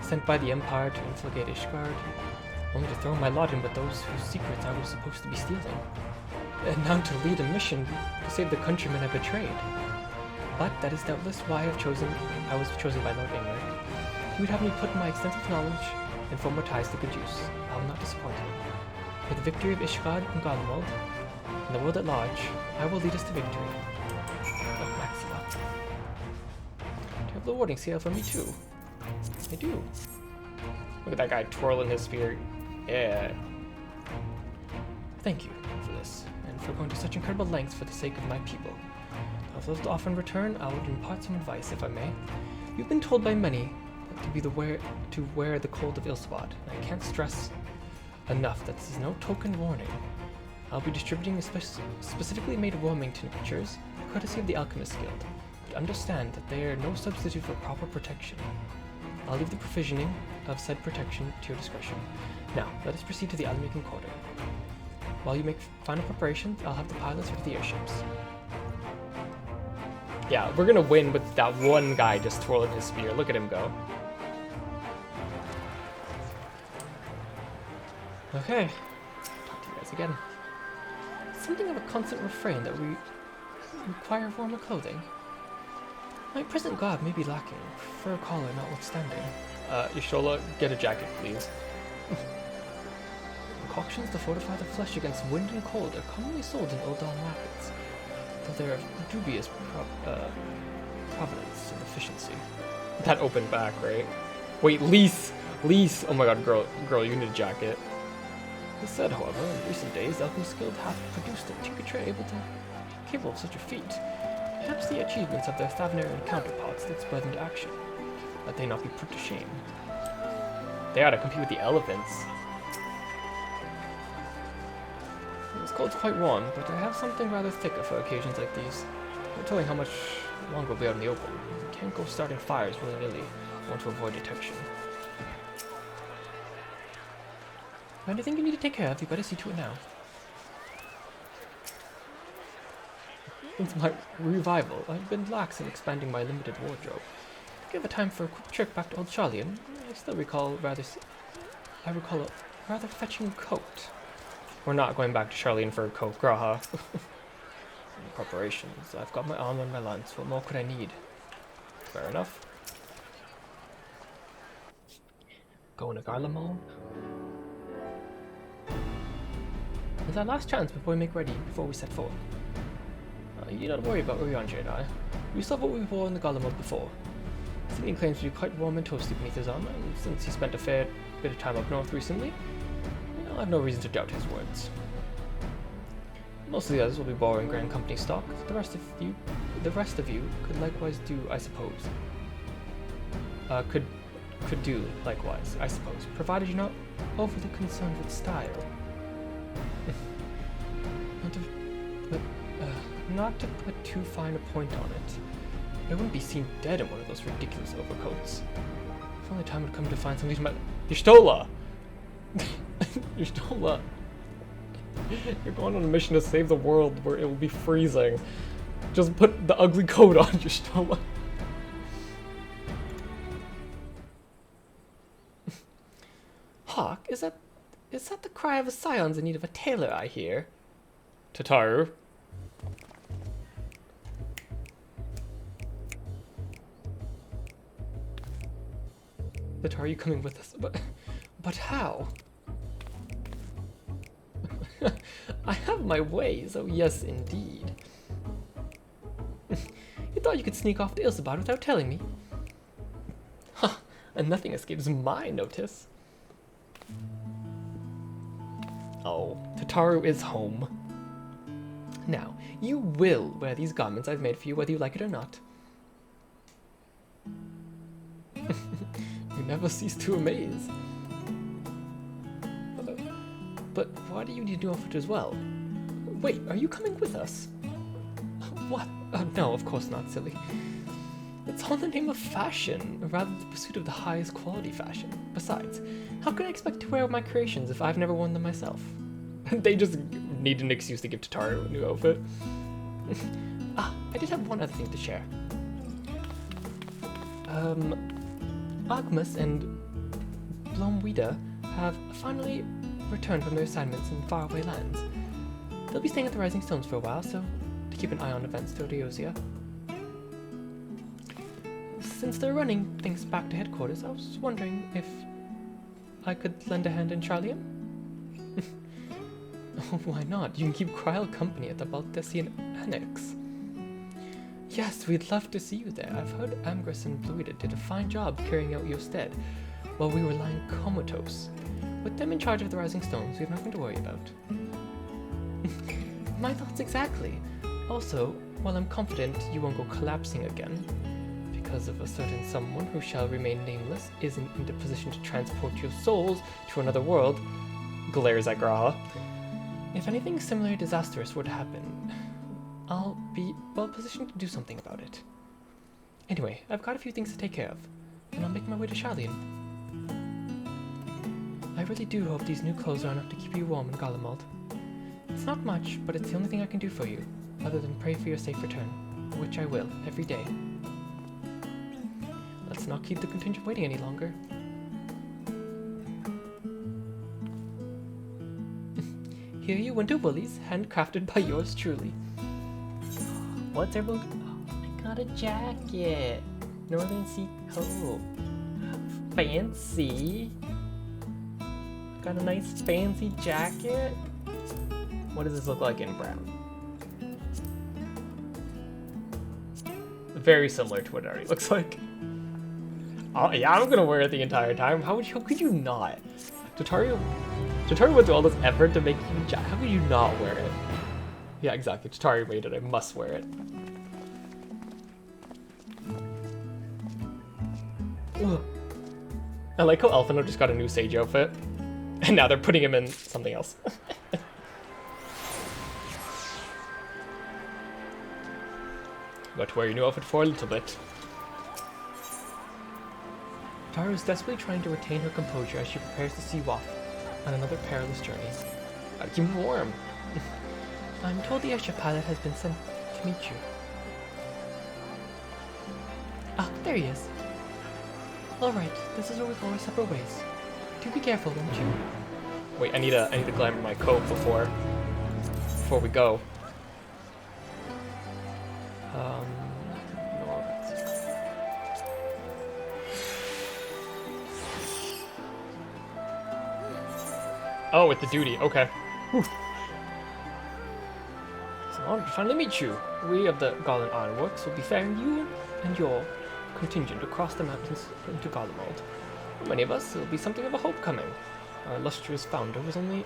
sent by the Empire to infligate Ishgard, only to throw my lot in with those whose secrets I was supposed to be stealing, and now to lead a mission to save the countrymen I betrayed. But that is doubtless why I was chosen by Lord Ingrid. He would have me put my extensive knowledge and former ties to good use. I will not disappoint him. For the victory of Ishgard and Garlemald, and the world at large, I will lead us to victory. Oh, Maxima. Do you have the warding scale for me too? I do. Look at that guy twirling his spear. Yeah. Thank you for this, and for going to such incredible lengths for the sake of my people. Although to offer in return, I would impart some advice, if I may. You've been told by many to wear the cold of Ilsabad, and I can't stress enough that this is no token warning. I'll be distributing specifically made warming tinctures, courtesy of the Alchemist Guild, but understand that they are no substitute for proper protection. I'll leave the provisioning of said protection to your discretion. Now, let us proceed to the Alamaken Quarter. While you make final preparations, I'll have the pilots ready the airships. Yeah, we're gonna win with that one guy just twirling his spear. Look at him go. Okay, talk to you guys again. Something of a constant refrain that we require warmer clothing. My present garb may be lacking, fur collar notwithstanding. Y'shtola, get a jacket, please. Concoctions to fortify the flesh against wind and cold are commonly sold in Uldan markets, though they are of dubious provenance and efficiency. That opened back, right? Wait, lease! Oh my god, girl, you need a jacket. This said, however, in recent days, Alchemist Guild hath produced a tincture capable of such a feat. Perhaps the achievements of their Thavnarian counterparts that spur them to action. Let they not be put to shame. They ought to compete with the elephants. This cold's quite warm, but I have something rather thicker for occasions like these. No telling how much longer we'll be out in the open. We can't go starting fires willy-nilly. I want to avoid detection. Anything you need to take care of, you better see to it now. Since my revival, I've been lax in expanding my limited wardrobe. To give a time for a quick trip back to Old Charlian, I still recall a rather fetching coat. We're not going back to Charlian for a coat, Graha. Preparations. I've got my armor and my lance. What more could I need? Fair enough. Going to Garlemald. It's our last chance before we make ready, before we set forth. You need not worry about Orion, Jedi. We saw what we wore in the Garlemald before. Singing claims to be quite warm and toasty beneath his armor, and since he spent a fair bit of time up north recently, I have no reason to doubt his words. Most of the others will be borrowing Grand Company stock. The rest of you could likewise do, I suppose. Could do likewise, I suppose, provided you're not overly concerned with style. Not to put too fine a point on it, I wouldn't be seen dead in one of those ridiculous overcoats. If only time would come to find something to my— Y'shtola! Y'shtola! You're going on a mission to save the world where it will be freezing. Just put the ugly coat on, Y'shtola. Hawk, is that the cry of a scions in need of a tailor, I hear? Tataru. But are you coming with us? But how? I have my ways, oh yes indeed. You thought you could sneak off to Ilsabad without telling me? Ha! And nothing escapes my notice. Oh, Tataru is home. Now, you will wear these garments I've made for you whether you like it or not. You never cease to amaze. But why do you need a new outfit as well? Wait, are you coming with us? What? No, of course not, silly. It's all in the name of fashion, rather than the pursuit of the highest quality fashion. Besides, how can I expect to wear my creations if I've never worn them myself? They just need an excuse to give Tataru a new outfit. I did have one other thing to share. Agmus and Blomwida have finally returned from their assignments in faraway lands. They'll be staying at the Rising Stones for a while, so to keep an eye on events to Eosia. Since they're running things back to headquarters, I was wondering if I could lend a hand in Charlium? Oh, why not? You can keep Kryl company at the Baltesian Annex. Yes, we'd love to see you there. I've heard Amgris and Bluida did a fine job carrying out your stead while we were lying comatose. With them in charge of the Rising Stones, we have nothing to worry about. My thoughts exactly. Also, while I'm confident you won't go collapsing again, because of a certain someone who shall remain nameless isn't in the position to transport your souls to another world, glares at Graha. If anything similarly disastrous were to happen, I'll be well positioned to do something about it. Anyway, I've got a few things to take care of, and I'll make my way to Sharlayan. I really do hope these new clothes are enough to keep you warm in Garlemald. It's not much, but it's the only thing I can do for you, other than pray for your safe return, which I will, every day. Let's not keep the contingent waiting any longer. Here are your winter woolies, handcrafted by yours truly. What's everyone? Oh, I got a jacket. Northern Sea coat. Fancy. Got a nice fancy jacket. What does this look like in brown? Very similar to what it already looks like. Oh yeah, I'm gonna wear it the entire time. How could you not? Tataru went through all this effort to make you how could you not wear it? Yeah, exactly. Tataru made it. I must wear it. Ugh. I like how Elfino just got a new Sage outfit, and now they're putting him in something else. Got to wear your new outfit for a little bit. Tara is desperately trying to retain her composure as she prepares to see Waff on another perilous journey. Gotta keep him warm. I'm told the airship pilot has been sent to meet you. Ah, there he is. Alright, this is where we go our separate ways. Do be careful, won't you? Wait, I need to glamour my coat before we go. Oh, with the duty, okay. Whew. It's an honor to finally meet you. We of the Garland Ironworks will be ferrying you and your contingent across the mountains into Garlemald. For many of us, it will be something of a hope coming. Our illustrious founder was only...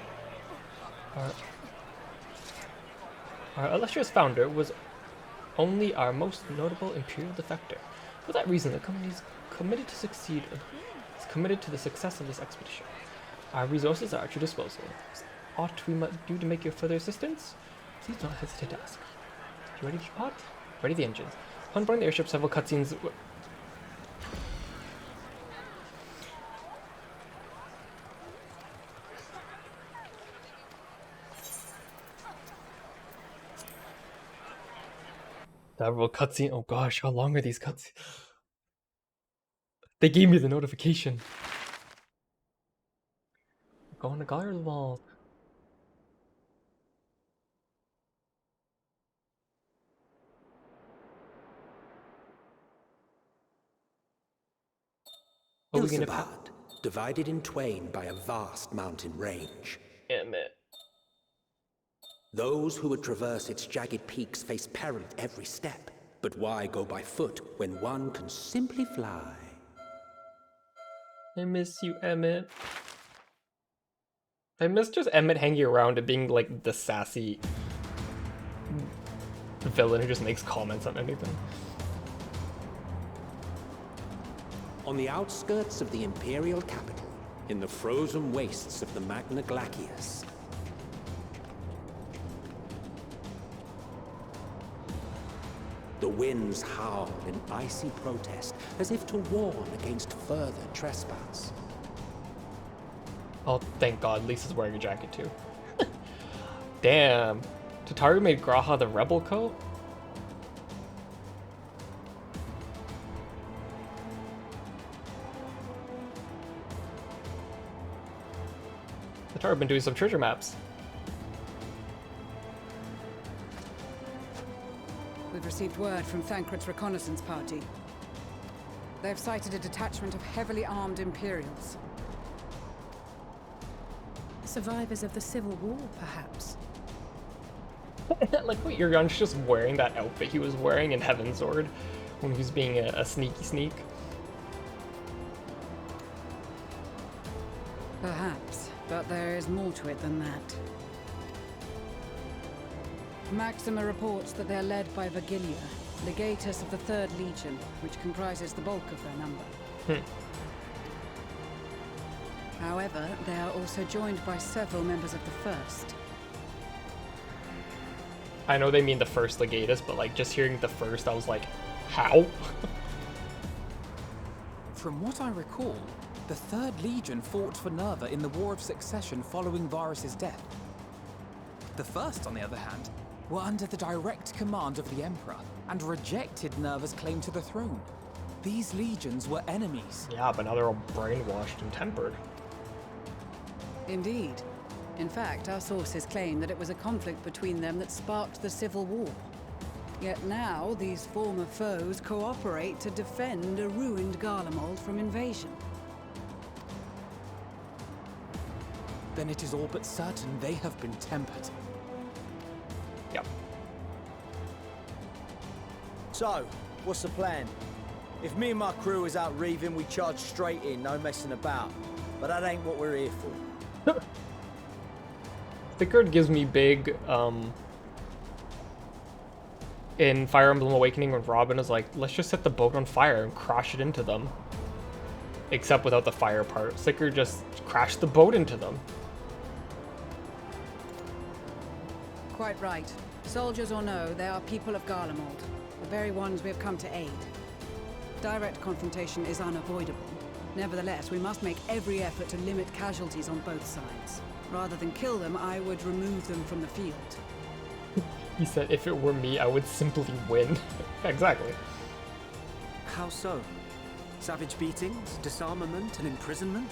Our illustrious founder was only our most notable imperial defector. For that reason, the company is committed to the success of this expedition. Our resources are at your disposal. Aught we might do to make your further assistance? Please don't hesitate to ask. You ready to depart? Ready the engines. Upon boarding the airship, several cutscenes... Several cutscenes. Oh gosh, how long are these cutscenes? They gave me the notification. Going to Garlemald.
Ilsabad, divided in twain by a vast mountain range.
Damn it.
Those who would traverse its jagged peaks face peril at every step. But why go by foot when one can simply fly?
I miss you, Emmett. I miss just Emmett hanging around and being like the sassy villain who just makes comments on anything.
On the outskirts of the Imperial capital, in the frozen wastes of the Magna Glacius, the winds howl in icy protest, as if to warn against further trespass.
Oh, thank God, Lisa's wearing a jacket too. Damn. Tataru made Graha the rebel coat? Tataru been doing some treasure maps.
We've received word from Thancred's reconnaissance party. They've sighted a detachment of heavily armed Imperials.
Survivors of the Civil War, perhaps.
Like, wait, Yurion's just wearing that outfit he was wearing in Heavensward when he was being a sneaky sneak.
Perhaps, but there is more to it than that. Maxima reports that they're led by Virgilia, legatus of the 3rd Legion, which comprises the bulk of their number. However, they are also joined by several members of the 1st.
I know they mean the 1st Legatus, but like just hearing the 1st, I was like, how?
From what I recall, the 3rd Legion fought for Nerva in the War of Succession following Varus's death. The 1st, on the other hand, were under the direct command of the Emperor and rejected Nerva's claim to the throne. These legions were enemies.
Yeah, but now they're all brainwashed and tempered.
Indeed. In fact, our sources claim that it was a conflict between them that sparked the Civil War. Yet now, these former foes cooperate to defend a ruined Garlemald from invasion.
Then it is all but certain they have been tempered.
Yep.
So, what's the plan? If me and my crew is out reaving, we charge straight in, no messing about. But that ain't what we're here for.
Thickard gives me big, in Fire Emblem Awakening when Robin is like, let's just set the boat on fire and crash it into them. Except without the fire part. Thickard just crashed the boat into them.
Quite right. Soldiers or no, they are people of Garlemald, the very ones we have come to aid. Direct confrontation is unavoidable. Nevertheless, we must make every effort to limit casualties on both sides. Rather than kill them, I would remove them from the field.
He said, if it were me, I would simply win. Exactly.
How so? Savage beatings, disarmament, and imprisonment?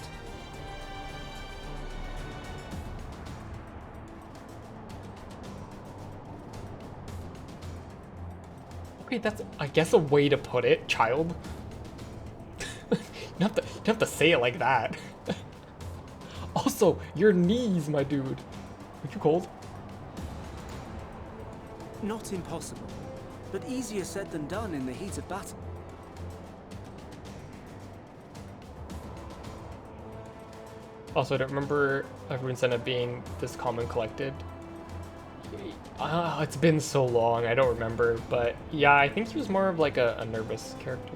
Okay, that's, I guess, a way to put it, child. You don't have to say it like that. Also, your knees, my dude. Are you cold?
Not impossible, but easier said than done in the heat of battle.
Also, I don't remember Rune Senna being this calm and collected. It's been so long, I don't remember, but yeah, I think he was more of like a nervous character.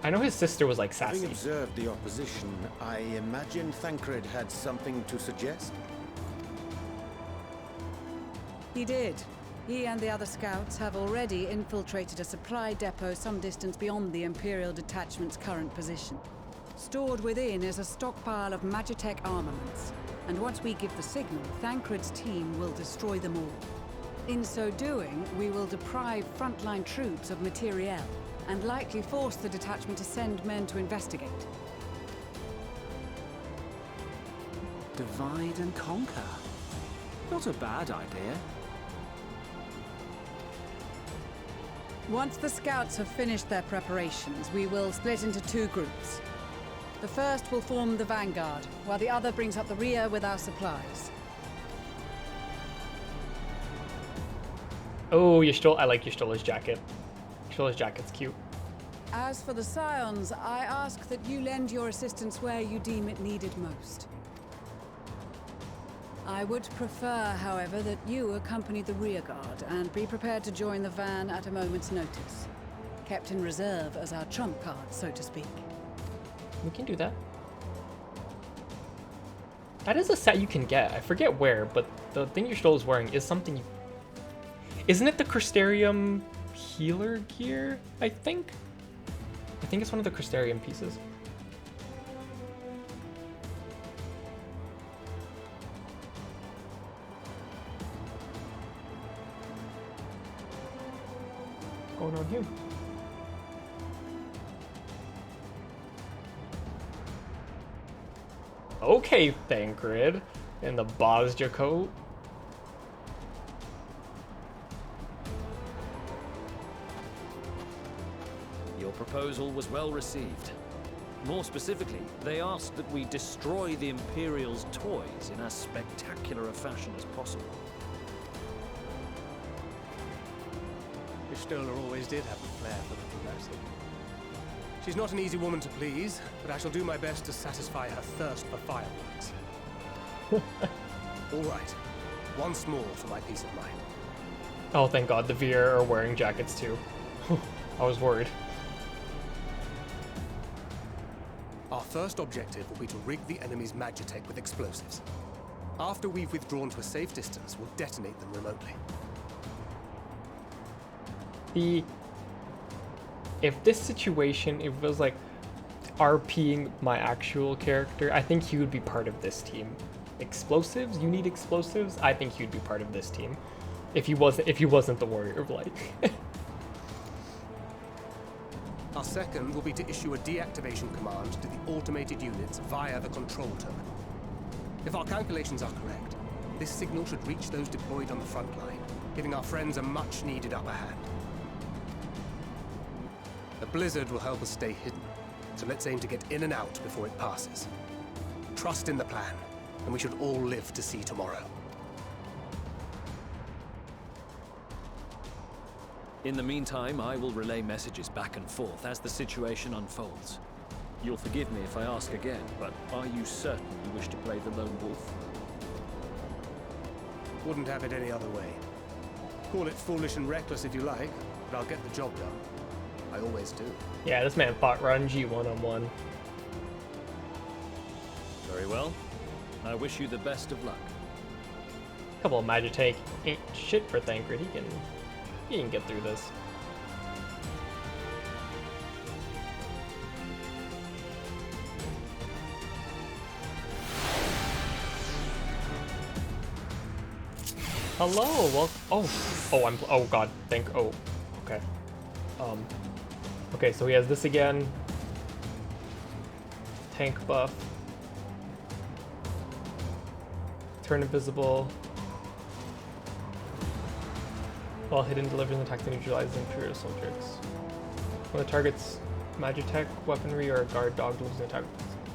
I know his sister was like sassy.
Having observed the opposition, I imagine Thancred had something to suggest?
He did. He and the other scouts have already infiltrated a supply depot some distance beyond the Imperial detachment's current position. Stored within is a stockpile of Magitech armaments, and once we give the signal, Thancred's team will destroy them all. In so doing, we will deprive frontline troops of materiel, and likely force the detachment to send men to investigate.
Divide and conquer. Not a bad idea.
Once the scouts have finished their preparations, we will split into 2 groups. The first will form the vanguard, while the other brings up the rear with our supplies.
Oh, I like Ystola's jacket. Ystola's jacket's cute.
As for the Scions, I ask that you lend your assistance where you deem it needed most. I would prefer, however, that you accompany the rearguard and be prepared to join the van at a moment's notice. Kept in reserve as our trump card, so to speak.
We can do that. That is a set you can get. I forget where, but the thing Ystola's wearing is something you... Isn't it the Crystarium healer gear, I think? I think it's one of the Crystarium pieces. What's going on here? Okay, Thancred. In the Bosja coat.
Your proposal was well received. More specifically, they asked that we destroy the Imperial's toys in as spectacular a fashion as possible.
Ishtola always did have a flair for the progressive. She's not an easy woman to please, but I shall do my best to satisfy her thirst for fireworks. All right, once more for my peace of mind.
Oh, thank God, the Veer are wearing jackets too. I was worried.
Our first objective will be to rig the enemy's Magitech with explosives. After we've withdrawn to a safe distance, we'll detonate them remotely.
If this situation, it was like RPing my actual character, I think he would be part of this team. Explosives? You need explosives? I think he'd be part of this team. If he wasn't the Warrior of Light.
Our second will be to issue a deactivation command to the automated units via the control terminal. If our calculations are correct, this signal should reach those deployed on the front line, giving our friends a much-needed upper hand. The blizzard will help us stay hidden, so let's aim to get in and out before it passes. Trust in the plan, and we should all live to see tomorrow.
In the meantime, I will relay messages back and forth as the situation unfolds. You'll forgive me if I ask again, but are you certain you wish to play the lone wolf?
Wouldn't have it any other way. Call it foolish and reckless if you like, but I'll get the job done. I always do.
Yeah, this man fought Ranji one-on-one.
Very well. I wish you the best of luck.
Couple of Magitech ain't shit for Thancred. He can get through this. Hello, well, oh God, okay. Okay, so he has this again. Tank buff. Turn invisible. While hidden, delivers an attack that neutralizes Imperial soldiers. When the target's Magitech, weaponry, or a guard dog delivers an attack.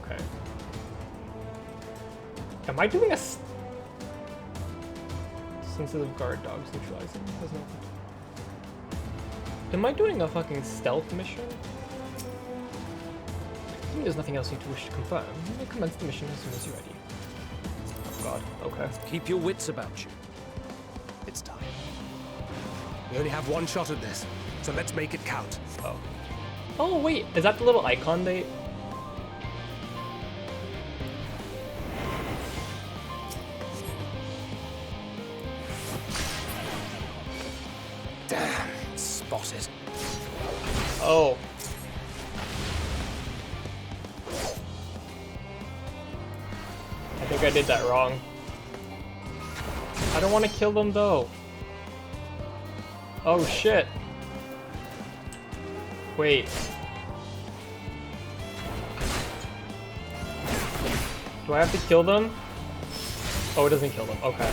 Okay. Am I doing a sensitive guard dogs neutralizing? Am I doing a fucking stealth mission? I think there's nothing else you wish to confirm. You may commence the mission as soon as you're ready. Oh God, okay.
Keep your wits about you.
It's time. We only have one shot at this, so let's make it count.
Oh. Oh wait, is that the little icon they...
Damn, spotted.
Oh. I think I did that wrong. I don't want to kill them though. Oh shit. Wait. Do I have to kill them? Oh, it doesn't kill them. Okay.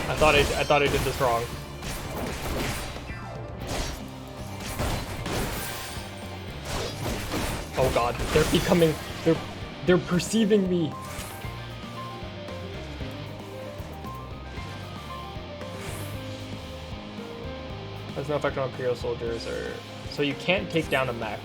I thought I did this wrong. Oh God, they're becoming, they're perceiving me. Has no effect on Imperial soldiers, or so you can't take down a mech.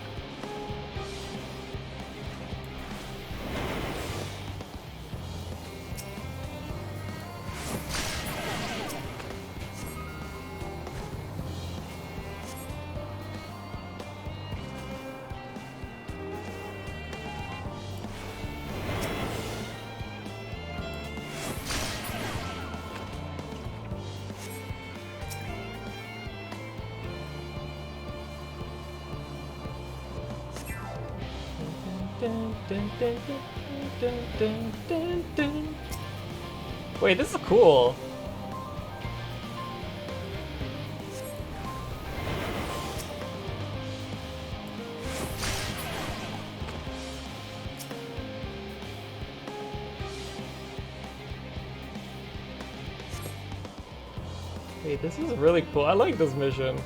Dun, dun, dun, dun, dun, dun, dun. Wait, this is cool. Wait, this is really cool. I like this mission.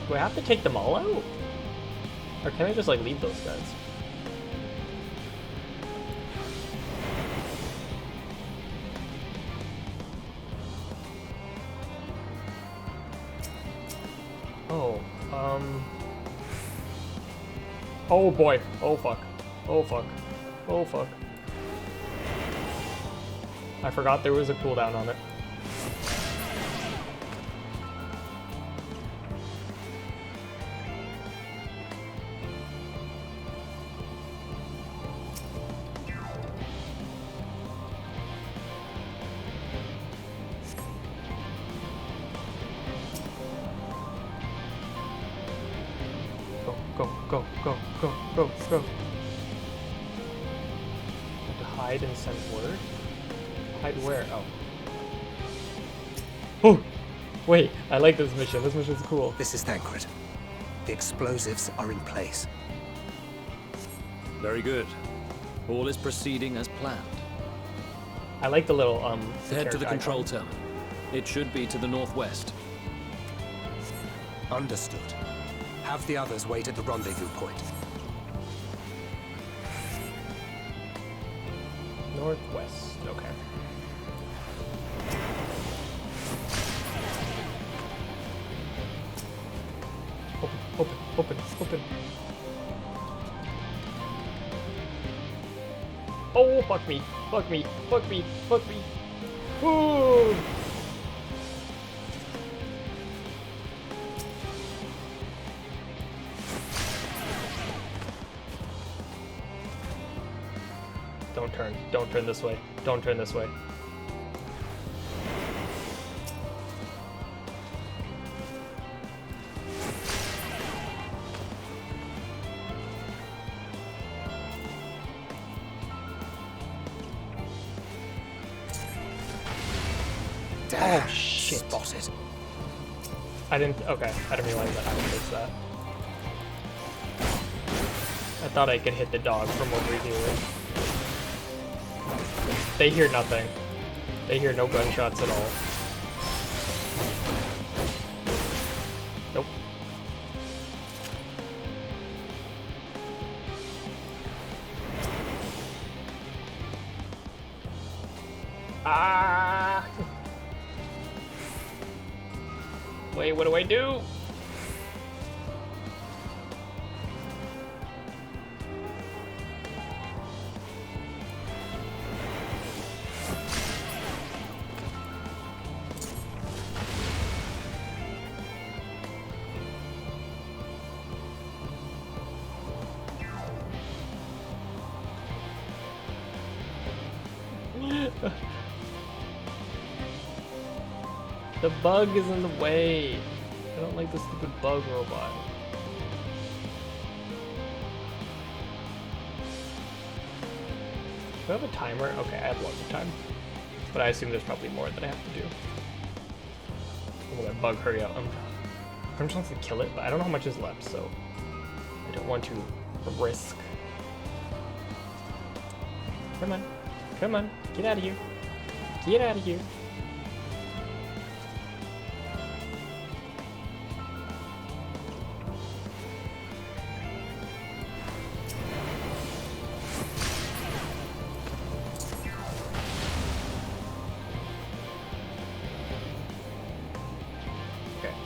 Do I have to take them all out? Or can I just like leave those guys? Oh, oh boy. Oh fuck. Oh fuck. Oh fuck. I forgot there was a cooldown on it. Go, go, go, go, go, go. Have to hide and send word? Hide where? Oh. Oh! Wait, I like this mission. This mission's cool.
This is Thancred. The explosives are in place.
Very good. All is proceeding as planned.
I like the little,
Head to the
icon.
control terminal. It should be to the northwest.
Understood. Have the others wait at the rendezvous point.
Northwest, okay. Open, open, open, open. Oh, fuck me, fuck me, fuck me, fuck me. Ooh. Don't turn. Don't turn this way. Don't turn this way.
Damn,
oh shit.
Spotted.
I didn't. Okay, I didn't realize that I would miss that. I thought I could hit the dog from over here. They hear nothing. They hear no gunshots at all. Nope. Ah! Wait, what do I do? The bug is in the way. I don't like the stupid bug robot. Do I have a timer? Okay, I have lots of time. But I assume there's probably more that I have to do. Oh, that bug, hurry up. I'm just wants to kill it, but I don't know how much is left, so I don't want to risk. Come on. Come on. Get out of here. Get out of here.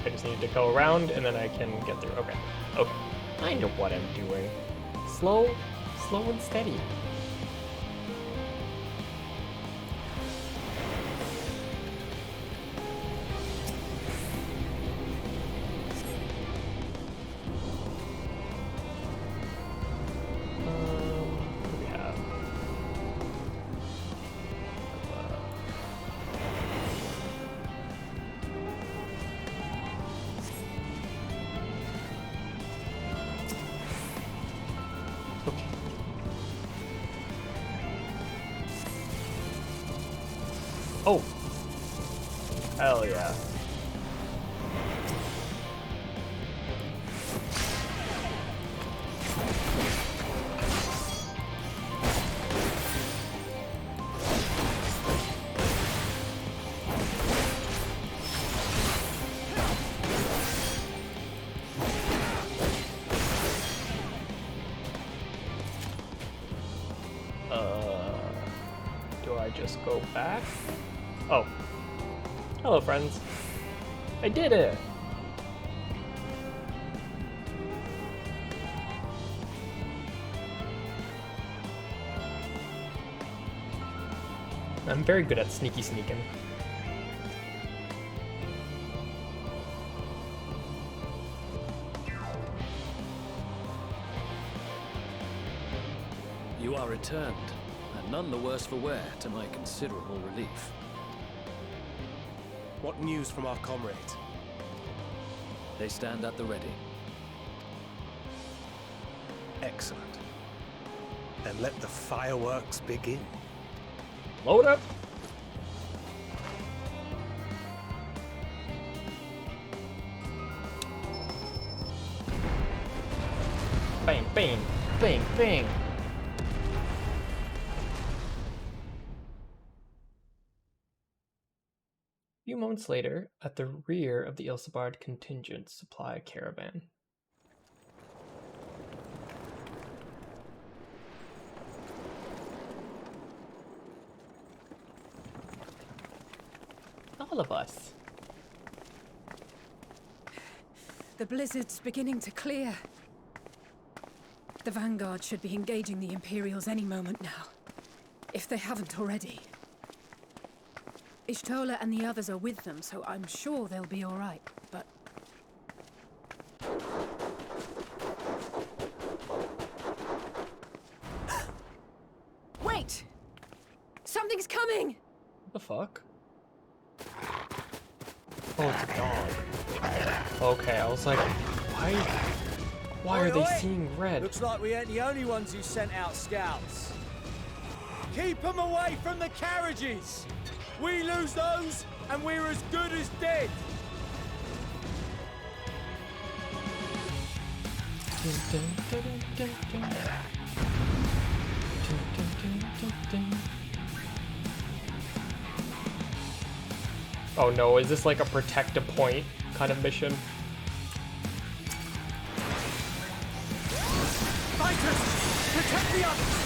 I just need to go around and then I can get through. Okay. Okay. I know what I'm doing. Slow and steady. What do we have? Okay. Oh! Hell yeah. Do I just go back? Oh. Hello, friends. I did it! I'm very good at sneaking.
You are returned, and none the worse for wear, to my considerable relief.
What news from our comrades?
They stand at the ready.
Excellent. Then let the fireworks begin.
Load up! Bang, bang, bang, bang! A few moments later, at the rear of the Ilsabard contingent supply caravan. All of us.
The blizzard's beginning to clear. The Vanguard should be engaging the Imperials any moment now, if they haven't already. Ishtola and the others are with them, so I'm sure they'll be all right, but... Wait! Something's coming!
What the fuck? Oh, it's a dog. Okay, I was like, why are they seeing red?
Looks like we ain't the only ones who sent out scouts. Keep them away from the carriages! We lose those, and we're as good as dead!
Oh no, is this like a protect a point kind of mission?
Fighters! Protect the others!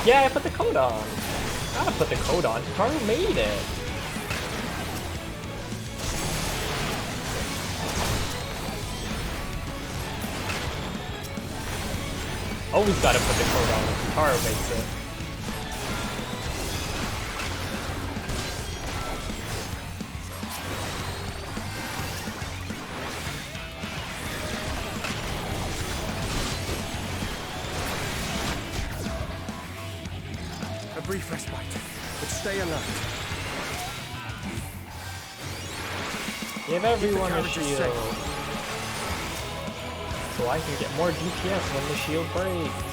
Yeah, I put the code on. Gotta put the code on. Hikaru made it. Always gotta put the code on if Hikaru makes it.
A brief respite, but stay alert.
Give everyone a shield. So I can get more DPS when the shield breaks.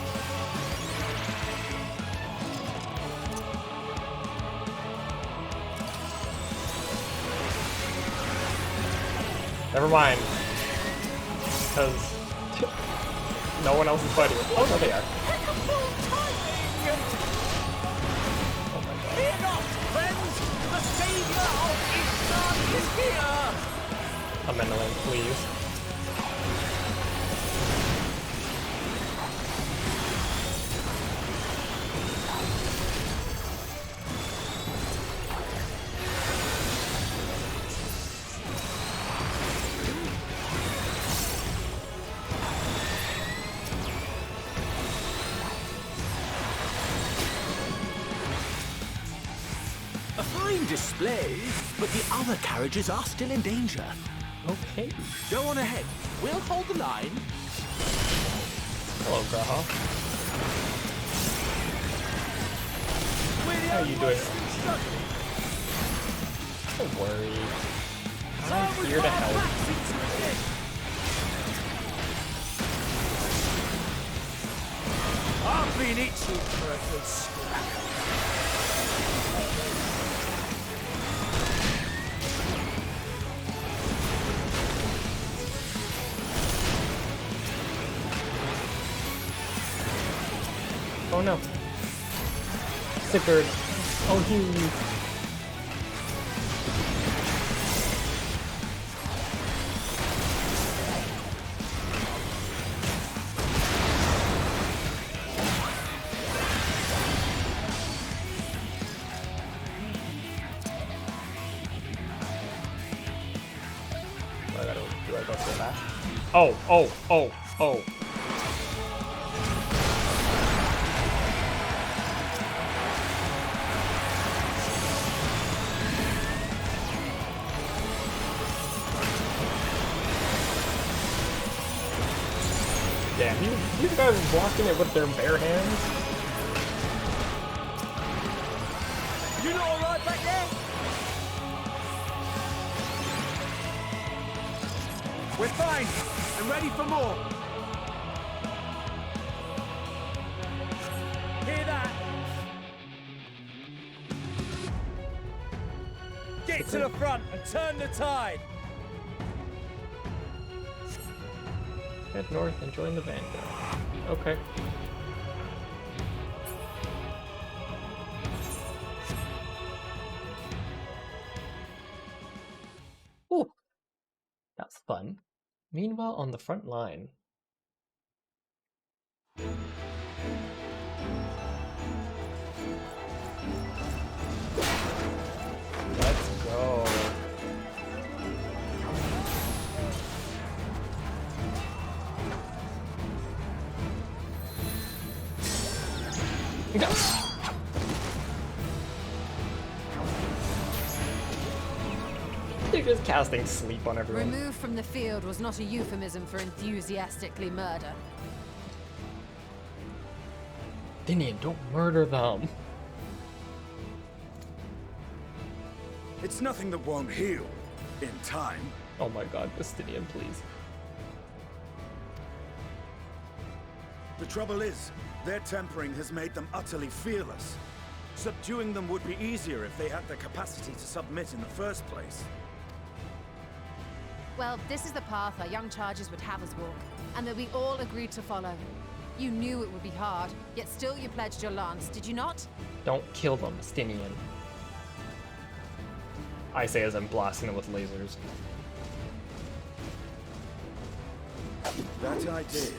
Never mind. Because no one else is fighting it. Oh no, they are. Oh my god.
Fear not, friends! The savior of Ishtar is here!
Amenolin, please.
A fine display, but the other carriages are still in danger.
Okay.
Go on ahead. We'll hold the line.
Hello, Graha. How are you doing? Don't worry. I'm here to help.
I've been itching for a good scrap.
Oh no. Sigurd. Oh, he. Do I go for that? Oh. Damn, these guys are blocking it with their bare hands.
You not alright back there? We're fine and ready for more. Hear that? Get to the front and turn the tide.
Head north and join the vanguard. Okay. Ooh, that's fun. Meanwhile, on the front line. Let's go. They're just casting sleep on everyone.
Removed from the field was not a euphemism for enthusiastically murder.
Dinian, don't murder them.
It's nothing that won't heal in time.
Oh my god, Justinian, please.
The trouble is, their tempering has made them utterly fearless. Subduing them would be easier if they had the capacity to submit in the first place.
Well, this is the path our young charges would have us walk, and that we all agreed to follow. You knew it would be hard, yet still you pledged your lance, did you not?
Don't kill them, Justinian. I say as I'm blasting them with lasers.
That I did.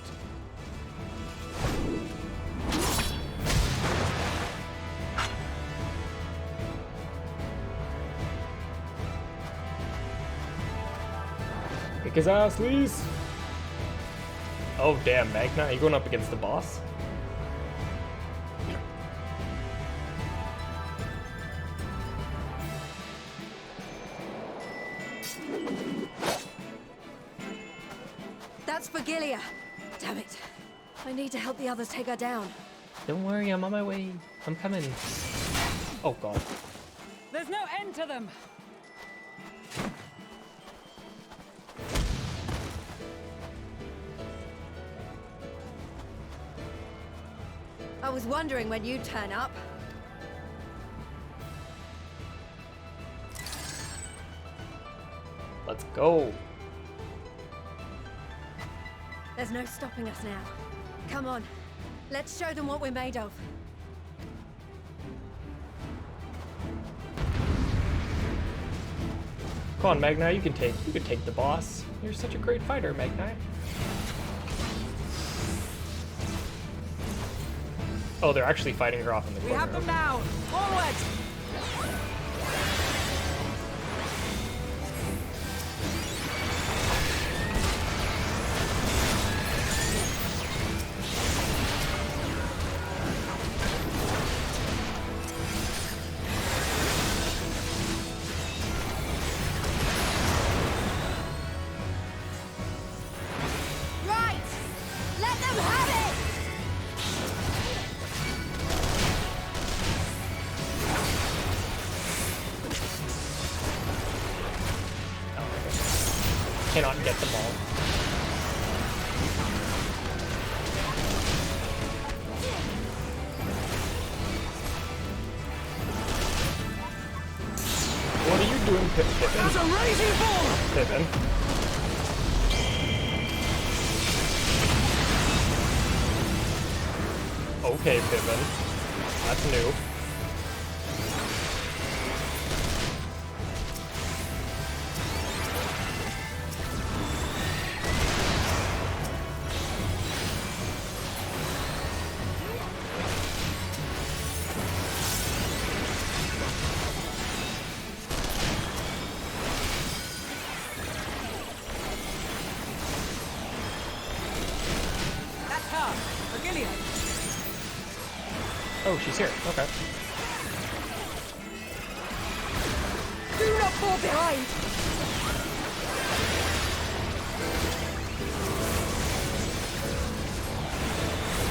Kick his ass, Lise! Oh damn, Magna, are you going up against the boss?
That's for Gilia. Damn it. I need to help the others take her down.
Don't worry, I'm on my way. I'm coming. Oh god.
There's no end to them!
I was wondering when you'd turn up.
Let's go.
There's no stopping us now. Come on, let's show them what we're made of.
Come on, Magni, you can take the boss. You're such a great fighter, Magni. Oh, they're actually fighting her off in the corner.
We have them now! Forward!
Cannot get them all. What are you doing, Pippin?
There's a raging ball!
Pippin. Okay, Pippin. That's new. Oh, she's here. Okay.
Do not fall behind!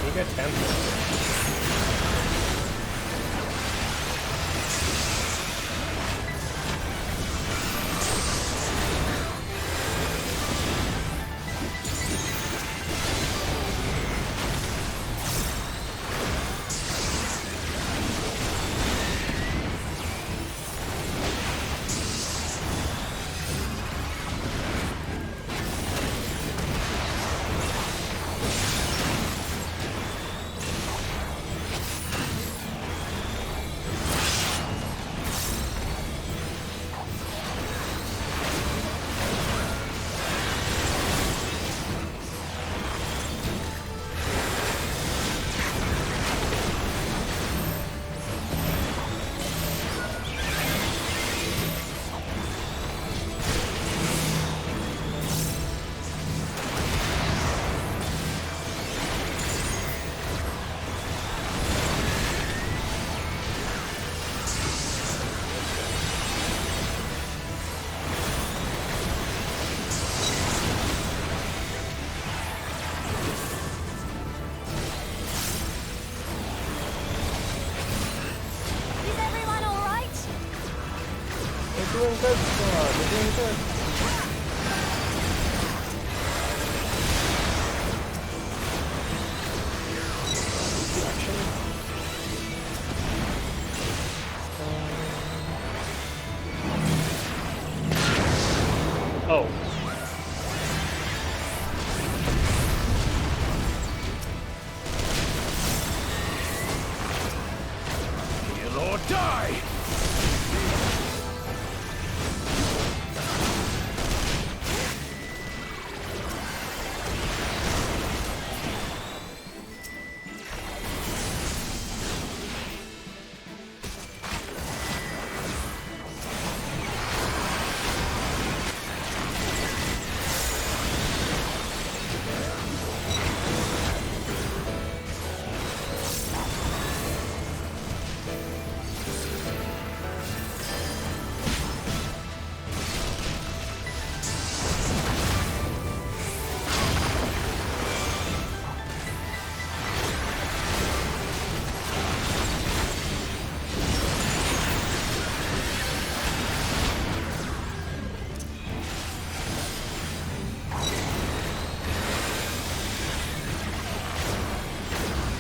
You get tempted. Doing good, squad. We're doing good. Oh.
Kill or die!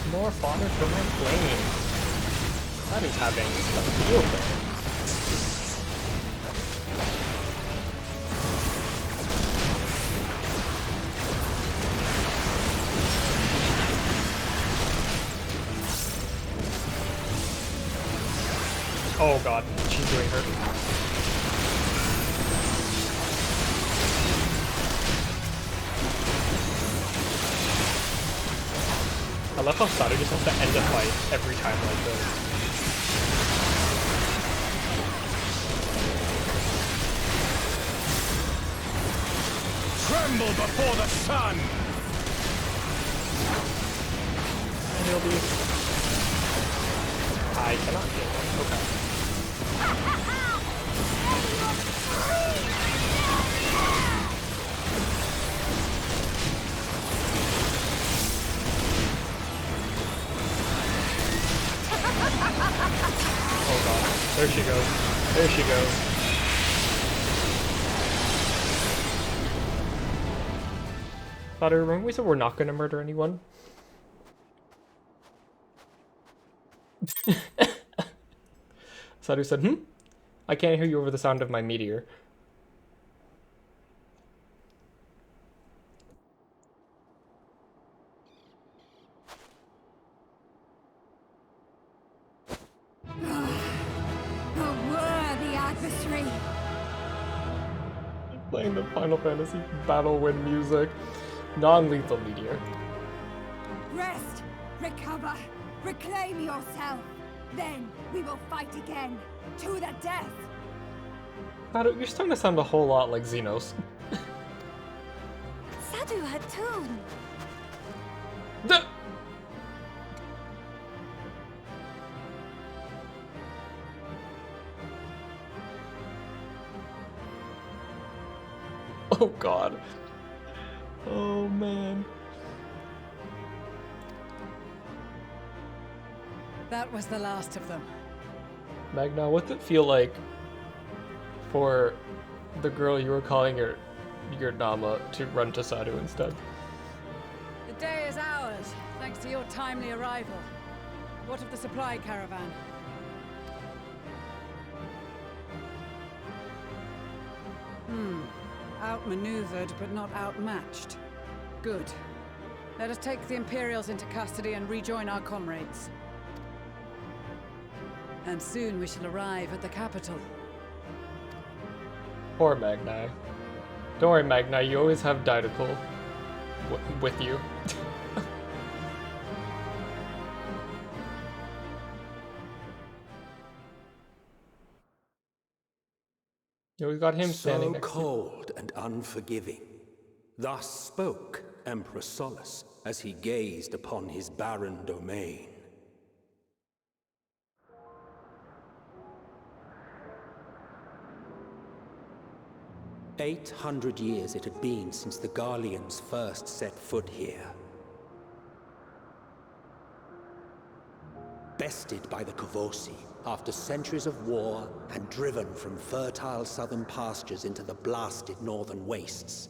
More fodder for my flame. That is having a field day. Oh god, she's doing her. I love how Sadu just wants to end a fight every time like this.
Tremble before the sun!
He'll be... I cannot kill him. Okay. Oh god. There she goes. There she goes. Thought I remember we said we're not gonna murder anyone. Sadhu said, I can't hear you over the sound of my meteor.
A worthy adversary.
Playing the Final Fantasy Battle Wind music. Non-lethal meteor.
Rest, recover, reclaim yourself. Then we will fight again, to the death.
Sadhu, you're starting to sound a whole lot like Xenos.
Sadhu Hatun.
Oh god. Oh man.
That was the last of them.
Magna, what's it feel like for the girl you were calling your Nama to run to Sadhu instead?
The day is ours, thanks to your timely arrival. What of the supply caravan? Outmaneuvered, but not outmatched. Good. Let us take the Imperials into custody and rejoin our comrades. And soon we shall arrive at the capital.
Poor Magni. Don't worry, Magni, you always have Didactyl with you. You always got him standing next to you.
So cold and unforgiving. Thus spoke Emperor Solus as he gazed upon his barren domain. "800 years it had been since the Garleans first set foot here. Bested by the Kavosi after centuries of war and driven from fertile southern pastures into the blasted northern wastes.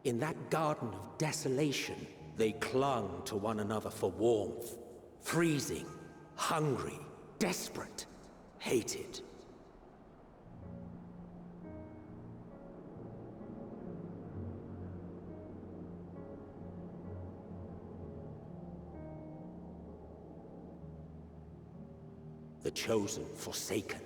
In that garden of desolation, they clung to one another for warmth, freezing, hungry, desperate, hated. The chosen forsaken.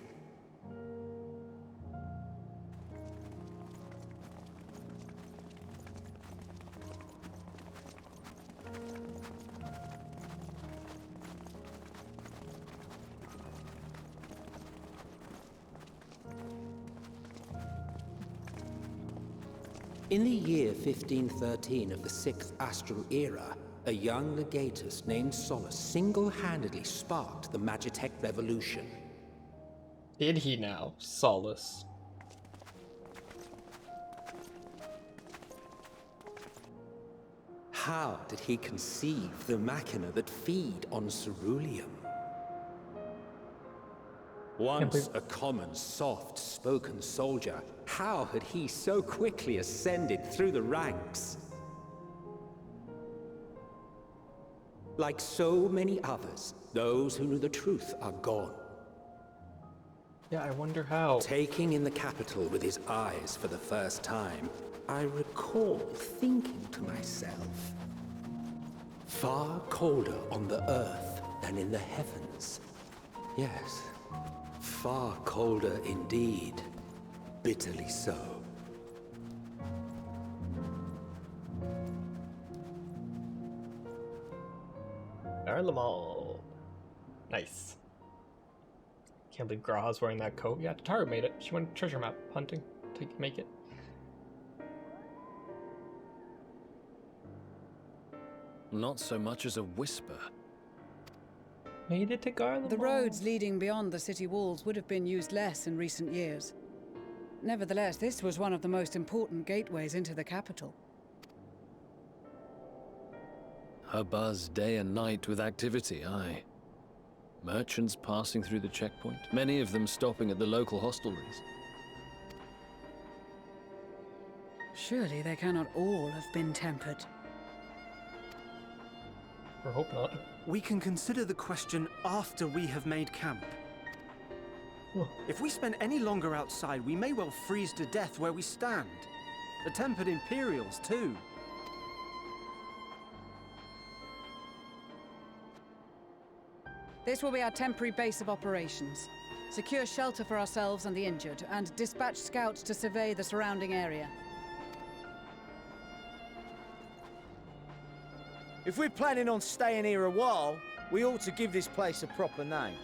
In the year 1513 of the 6th Astral Era, a young legatus named Solus single-handedly sparked the Magitech Revolution.
Did he now, Solus?
How did he conceive the machina that feed on ceruleum? Once a common, soft-spoken soldier, how had he so quickly ascended through the ranks? Like so many others, those who knew the truth are gone.
Yeah, I wonder how.
Taking in the capital with his eyes for the first time, I recall thinking to myself, far colder on the earth than in the heavens. Yes, far colder indeed. Bitterly so.
Learn them all. Nice. Can't believe Graha's wearing that coat. Yeah, Tataru made it. She went treasure map hunting to make it.
Not so much as a whisper.
Made it to Garlemald.
The roads leading beyond the city walls would have been used less in recent years. Nevertheless, this was one of the most important gateways into the capital.
Her buzz day and night with activity, aye. Merchants passing through the checkpoint, many of them stopping at the local hostelries.
Surely they cannot all have been tempered.
I hope not.
We can consider the question after we have made camp. If we spend any longer outside, we may well freeze to death where we stand. The tempered Imperials, too.
This will be our temporary base of operations. Secure shelter for ourselves and the injured, and dispatch scouts to survey the surrounding area.
If we're planning on staying here a while, we ought to give this place a proper name.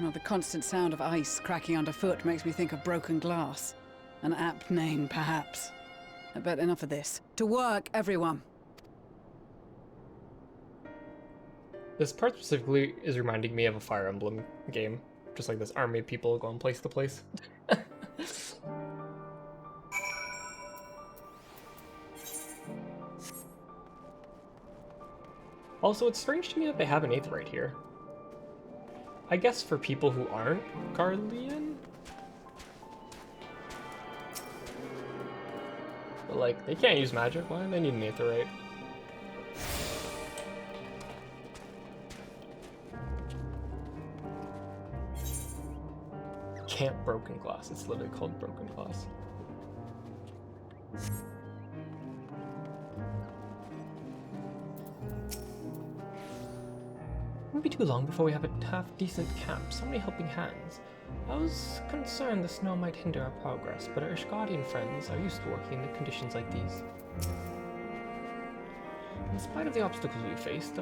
Well, the constant sound of ice cracking underfoot makes me think of broken glass. An apt name, perhaps. But enough of this. To work, everyone!
This part specifically is reminding me of a Fire Emblem game. Just like this army of people going place to place. Also, it's strange to me that they have an 8th right here. I guess for people who aren't Garlean? But like, they can't use magic, why do they need an 8th right? Can't broken glass, it's literally called broken glass. Won't be too long before we have a half-decent camp, so many helping hands. I was concerned the snow might hinder our progress, but our Ishgardian friends are used to working in conditions like these. In spite of the obstacles we faced,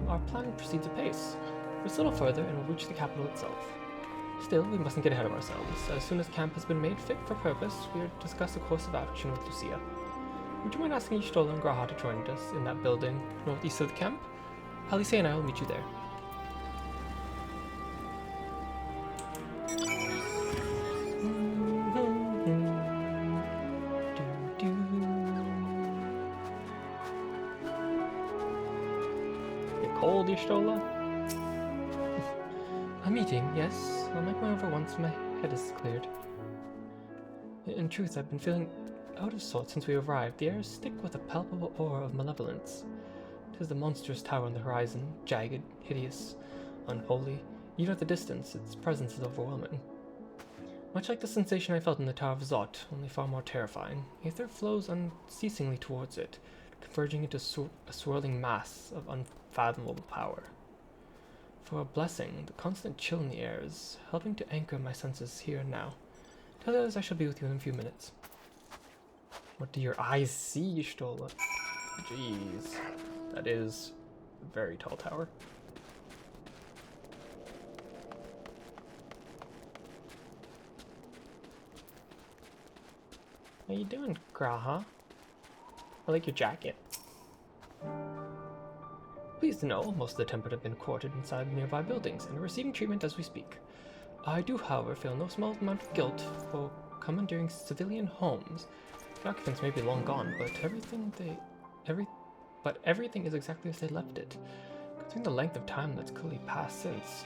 our plan proceeds apace. We're still a little further and we'll reach the capital itself. Still, we mustn't get ahead of ourselves. As soon as camp has been made fit for purpose, we'll discuss a course of action with Lucia. Would you mind asking Y'shtola and G'raha to join us in that building northeast of the camp? Alice and I will meet you there. Cold, Y'shtola? A meeting, yes. I'll make my way over once my head is cleared. In truth, I've been feeling out of sorts since we arrived. The air is thick with a palpable aura of malevolence. 'Tis the monstrous tower on the horizon, jagged, hideous, unholy. Even at the distance, its presence is overwhelming. Much like the sensation I felt in the Tower of Zot, only far more terrifying. Aether flows unceasingly towards it, converging into a swirling mass of unfathomable power. For a blessing, the constant chill in the air is helping to anchor my senses here and now. Tell the others I shall be with you in a few minutes. What do your eyes see, Y'shtola? Jeez. That is a very tall tower. How you doing, G'raha? I like your jacket. Pleased to know, most of the tempered have been quartered inside nearby buildings and are receiving treatment as we speak. I do, however, feel no small amount of guilt for commandeering civilian homes. The occupants may be long gone, but everything is exactly as they left it. Considering the length of time that's clearly passed since,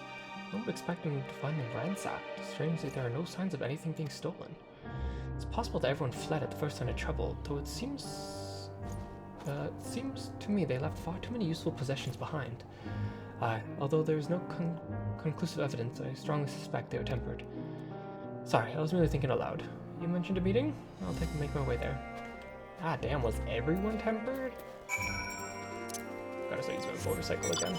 I would expect them to find them ransacked. Strangely, there are no signs of anything being stolen. It's possible that everyone fled at the first sign of trouble, though it seems to me they left far too many useful possessions behind. Although there is no conclusive evidence, I strongly suspect they are tempered. Sorry, I was really thinking aloud. You mentioned a meeting? I'll make my way there. Ah, damn, was everyone tempered? Gotta start using my motorcycle again.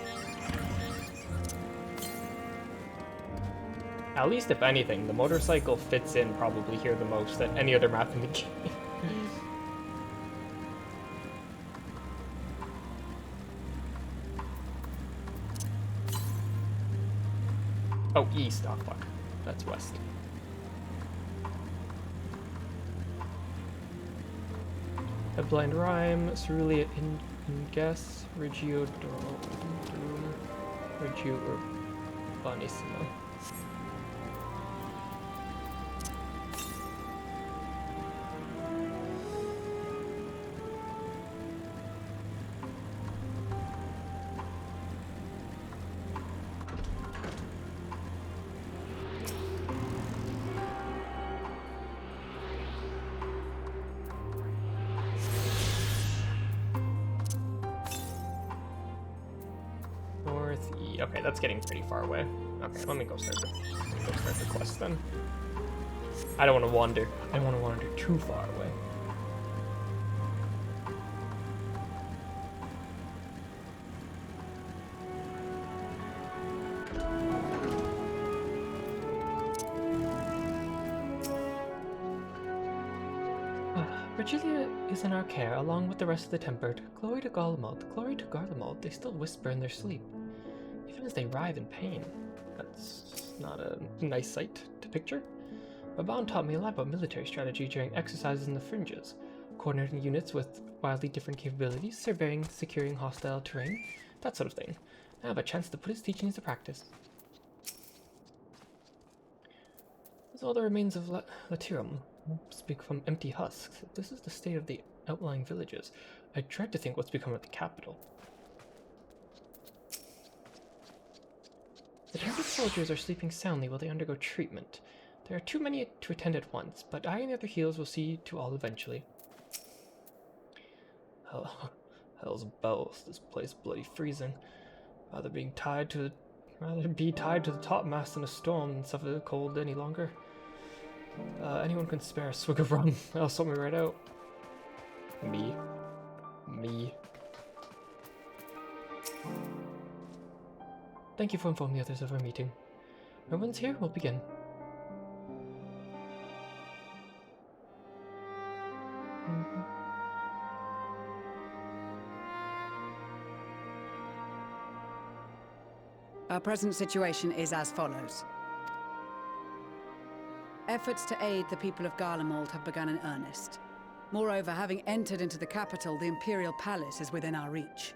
At least, if anything, the motorcycle fits in probably here the most than any other map in the game. Oh, east. Oh, fuck. That's west. Headblind Rhyme, Cerulean Inges, Regio Dorum, Regio Urbanissima. Okay, that's getting pretty far away. Okay, let me go start the quest then. I don't want to wander. I don't want to wander too far away. Virgilia is in our care, along with the rest of the Tempered. Glory to Garlemald. Glory to Garlemald. They still whisper in their sleep, even as they writhe in pain. That's not a nice sight to picture. Raban taught me a lot about military strategy during exercises in the fringes, coordinating units with wildly different capabilities, surveying, securing hostile terrain, that sort of thing. I have a chance to put his teachings to practice. As all the remains of Latirum speak from empty husks. This is the state of the outlying villages. I dread to think what's become of the capital. The Tempered soldiers are sleeping soundly while they undergo treatment. There are too many to attend at once, but I and the other healers will see to all eventually. Hell's bells, this place bloody freezing. Rather be tied to the topmast in a storm than suffer the cold any longer. Anyone can spare a swig of rum. That'll sort me right out. Me. Thank you for informing the others of our meeting. Everyone's here, we'll begin.
Our present situation is as follows. Efforts to aid the people of Garlemald have begun in earnest. Moreover, having entered into the capital, the Imperial Palace is within our reach.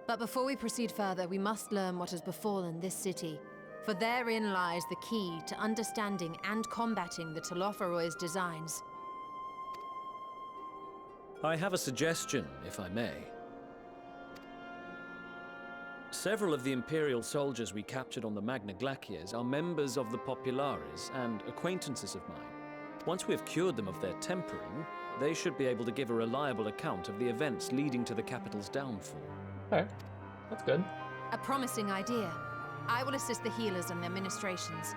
But before we proceed further, we must learn what has befallen this city, for therein lies the key to understanding and combating the Telophoroid's designs.
I have a suggestion, if I may. Several of the Imperial soldiers we captured on the Magna Glaciers are members of the Populares and acquaintances of mine. Once we have cured them of their tempering, they should be able to give a reliable account of the events leading to the capital's downfall.
Okay, that's good.
A promising idea. I will assist the healers in their ministrations.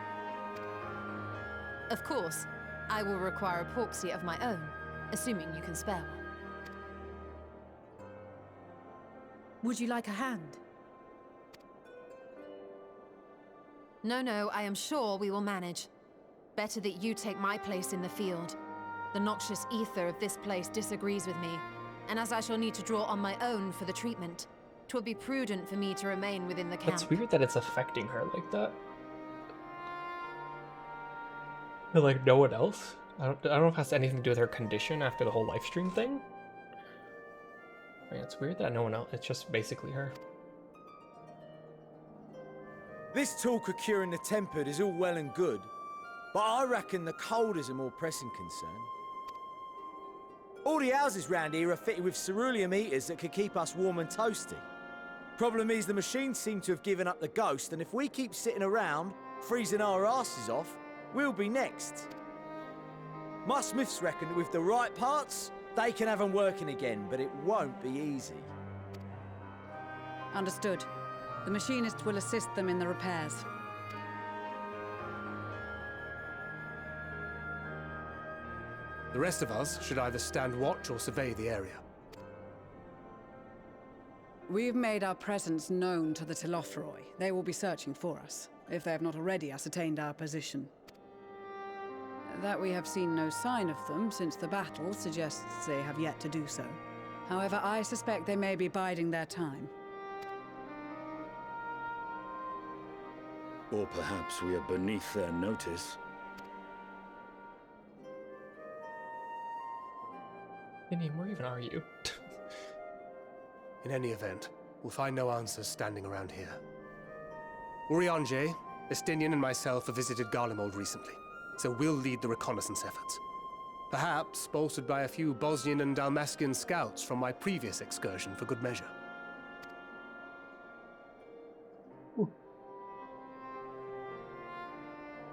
Of course, I will require a porxia of my own, assuming you can spare one.
Would you like a hand?
No, I am sure we will manage. Better that you take my place in the field. The noxious ether of this place disagrees with me, and as I shall need to draw on my own for the treatment, 'twill be prudent for me to remain within the camp.
It's weird that it's affecting her like that. But like no one else? I don't know if it has anything to do with her condition after the whole live stream thing. I mean, it's weird that no one else, it's just basically her.
This talk of curing the Tempered is all well and good, but I reckon the cold is a more pressing concern. All the houses round here are fitted with cerulean heaters that could keep us warm and toasty. Problem is, the machines seem to have given up the ghost, and if we keep sitting around, freezing our asses off, we'll be next. My smiths reckon that with the right parts, they can have them working again, but it won't be easy.
Understood. The machinists will assist them in the repairs.
The rest of us should either stand watch or survey the area.
We've made our presence known to the Telophoroi. They will be searching for us, if they have not already ascertained our position. That we have seen no sign of them since the battle suggests they have yet to do so. However, I suspect they may be biding their time.
Or perhaps we are beneath their notice.
Vinny, where even are you?
In any event, we'll find no answers standing around here. Urianger, Estinian and myself have visited Garlemald recently, so we'll lead the reconnaissance efforts. Perhaps bolstered by a few Bosnian and Dalmatian scouts from my previous excursion for good measure.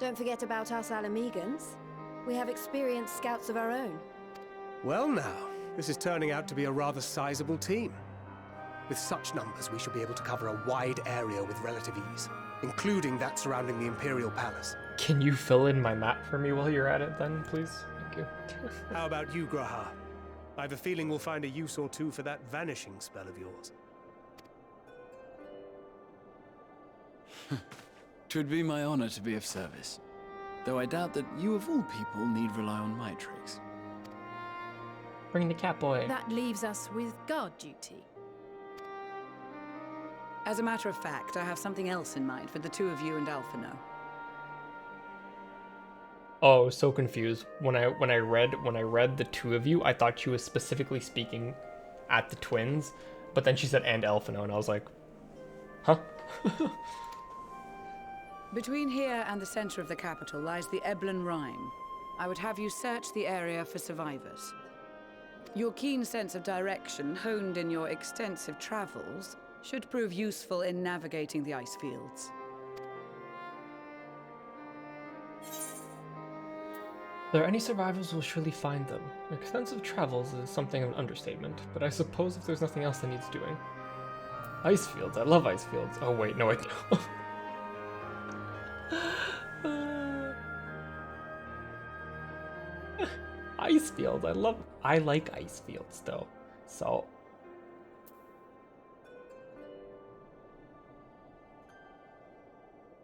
Don't forget about us Alamegans. We have experienced scouts of our own.
Well now, this is turning out to be a rather sizable team. With such numbers, we should be able to cover a wide area with relative ease, including that surrounding the Imperial Palace.
Can you fill in my map for me while you're at it then, please? Thank you.
How about you, Graha? I have a feeling we'll find a use or two for that vanishing spell of yours.
'Twould be my honor to be of service, though I doubt that you of all people need rely on my tricks.
Bring the cat boy.
That leaves us with guard duty.
As a matter of fact, I have something else in mind for the two of you and Alphino.
Oh, I was so confused. When I read the two of you, I thought she was specifically speaking at the twins, but then she said and Alphino, and I was like, huh?
Between here and the center of the capital lies the Eblan Rime. I would have you search the area for survivors. Your keen sense of direction, honed in your extensive travels, should prove useful in navigating the ice fields.
If there are any survivors, we'll surely find them. Extensive travels is something of an understatement, but I suppose if there's nothing else that needs doing. Ice fields, I love ice fields. Oh wait, no I don't. Ice fields, I like ice fields though, so.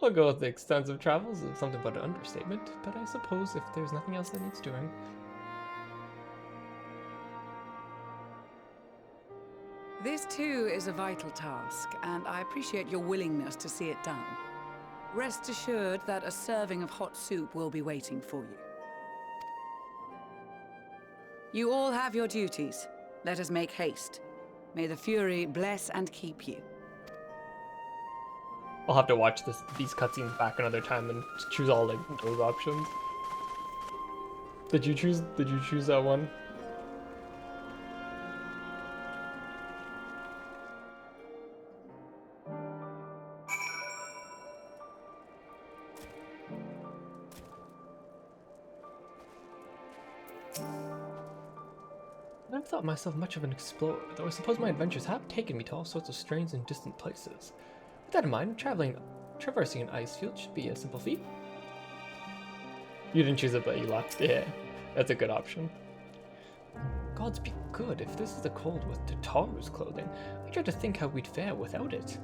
I'll go with the extensive travels is something but an understatement, but I suppose if there's nothing else that needs doing.
This too is a vital task, and I appreciate your willingness to see it done. Rest assured that a serving of hot soup will be waiting for you. You all have your duties. Let us make haste. May the Fury bless and keep you.
I'll have to watch these cutscenes back another time and choose all like those options. Did you choose that one? I never thought myself much of an explorer, though I suppose my adventures have taken me to all sorts of strange and distant places. With that in mind, traversing an ice field should be a simple feat. You didn't choose it, but you left. Yeah, that's a good option. Gods be good, if this is the cold with Tataru's clothing, I try to think how we'd fare without it.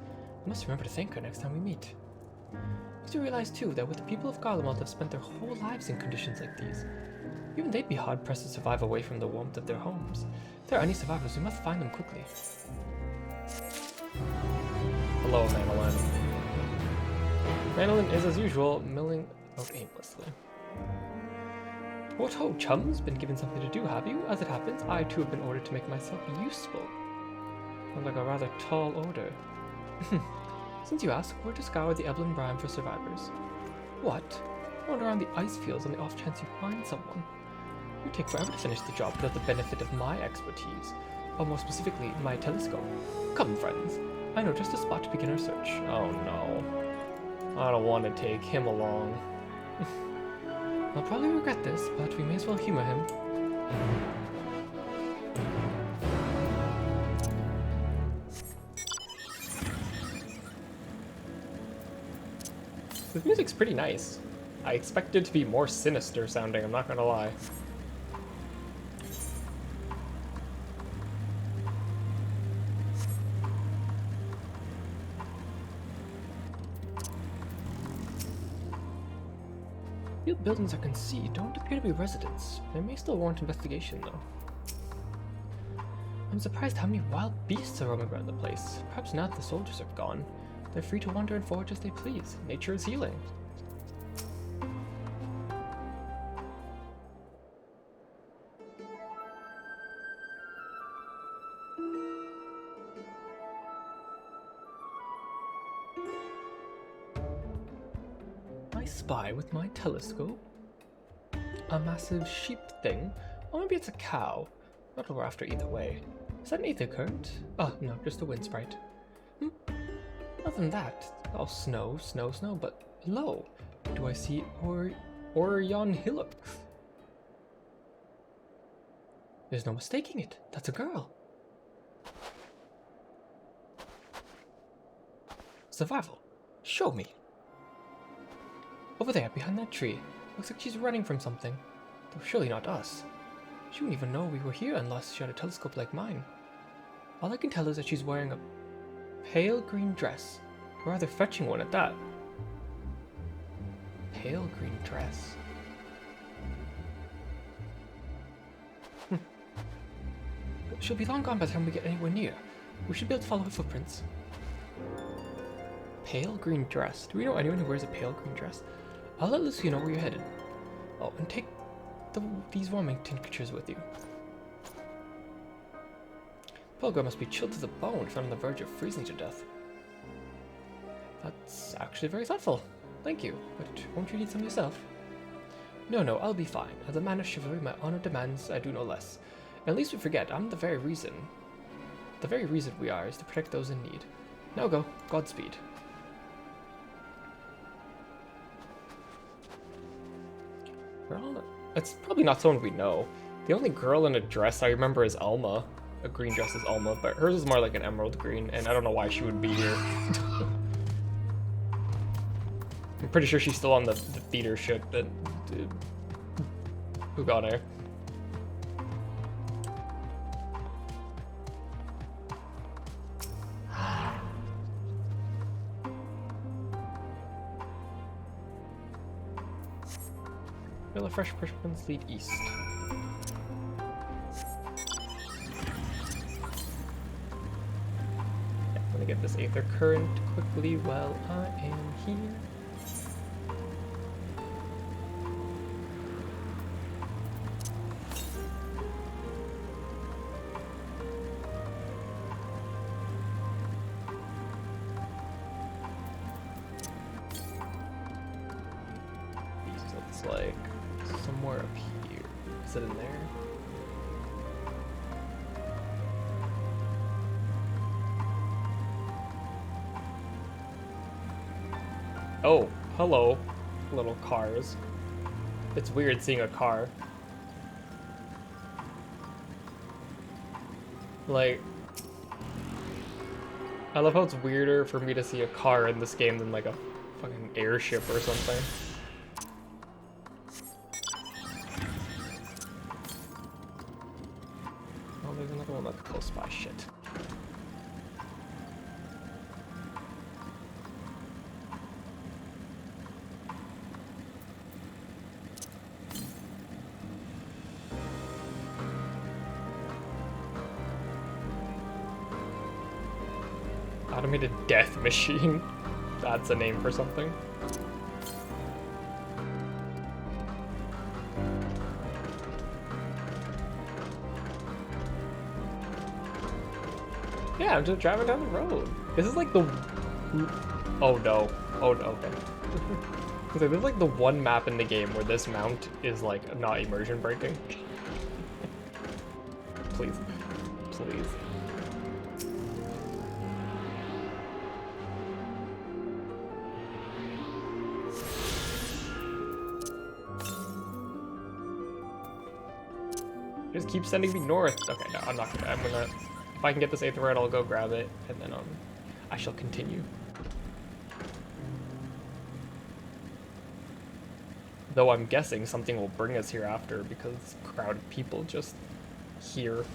I must remember to thank her next time we meet. I do realize too that with the people of Garlemald have spent their whole lives in conditions like these. Even they'd be hard-pressed to survive away from the warmth of their homes. If there are any survivors, we must find them quickly. Hello, Manolin. Manolin is, as usual, milling out aimlessly. What ho, chums? Been given something to do, have you? As it happens, I too have been ordered to make myself useful. Sounds like a rather tall order. Since you ask, we're to scour the Eblan Rime for survivors. What? Wander around the ice fields on the off chance you find someone. It would take forever to finish the job without the benefit of my expertise, or more specifically, my telescope. Come, friends. I know just a spot to begin our search. Oh no. I don't want to take him along. I'll probably regret this, but we may as well humor him. This music's pretty nice. I expected it to be more sinister sounding, I'm not gonna lie. The buildings I can see don't appear to be residents. They may still warrant investigation, though. I'm surprised how many wild beasts are roaming around the place. Perhaps now that the soldiers are gone, They're free to wander and forage as they please. Nature is healing. I spy with my telescope a massive sheep thing. Or maybe it's a cow. Not what we're after either way. Is that an ether current? Oh, no, just a wind sprite. Other than that, all snow, snow, snow, but lo, do I see Orion Hillocks? There's no mistaking it. That's a girl. Survival. Show me. Over there, behind that tree. Looks like she's running from something. Though surely not us. She wouldn't even know we were here unless she had a telescope like mine. All I can tell is that she's wearing a pale green dress. A rather fetching one at that. Pale green dress. She'll be long gone by the time we get anywhere near. We should be able to follow her footprints. Pale green dress. Do we know anyone who wears a pale green dress? I'll let Lucy know where you're headed. Oh, and take these warming tinctures with you. Poor girl must be chilled to the bone if not on the verge of freezing to death. That's actually very thoughtful. Thank you, but won't you need some yourself? No, I'll be fine. As a man of chivalry, my honor demands I do no less. And at least we forget, I'm the very reason we are is to protect those in need. Now go. Godspeed. It's probably not someone we know. The only girl in a dress I remember is Alma. A green dress is Alma, but hers is more like an emerald green, and I don't know why she would be here. I'm pretty sure she's still on the theater ship that who got her. The fresh prescriptions lead east. Yeah, I'm gonna get this aether current quickly while I am here. It's like somewhere up here. Is it in there? Oh, hello, little cars. It's weird seeing a car. Like, I love how it's weirder for me to see a car in this game than like a fucking airship or something. There's another one that's close by. Shit. Automated death machine. That's a name for something. Yeah, I'm just driving down the road. This is like the... Oh no. Oh no, okay. This is like the one map in the game where this mount is like not immersion breaking. Please. Please. Just keep sending me north. Okay, no, I'm not gonna. I'm gonna. If I can get this aether right, I'll go grab it, and then I shall continue. Though I'm guessing something will bring us here after because crowded people just here.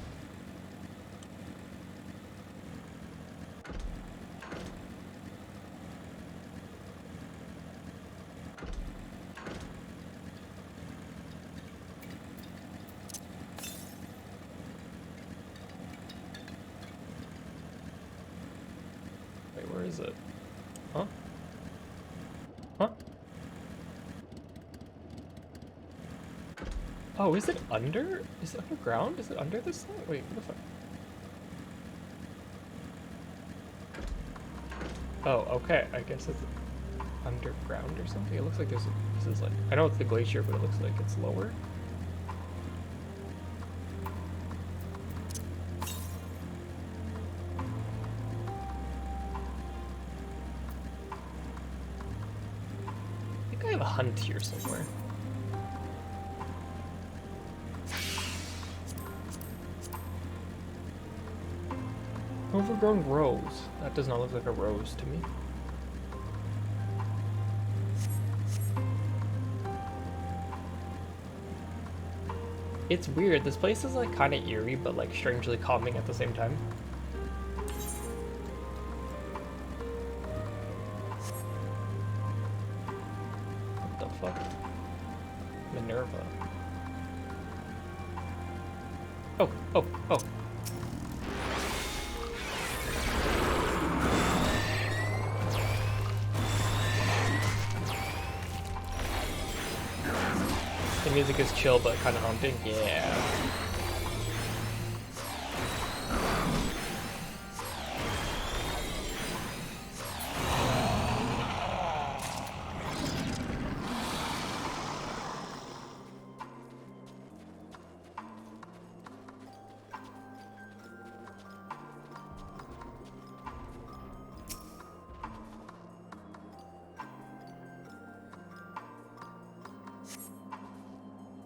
Wait, where is it? Huh? Huh? Oh, is it under? Is it underground? Is it under this thing? Wait, what the fuck? Oh, okay. I guess it's underground or something. It looks like this is like, I know it's the glacier, but it looks like it's lower. I think I have a hunt here somewhere. Overgrown rose. That does not look like a rose to me. It's weird. This place is like kind of eerie, but like strangely calming at the same time. What the fuck? Minerva. Oh, oh, oh. The music is chill but kind of haunting. Yeah.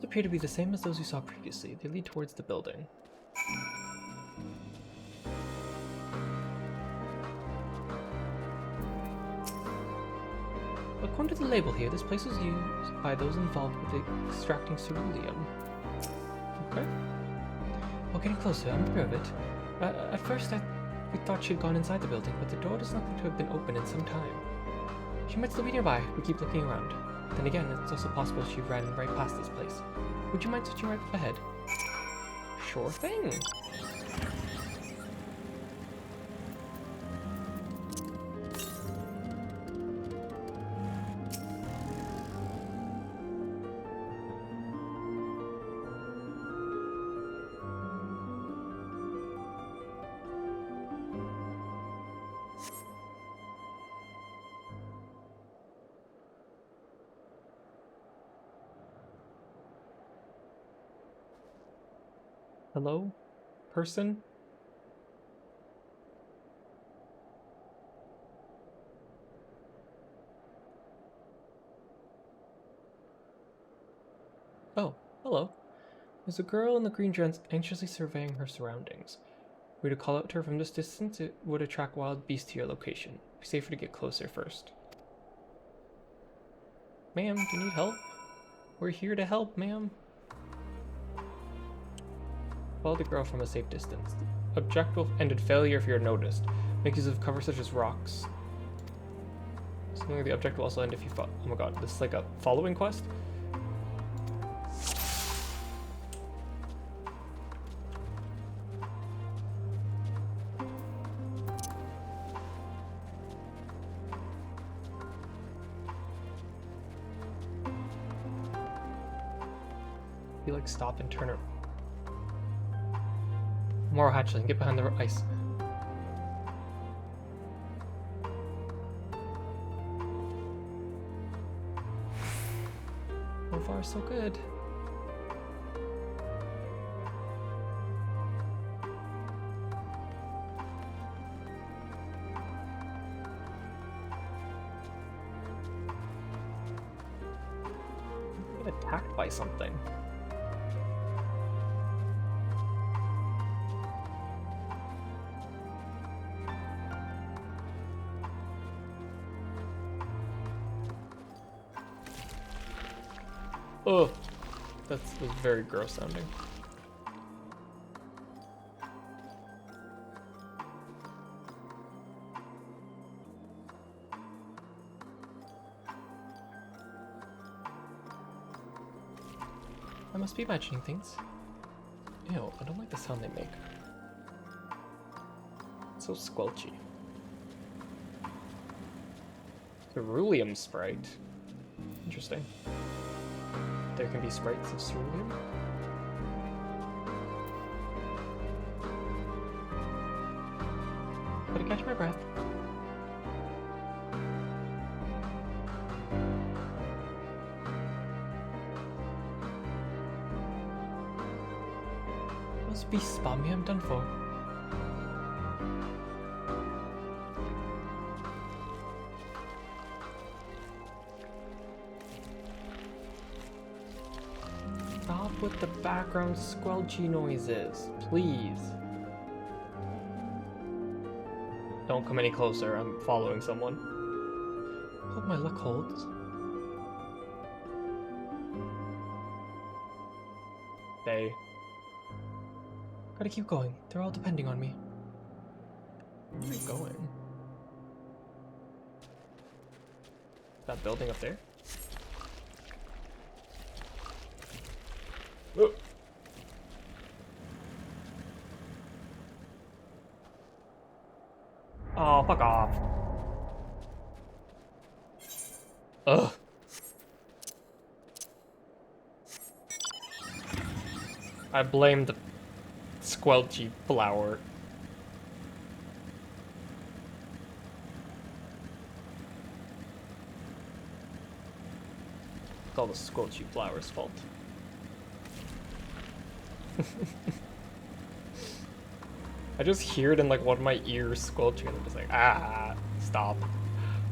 Appear to be the same as those we saw previously. They lead towards the building. According to the label here, this place was used by those involved with extracting ceruleum. Okay. While getting closer, I'm aware of it. At first, we thought she'd gone inside the building, but the door does not seem to have been open in some time. She might still be nearby. We keep looking around. Then again, it's also possible she ran right past this place. Would you mind switching right up ahead? Sure thing. Hello? Person? Oh, hello. There's a girl in the green dress anxiously surveying her surroundings. Were you to call out to her from this distance, it would attract wild beasts to your location. It'd be safer to get closer first. Ma'am, do you need help? We're here to help, ma'am. Follow the girl from a safe distance. The objective ended failure if you're noticed. Make use of cover such as rocks. Something like the object will also end if you fall. Oh my god, this is like a following quest? You like stop and turn around. More hatchling, get behind the ice. So far, so good. I get attacked by something. Oh, that was very gross sounding. I must be imagining things. Ew, I don't like the sound they make. It's so squelchy. Ceruleum sprite. Interesting. There can be sprites of ceruleum? Gotta catch my breath. Must be spammy, I'm done for. Stop with the background squelchy noises, please. Don't come any closer, I'm following someone. Hope my luck holds. They. Gotta keep going, they're all depending on me. Where are you going? That building up there? Oh. Oh, fuck off. Ugh. I blame the squelchy flower. It's all the squelchy flower's fault. I just hear it in like one of my ears squelching and I'm just like, ah, stop.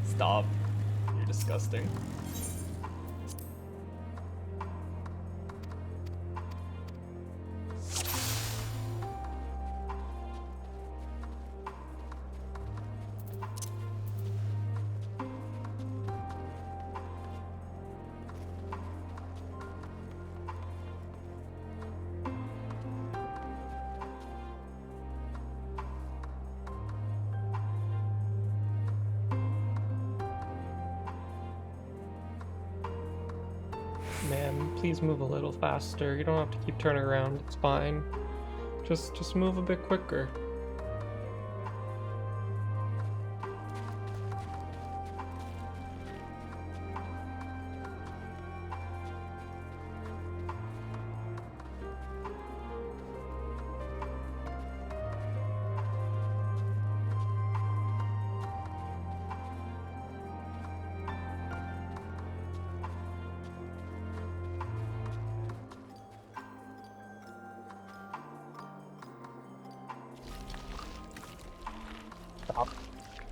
Stop. You're disgusting. Man, please move a little faster. You don't have to keep turning around. It's fine. Just move a bit quicker.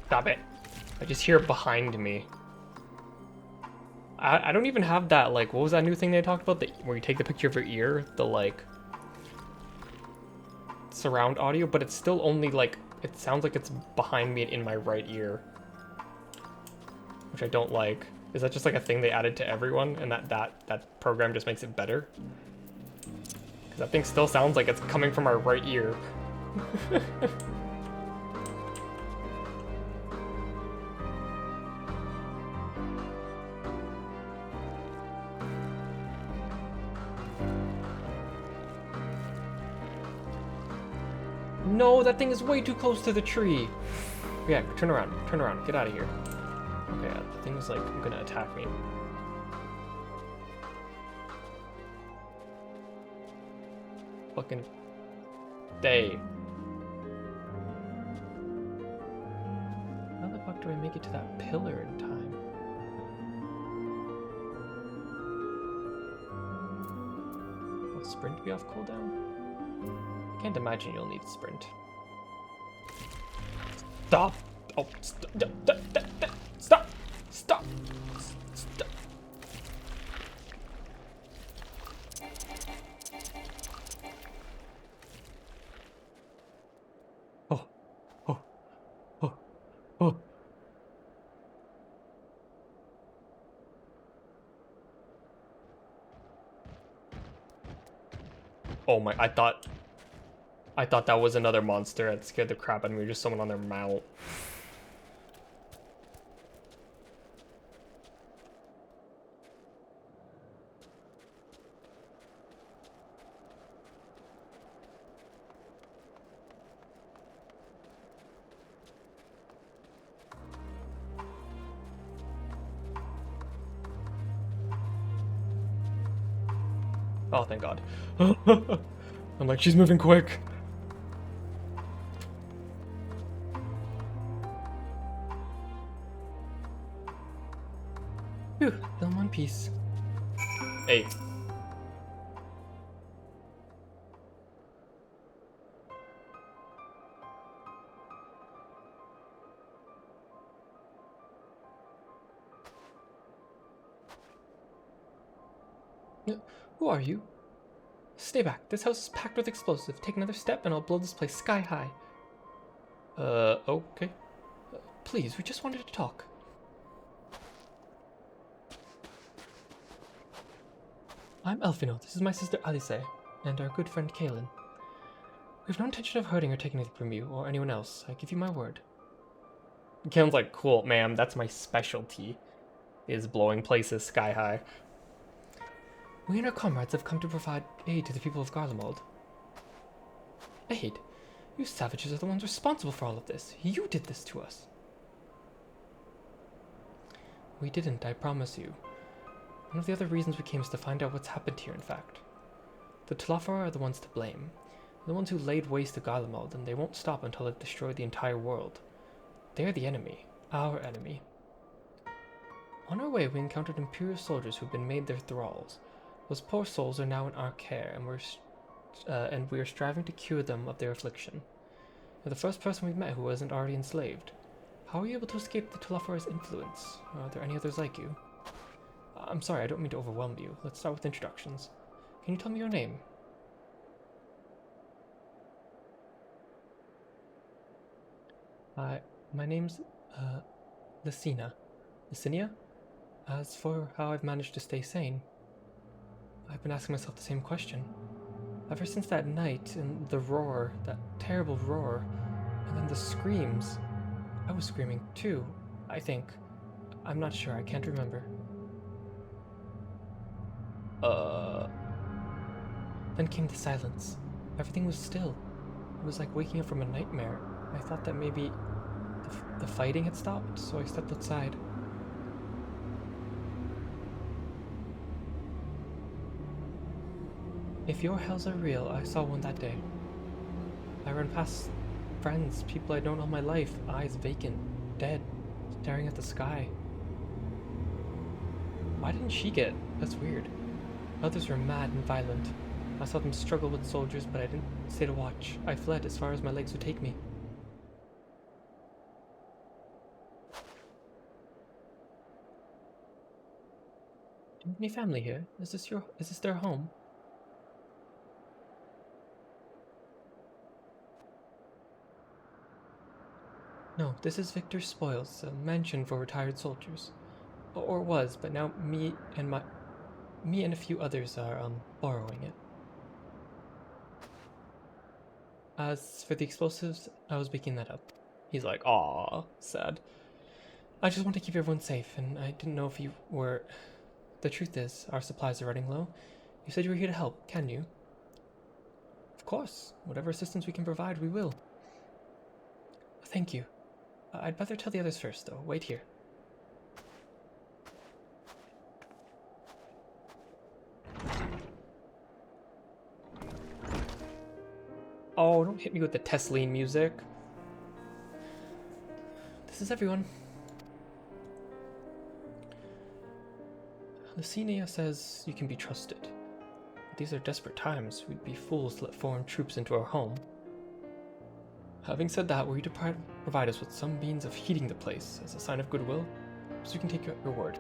Stop it. I just hear it behind me. I don't even have that, like, what was that new thing they talked about? Where you take the picture of your ear? The, like, surround audio, but it's still only, like, it sounds like it's behind me and in my right ear. Which I don't like. Is that just, like, a thing they added to everyone? And that program just makes it better? Because that thing still sounds like it's coming from our right ear. No, that thing is way too close to the tree. Yeah, turn around, get out of here. Okay, the thing is like gonna attack me. Fucking day. How the fuck do I make it to that pillar in time? Will sprint be off cooldown? Can't imagine you'll need sprint. Stop! Oh, stop! Stop! Oh, oh, oh, oh. Oh my, I thought that was another monster that scared the crap out of me, just someone on their mount. Oh, thank God. I'm like, she's moving quick. Phew, still in one piece. Hey. Who are you? Stay back. This house is packed with explosives. Take another step and I'll blow this place sky high. Okay. Please, we just wanted to talk. I'm Elfino. This is my sister Alice, and our good friend Kaelin. We have no intention of hurting or taking anything from you, or anyone else. I give you my word. Kaelin's like, cool, ma'am, that's my specialty, is blowing places sky high. We and our comrades have come to provide aid to the people of Garlemald. Aid? You savages are the ones responsible for all of this. You did this to us. We didn't, I promise you. One of the other reasons we came is to find out what's happened here, in fact. The Tlafar are the ones to blame. The ones who laid waste to Garlemald, and they won't stop until they've destroyed the entire world. They're the enemy. Our enemy. On our way, we encountered Imperial soldiers who've been made their thralls. Those poor souls are now in our care, and we are striving to cure them of their affliction. You're the first person we've met who wasn't already enslaved. How were you able to escape the Tlafar's influence? Are there any others like you? I'm sorry, I don't mean to overwhelm you. Let's start with introductions. Can you tell me your name? My name's, Lysina. Lysinia? As for how I've managed to stay sane, I've been asking myself the same question. Ever since that night, and the roar, that terrible roar, and then the screams. I was screaming too, I think. I'm not sure, I can't remember. Then came the silence. Everything was still. It was like waking up from a nightmare. I thought that maybe the fighting had stopped, so I stepped outside. If your hells are real, I saw one that day. I ran past friends, people I'd known all my life, eyes vacant, dead, staring at the sky. Why didn't she get? That's weird. Others were mad and violent. I saw them struggle with soldiers, but I didn't stay to watch. I fled as far as my legs would take me. Do you have any family here? Is this their home? No, this is Victor's Spoils, a mansion for retired soldiers. Or was, but now me and a few others are, borrowing it. As for the explosives, I was making that up. He's like, aww, sad. I just want to keep everyone safe, and I didn't know if you were... The truth is, our supplies are running low. You said you were here to help, can you? Of course. Whatever assistance we can provide, we will. Thank you. I'd better tell the others first, though. Wait here. Oh, don't hit me with the Tesline music. This is everyone. Lysinia says you can be trusted. But these are desperate times. We'd be fools to let foreign troops into our home. Having said that, will you provide us with some means of heating the place as a sign of goodwill, so we can take your word?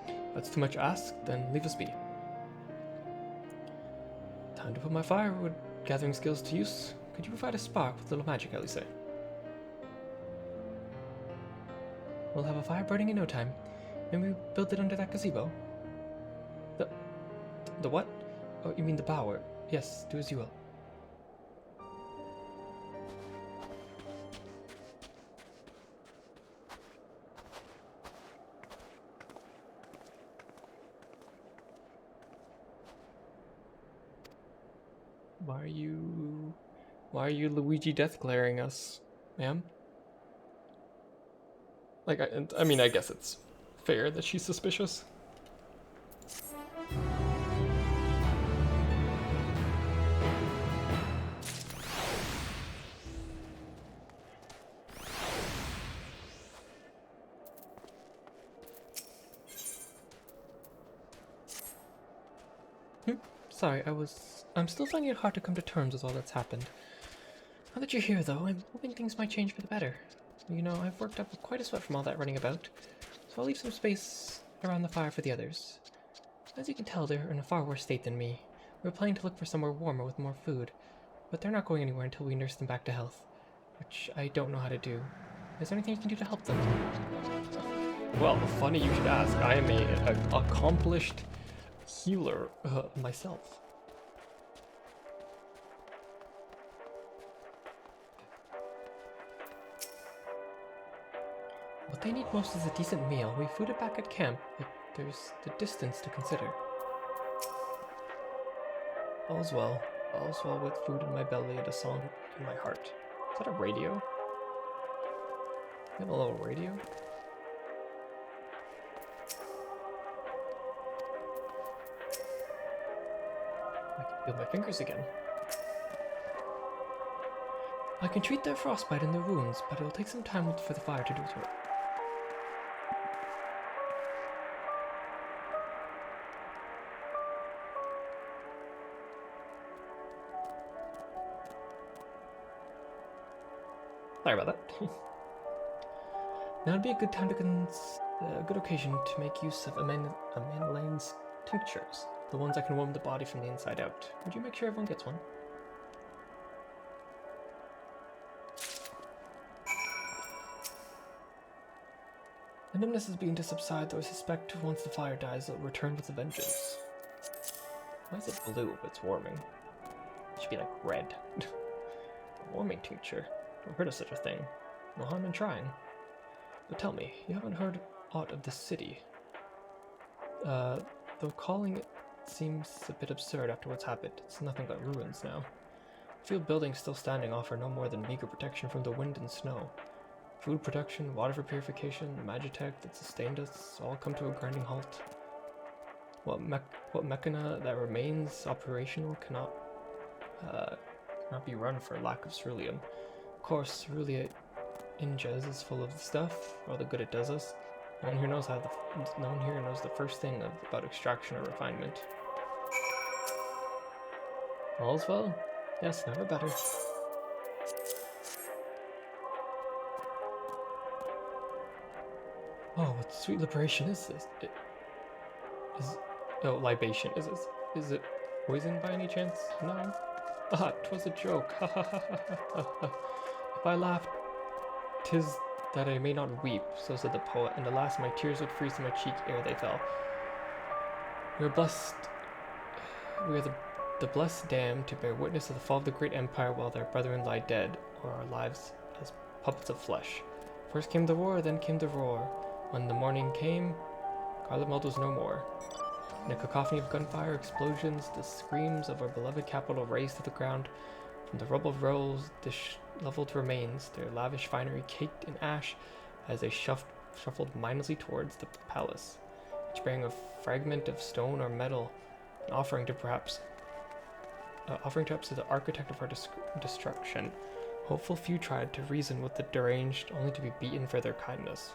If that's too much ask, then leave us be. Time to put my firewood gathering skills to use. Could you provide a spark with a little magic, Elise? We'll have a fire burning in no time. Maybe we build it under that gazebo? The what? Oh, you mean the bower. Yes, do as you will. Why are you Luigi death glaring us, ma'am? Like, I mean, I guess it's fair that she's suspicious. Sorry, I'm still finding it hard to come to terms with all that's happened. Now that you're here, though, I'm hoping things might change for the better. You know, I've worked up quite a sweat from all that running about, so I'll leave some space around the fire for the others. As you can tell, they're in a far worse state than me. We're planning to look for somewhere warmer with more food, but they're not going anywhere until we nurse them back to health, which I don't know how to do. Is there anything you can do to help them? Well, funny you should ask. I am an accomplished healer myself. What they need most is a decent meal. We food it back at camp, but there's the distance to consider. All's well with food in my belly and a song in my heart. Is that a radio? You have a little radio? I can feel my fingers again. I can treat their frostbite and their wounds, but it'll take some time for the fire to do its work. Sorry about that. Now would be a good time to a good occasion to make use of Amandlane's tinctures, the ones that can warm the body from the inside out. Would you make sure everyone gets one? The numbness is beginning to subside, though I suspect once the fire dies, it'll return with a vengeance. Why is it blue if it's warming? It should be like red. A warming tincture. Never heard of such a thing. No harm in trying. But tell me, you haven't heard aught of this city? Though calling it seems a bit absurd after what's happened. It's nothing but ruins now. A few buildings still standing offer no more than meager protection from the wind and snow. Food production, water for purification, the magitech that sustained us all come to a grinding halt. What mechana that remains operational cannot be run for lack of ceruleum. Of course, Cerulean Inges is full of stuff, all the good it does us. No one here knows the first thing about extraction or refinement. All's well? Yes, never better. Oh, what sweet liberation is this? Libation. Is it poison by any chance? No? Ah, 'twas a joke. Ha ha ha ha ha. If I laughed, 'tis that I may not weep, so said the poet, and alas, my tears would freeze to my cheek ere they fell. We are blessed. We are the blessed damned to bear witness of the fall of the great empire while their brethren lie dead, or our lives as puppets of flesh. First came the war, then came the roar. When the morning came, Garlemald was no more. In a cacophony of gunfire, explosions, the screams of our beloved capital razed to the ground. From the rubble rolls disheveled remains, their lavish finery caked in ash as they shuffled mindlessly towards the palace, each bearing a fragment of stone or metal, an offering to perhaps to the architect of our destruction. Hopeful few tried to reason with the deranged, only to be beaten for their kindness.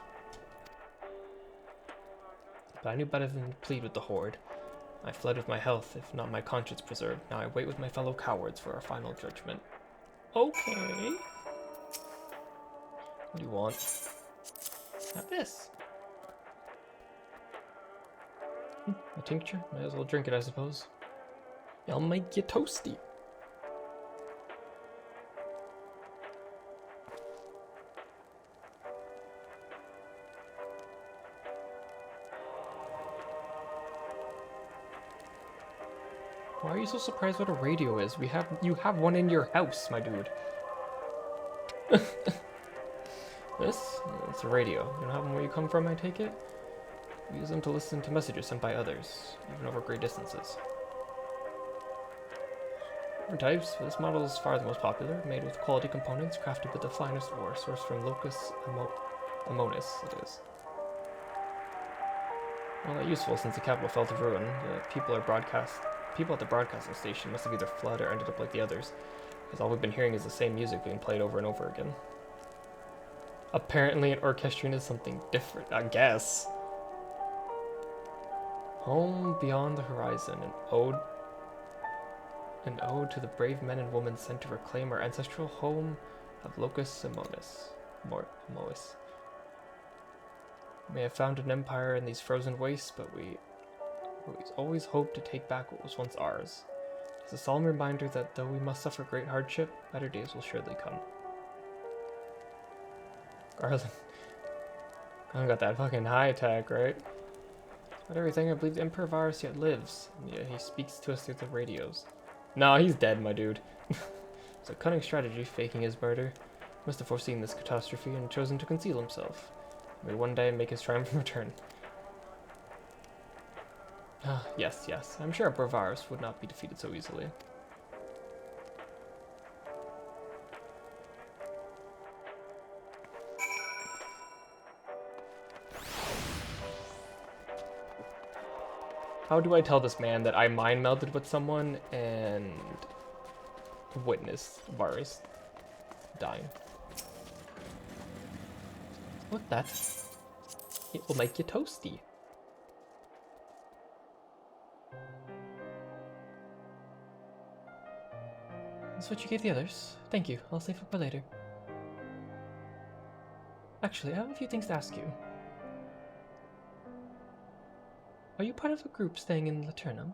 But I knew better than to plead with the horde. I fled with my health, if not my conscience preserved. Now I wait with my fellow cowards for our final judgment. Okay. What do you want? Have this. A tincture? Might as well drink it, I suppose. I'll make you toasty. Why are you so surprised what a radio is? You have one in your house, my dude. This? It's a radio. You don't have one where you come from, I take it? We use them to listen to messages sent by others, even over great distances. Different types. This model is far the most popular, made with quality components, crafted with the finest ore, sourced from Locus Amonis, it is. Well, not useful since the capital fell to ruin. The people at the broadcasting station must have either fled or ended up like the others, because all we've been hearing is the same music being played over and over again. Apparently an orchestrion is something different, I guess. Home beyond the horizon, an ode an ode to the brave men and women sent to reclaim our ancestral home of Locus Simonis. Mois. We may have found an empire in these frozen wastes, but we always hoped to take back what was once ours. It's a solemn reminder that though we must suffer great hardship, better days will surely come. Garland got that fucking high attack, right? But everything, I believe the Emperor Varus yet lives. Yeah, he speaks to us through the radios. No, he's dead, my dude. It's a cunning strategy, faking his murder. Must have foreseen this catastrophe and chosen to conceal himself. May one day make his triumphant return. Ah, yes. I'm sure Emperor Varus would not be defeated so easily. How do I tell this man that I mind melded with someone and witnessed Varus dying? Look, it will make you toasty. That's what you gave the others. Thank you. I'll save it for later. Actually, I have a few things to ask you. Are you part of a group staying in Laternum?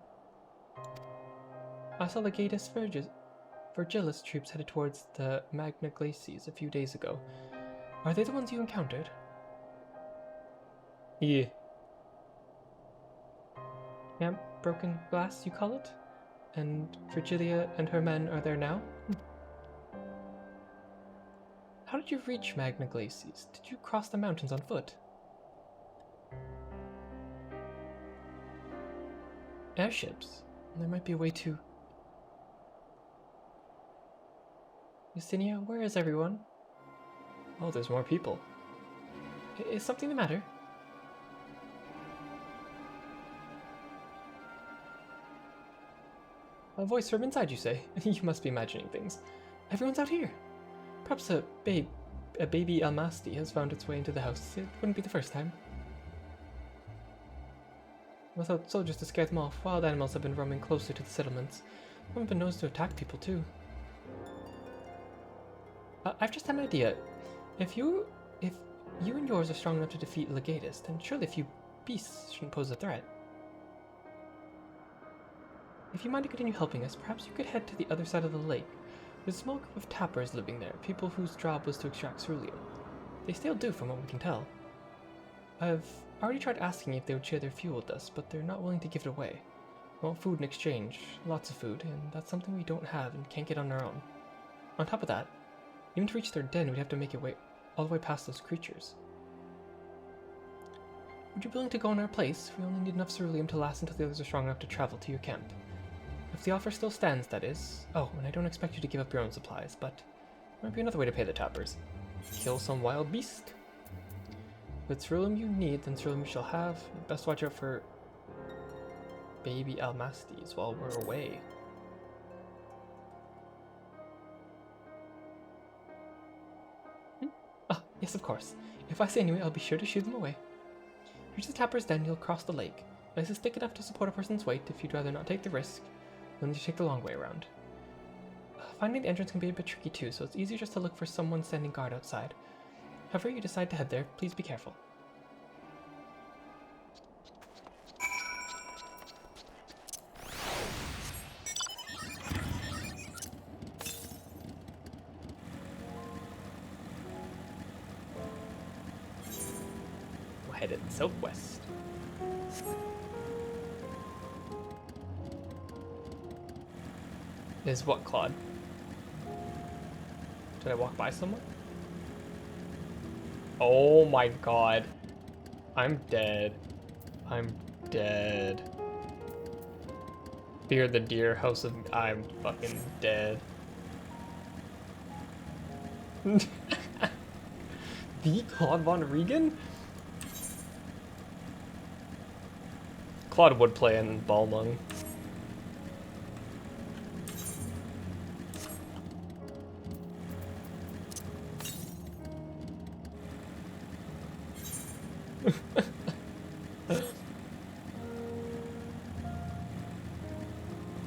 I saw Legatus Virgilus troops headed towards the Magna Glacies a few days ago. Are they the ones you encountered? Yeah. Yeah, broken glass, you call it? And Virgilia and her men are there now? How did you reach Magna Glacies? Did you cross the mountains on foot? Airships? There might be a way to... Justinia, where is everyone? Oh, there's more people. Is something the matter? A voice from inside, you say? You must be imagining things. Everyone's out here. Perhaps a baby Almasti has found its way into the house. It wouldn't be the first time. Without soldiers to scare them off, wild animals have been roaming closer to the settlements. Some have been known to attack people too. I've just had an idea. If you and yours are strong enough to defeat Legatus, then surely a few beasts shouldn't pose a threat. If you mind to continue helping us, perhaps you could head to the other side of the lake. There's a small group of tappers living there, people whose job was to extract ceruleum. They still do, from what we can tell. I've already tried asking if they would share their fuel with us, but they're not willing to give it away. We want food in exchange, lots of food, and that's something we don't have and can't get on our own. On top of that, even to reach their den, we'd have to make it all the way past those creatures. Would you be willing to go in our place? We only need enough ceruleum to last until the others are strong enough to travel to your camp. If the offer still stands, that is. Oh, and I don't expect you to give up your own supplies, but there might be another way to pay the tappers. Kill some wild beast. If it's ceruleum you need, then ceruleum you shall have. You'd best watch out for baby Almastes while we're away. Ah, yes, of course. If I say anyway, I'll be sure to shoo them away. Reach the tapper's den, you'll cross the lake. Place is thick enough to support a person's weight. If you'd rather not take the risk, then you take the long way around. Finding the entrance can be a bit tricky too, so it's easier just to look for someone standing guard outside. However you decide to head there, please be careful. We're headed southwest. Is what, Claude? Did I walk by someone? Oh my god. I'm dead. I'm dead. Fear the deer, house of... I'm fucking dead. The Claude Von Regan? Claude would play in Balmung.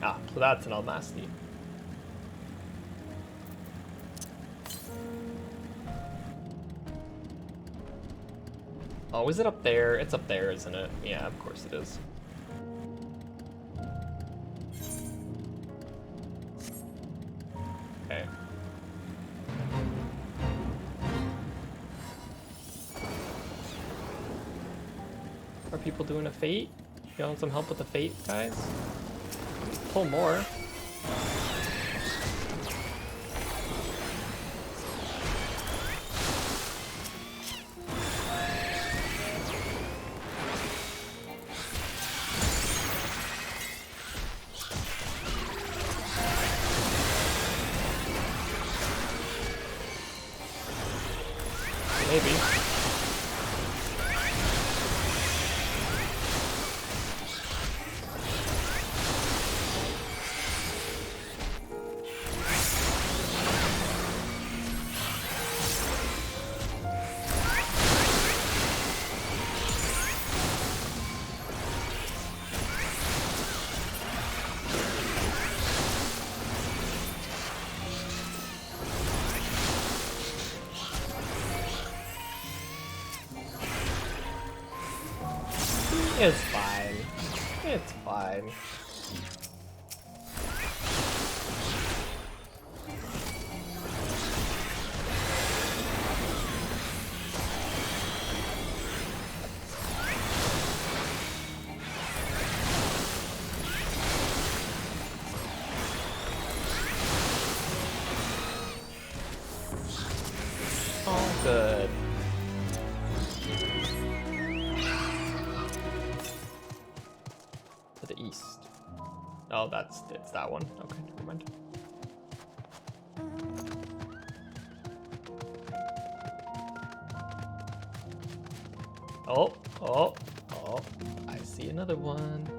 Ah, So that's an Almasti. Oh, is it up there? It's up there, isn't it? Yeah, of course it is. Okay. Are people doing a fate? You want some help with the fate, guys? Pull more. Maybe. It's fine. It's fine. All good. To the east. Oh, it's that one. Okay, never mind. Oh, I see another one.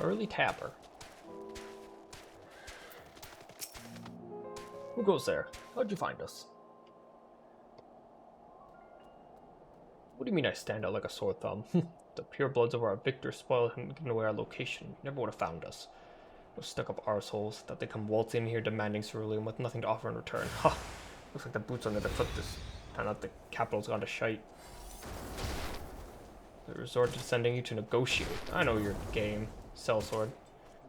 Early Tapper. Who goes there? How'd you find us? What do you mean I stand out like a sore thumb? The purebloods of our victor spoiled and given away our location. You never would have found us. Those stuck-up arseholes that they come waltzing in here demanding ceruleum with nothing to offer in return. Ha! Looks like the boots under their foot this time out the capital's gone to shite. They resort to sending you to negotiate. I know your game. Sellsword.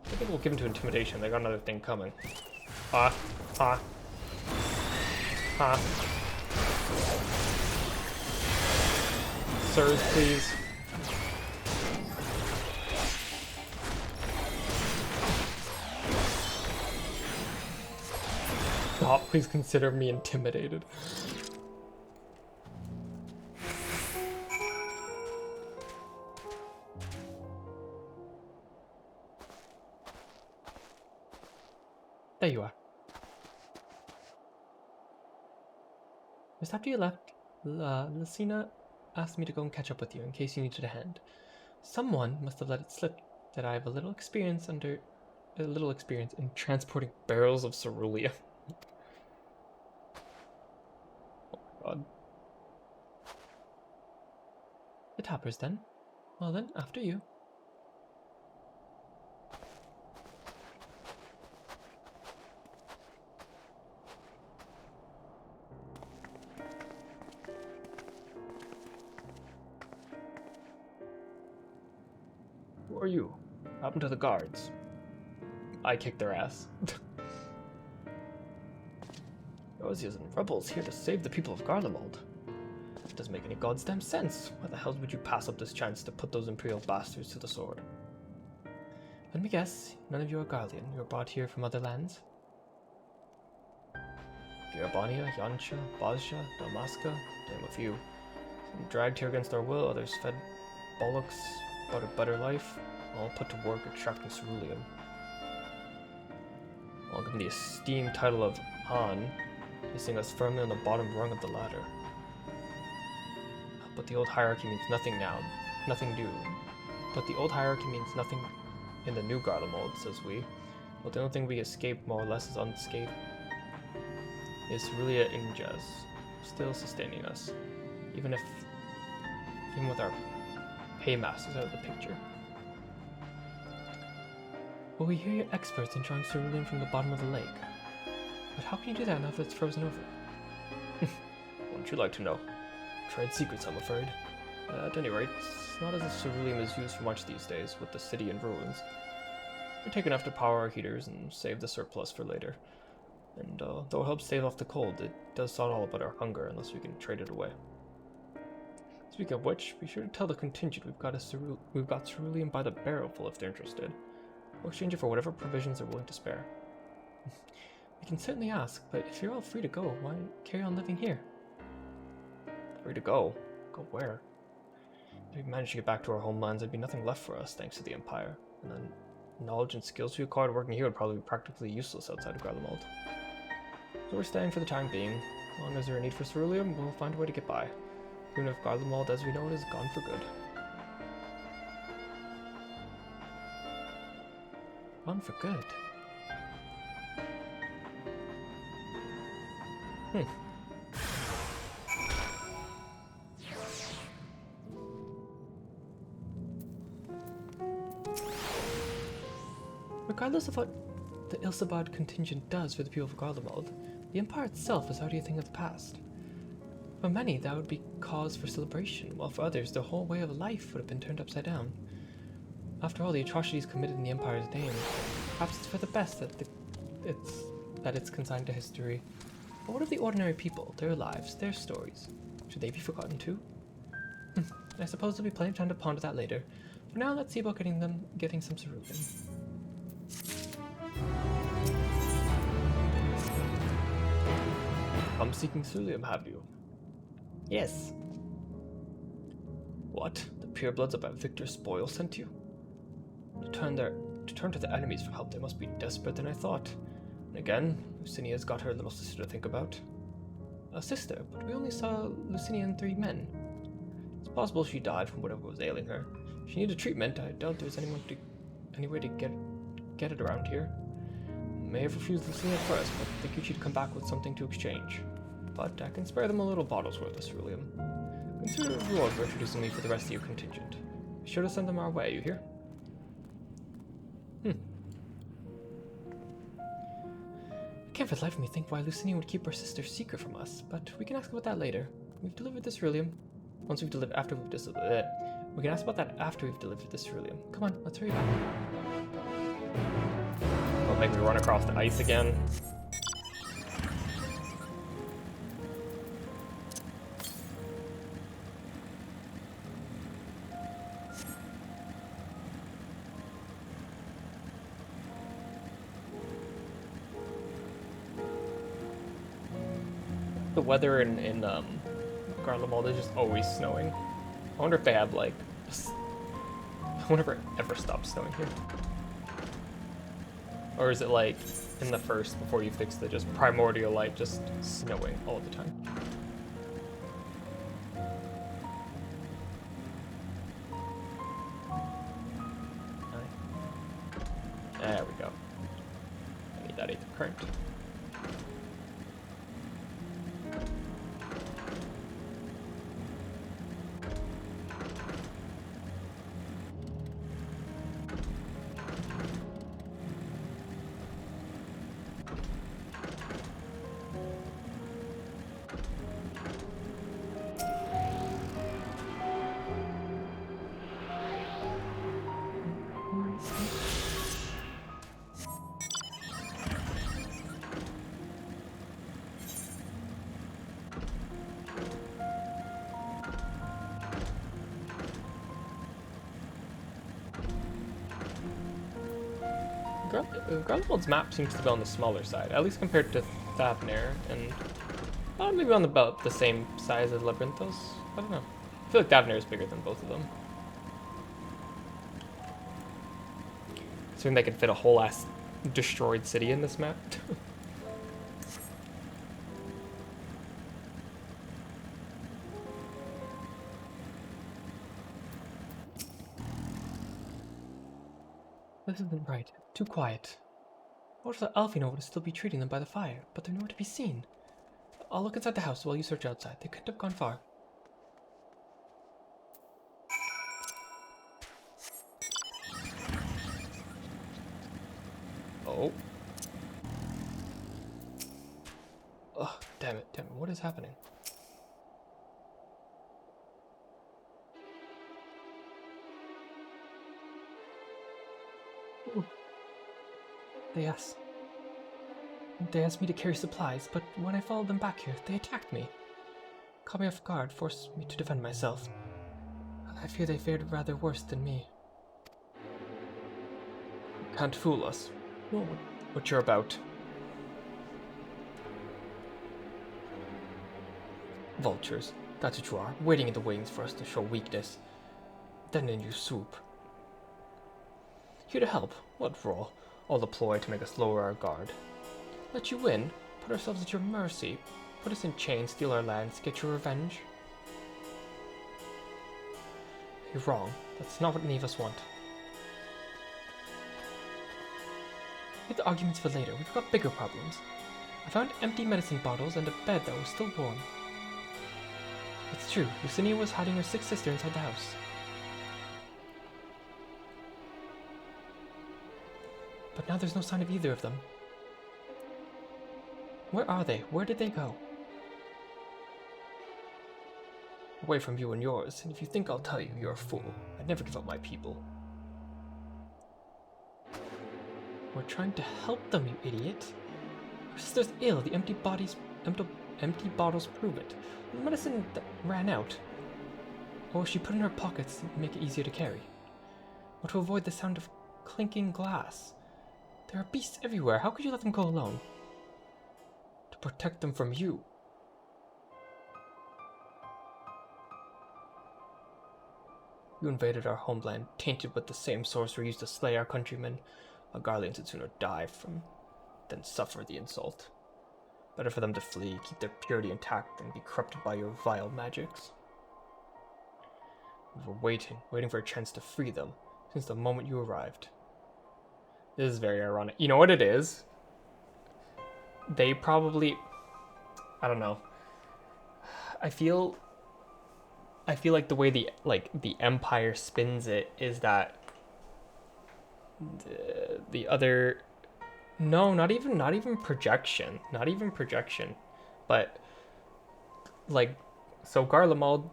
I think we'll give him to intimidation. They got another thing coming. Ha. Ha. Ha. Sirs, please. God, please consider me intimidated. There you are. Just after you left, Lucina asked me to go and catch up with you in case you needed a hand. Someone must have let it slip that I have a little experience in transporting barrels of ceruleum. Oh my god. The Tappers then. Well then, after you. Who are you? What happened to the guards? I kicked their ass. Rosiers and rebels here to save the people of Garlemald. It doesn't make any goddamn sense. Why the hell would you pass up this chance to put those Imperial bastards to the sword? Let me guess, none of you are Garlean. You were brought here from other lands? Garabania, Yansha, Bazja, Dalmasca, name a few. Some dragged here against our will, others fed bollocks about a better life, all put to work extracting ceruleum. I'll give him the esteemed title of Han, placing us firmly on the bottom rung of the ladder. But the old hierarchy means nothing now, nothing new. But the old hierarchy means nothing in the new Garlemald, says we. But the only thing we escape more or less is unscathed. Is Cerulia Injas still sustaining us, even with our paymasters out of the picture. Well, we hear you're experts in drawing cerulean from the bottom of the lake. But how can you do that now that it's frozen over? Wouldn't you like to know? Trade secrets, I'm afraid. At any rate, it's not as if ceruleum is used for much these days, with the city in ruins. We take enough to power our heaters and save the surplus for later. And though it helps stave off the cold, it does not all about our hunger unless we can trade it away. Speaking of which, be sure to tell the contingent we've got ceruleum by the barrelful if they're interested. We'll exchange it for whatever provisions they're willing to spare. We can certainly ask, but if you're all free to go, why carry on living here? Free to go? Go where? If we manage to get back to our homelands, there'd be nothing left for us thanks to the Empire. And then knowledge and skills we acquired working here would probably be practically useless outside of Garlemald. So we're staying for the time being. As long as there's a need for ceruleum, we'll find a way to get by. Even if Garlemald as we know it is gone for good. Gone for good? Regardless of what the Ilsabard contingent does for the people of Garlemald, the Empire itself is already a thing of the past. For many, that would be cause for celebration, while for others, their whole way of life would have been turned upside down. After all the atrocities committed in the Empire's name, perhaps it's for the best that it's consigned to history. But what of the ordinary people, their lives, their stories? Should they be forgotten too? I suppose there'll be plenty of time to ponder that later. For now, let's see about getting some cerulean. Come seeking ceruleum, have you? Yes. What? The purebloods of Victor Spoil sent you? To turn to the enemies for help, they must be desperate than I thought. And again, Lucinia's got her little sister to think about. A sister, but we only saw Lucinia and 3 men. It's possible she died from whatever was ailing her. If she needed treatment, I doubt there's any way to get it around here. I may have refused Lucinia at first, but I think she'd come back with something to exchange. But I can spare them a little bottle's worth of ceruleum. Consider it a reward for introducing me for the rest of your contingent. Be sure to send them our way, you hear? I can't for the life of me think why Lucinia would keep her sister's secret from us, but we can ask about that later. We've delivered the ceruleum. We can ask about that after we've delivered the ceruleum. Come on, let's hurry back. Don't make me run across the ice again. The weather in Garlemald is just always snowing. I wonder if they have like, I wonder if it ever stops snowing here. Or is it like in the first, before you fix the just primordial light, just snowing all the time? There we go. I need that 8th of current. Garlemald's map seems to be on the smaller side, at least compared to Thavnair, and maybe on about the same size as Labyrinthos. I don't know. I feel like Thavnair is bigger than both of them. Assuming they can fit a whole ass destroyed city in this map. This isn't right. Too quiet. What if the Alfino would still be treating them by the fire, but they're nowhere to be seen? I'll look inside the house while you search outside. They couldn't have gone far. Oh. Ugh, damn it, what is happening? Ooh. They asked me to carry supplies, but when I followed them back here, they attacked me. Caught me off guard, forced me to defend myself. I fear they fared rather worse than me. You can't fool us. Know what you're about. Vultures, that's what you are, waiting in the wings for us to show weakness. Then in you swoop. Here to help, what role? All the ploy to make us lower our guard. Let you win, put ourselves at your mercy, put us in chains, steal our lands, get your revenge? You're wrong. That's not what any of us want. Leave the arguments for later. We've got bigger problems. I found empty medicine bottles and a bed that was still warm. It's true. Lucinia was hiding her 6th sister inside the house. But now there's no sign of either of them. Where are they? Where did they go? Away from you and yours, and if you think I'll tell you, you're a fool. I'd never give up my people. We're trying to help them, you idiot. Your sister's ill. The empty bottles prove it. The medicine that ran out. Or she put in her pockets to make it easier to carry. Or to avoid the sound of clinking glass. There are beasts everywhere. How could you let them go alone? To protect them from you. You invaded our homeland, tainted with the same sorcery used to slay our countrymen. Our Garleans would sooner die than suffer the insult. Better for them to flee, keep their purity intact, than be corrupted by your vile magics. We were waiting for a chance to free them, since the moment you arrived. This is very ironic. You know what it is? They probably... I don't know. I feel like the way the Empire spins it is that the other... No, not even projection. Not even projection. But, like, so Garlemald,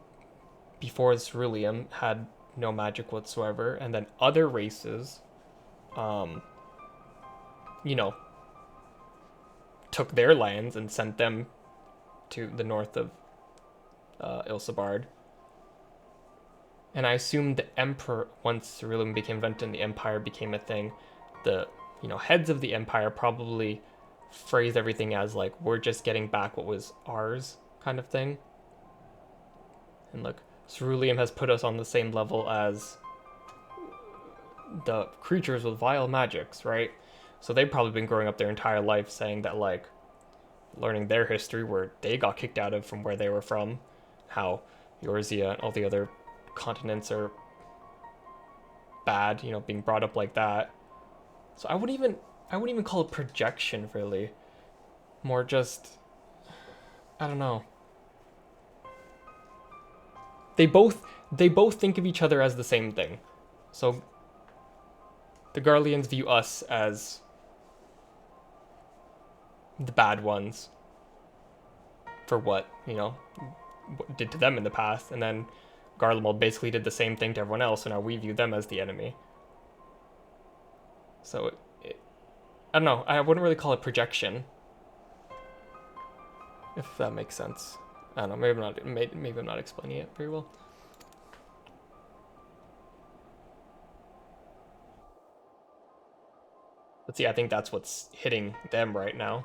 before Cerulean, had no magic whatsoever, and then other races, you know, took their lands and sent them to the north of Ilsabard. And I assume the Emperor, once Cerulean became invented and the Empire became a thing, the heads of the Empire probably phrased everything as like, we're just getting back what was ours kind of thing. And look, Cerulean has put us on the same level as the creatures with vile magics, right? So they've probably been growing up their entire life saying that, like, learning their history where they got kicked out of from where they were from, how Eorzea and all the other continents are bad, being brought up like that. So I wouldn't even call it projection, really. More just, I don't know. They both think of each other as the same thing. So the Garleans view us as the bad ones for what did to them in the past, and then Garlemald basically did the same thing to everyone else, so now we view them as the enemy. So I don't know, I wouldn't really call it projection, if that makes sense. I don't know, maybe I'm not explaining it very well. But see, I think that's what's hitting them right now.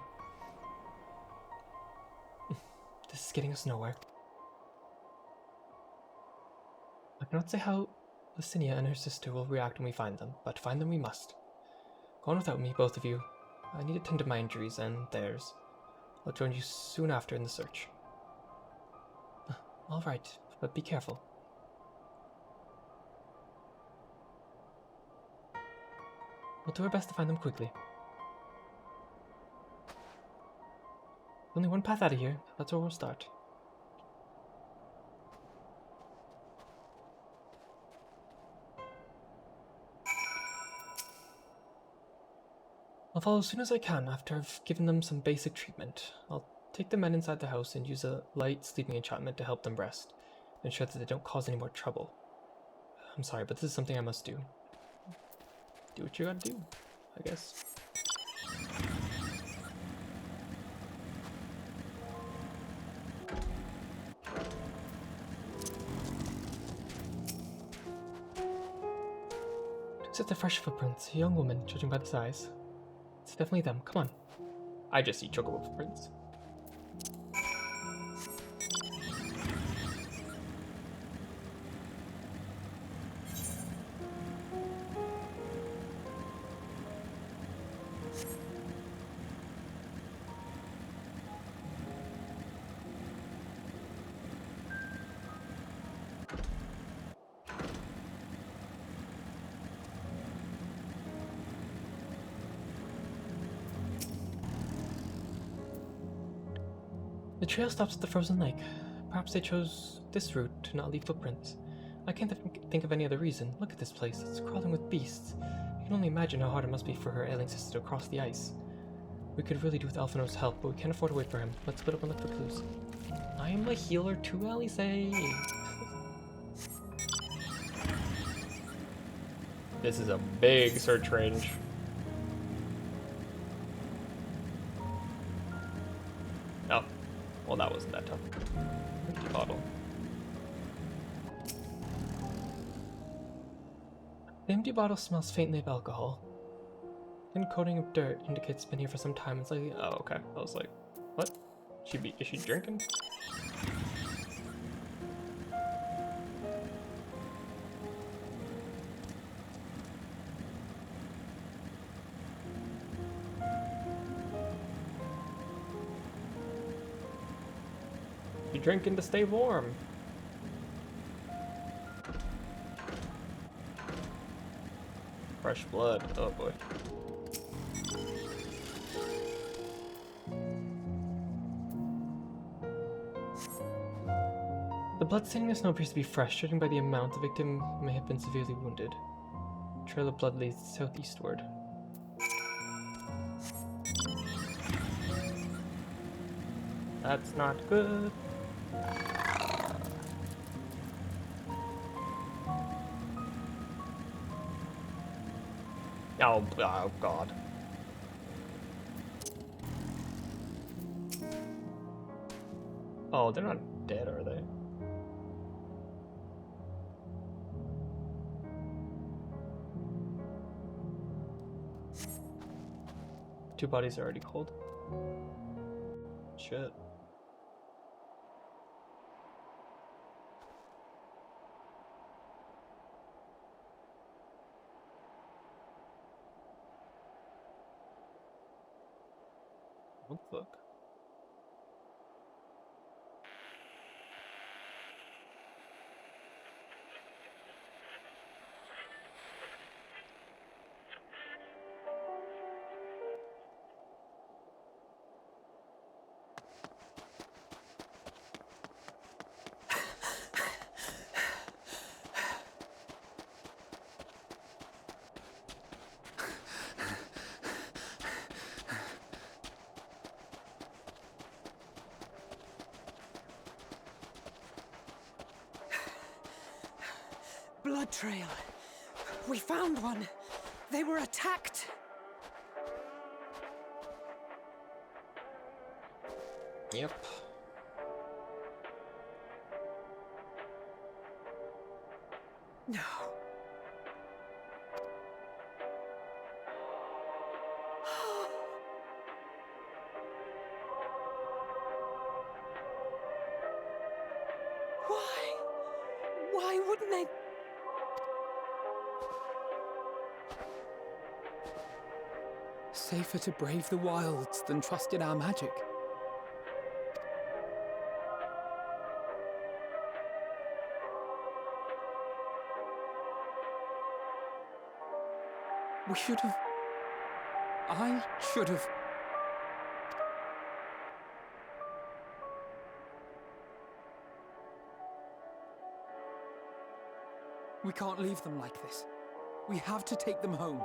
This is getting us nowhere. I cannot say how Lucinia and her sister will react when we find them, but find them we must. Go on without me, both of you. I need to tend to my injuries and theirs. I'll join you soon after in the search. All right, but be careful. We'll do our best to find them quickly. Only one path out of here. That's where we'll start. I'll follow as soon as I can after I've given them some basic treatment. I'll take the men inside the house and use a light sleeping enchantment to help them rest, ensure that they don't cause any more trouble. I'm sorry, but this is something I must do. Do what you gotta do, I guess. Except the fresh footprints, a young woman, judging by the size. It's definitely them, come on. I just see chocobo footprints. The trail stops at the frozen lake. Perhaps they chose this route to not leave footprints. I can't think of any other reason. Look at this place. It's crawling with beasts. I can only imagine how hard it must be for her ailing sister to cross the ice. We could really do with Alphino's help, but we can't afford to wait for him. Let's split up and look for clues. I am a healer too, Alice. This is a big search range. Oh. Well, that wasn't that tough. Empty bottle. The empty bottle smells faintly of alcohol. Thin coating of dirt indicates it's been here for some time. It's like, oh, okay. I was like, what? Is she drinking? You drinking to stay warm. Fresh blood. Oh boy. The blood staining in the snow appears to be fresh, judging by the amount the victim may have been severely wounded. Trail of blood leads southeastward. That's not good. Oh god. Oh, they're not dead, are they? Two bodies are already cold. Shit. What the fuck?
Blood trail. We found one. They were attacked.
Yep.
No. Why? Why wouldn't they? Safer to brave the wilds than trust in our magic. We should have I should have... We can't leave them like this. We have to take them home.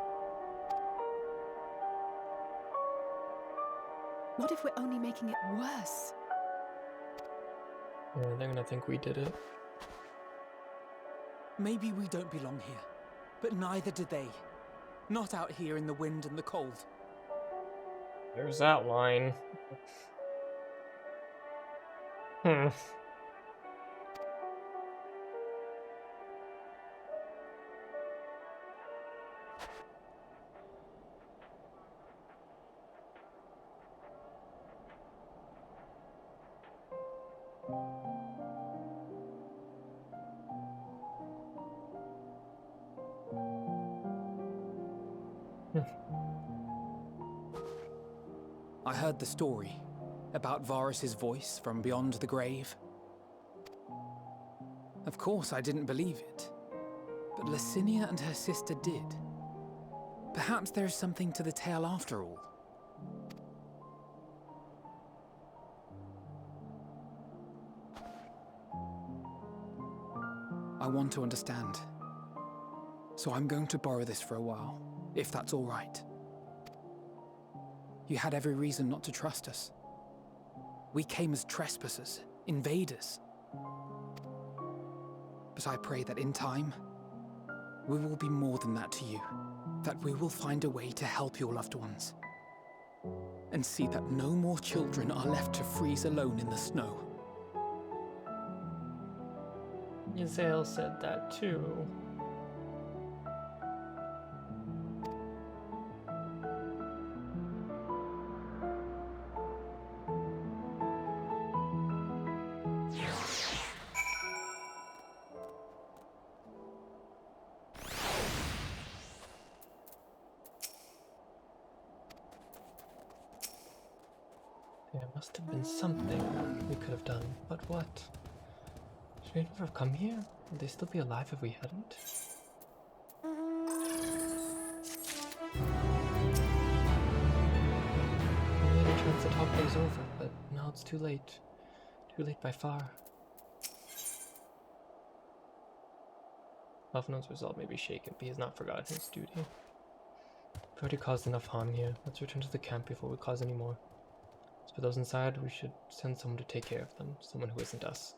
What if we're only making it worse?
Yeah, they're gonna think we did it.
Maybe we don't belong here, but neither do they. Not out here in the wind and the cold.
There's that line.
I heard the story about Varus's voice from beyond the grave. Of course, I didn't believe it, but Licinia and her sister did. Perhaps there is something to the tale after all. I want to understand, so I'm going to borrow this for a while, if that's all right. You had every reason not to trust us. We came as trespassers, invaders. But I pray that in time, we will be more than that to you. That we will find a way to help your loved ones. And see that no more children are left to freeze alone in the snow.
Yzael said that too. There must have been something we could have done, but what? Should we never have come here? Would they still be alive if we hadn't? We had a chance to talk things over, but now it's too late. Too late by far. Alphinaud's resolve may be shaken, but he has not forgotten his duty. We've already caused enough harm here. Let's return to the camp before we cause any more. As for those inside, we should send someone to take care of them. Someone who isn't us.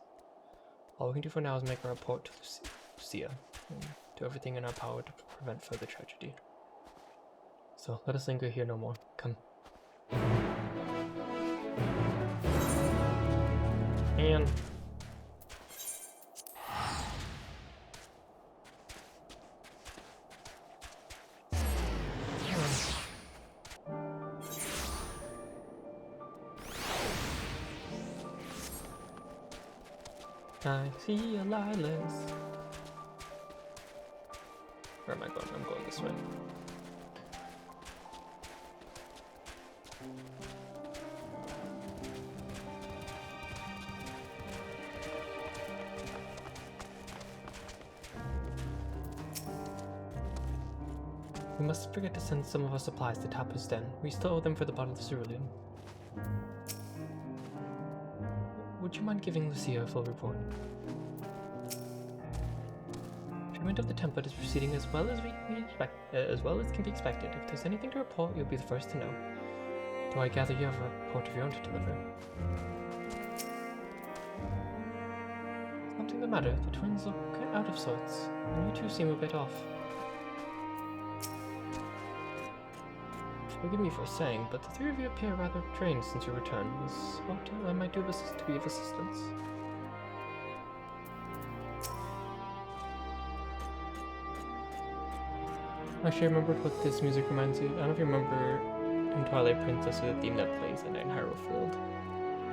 All we can do for now is make a report to Lucia, and do everything in our power to prevent further tragedy. So, let us linger here no more. Come. And... I see a lilas. Where am I going? I'm going this way. We must forget to send some of our supplies to Tapa's den. We still owe them for the bottle of cerulean. Would you mind giving Lucia a full report? Treatment of the template is proceeding as well as can be expected. If there's anything to report, you'll be the first to know. Though I gather you have a report of your own to deliver. Something the matter. The twins look out of sorts, and you two seem a bit off. Forgive me for saying, but the three of you appear rather drained since your return. Is what I might do to be of assistance? Actually, I remembered what this music reminds you. I don't know if you remember in Twilight Princess the theme that plays at night in Hyrule Field.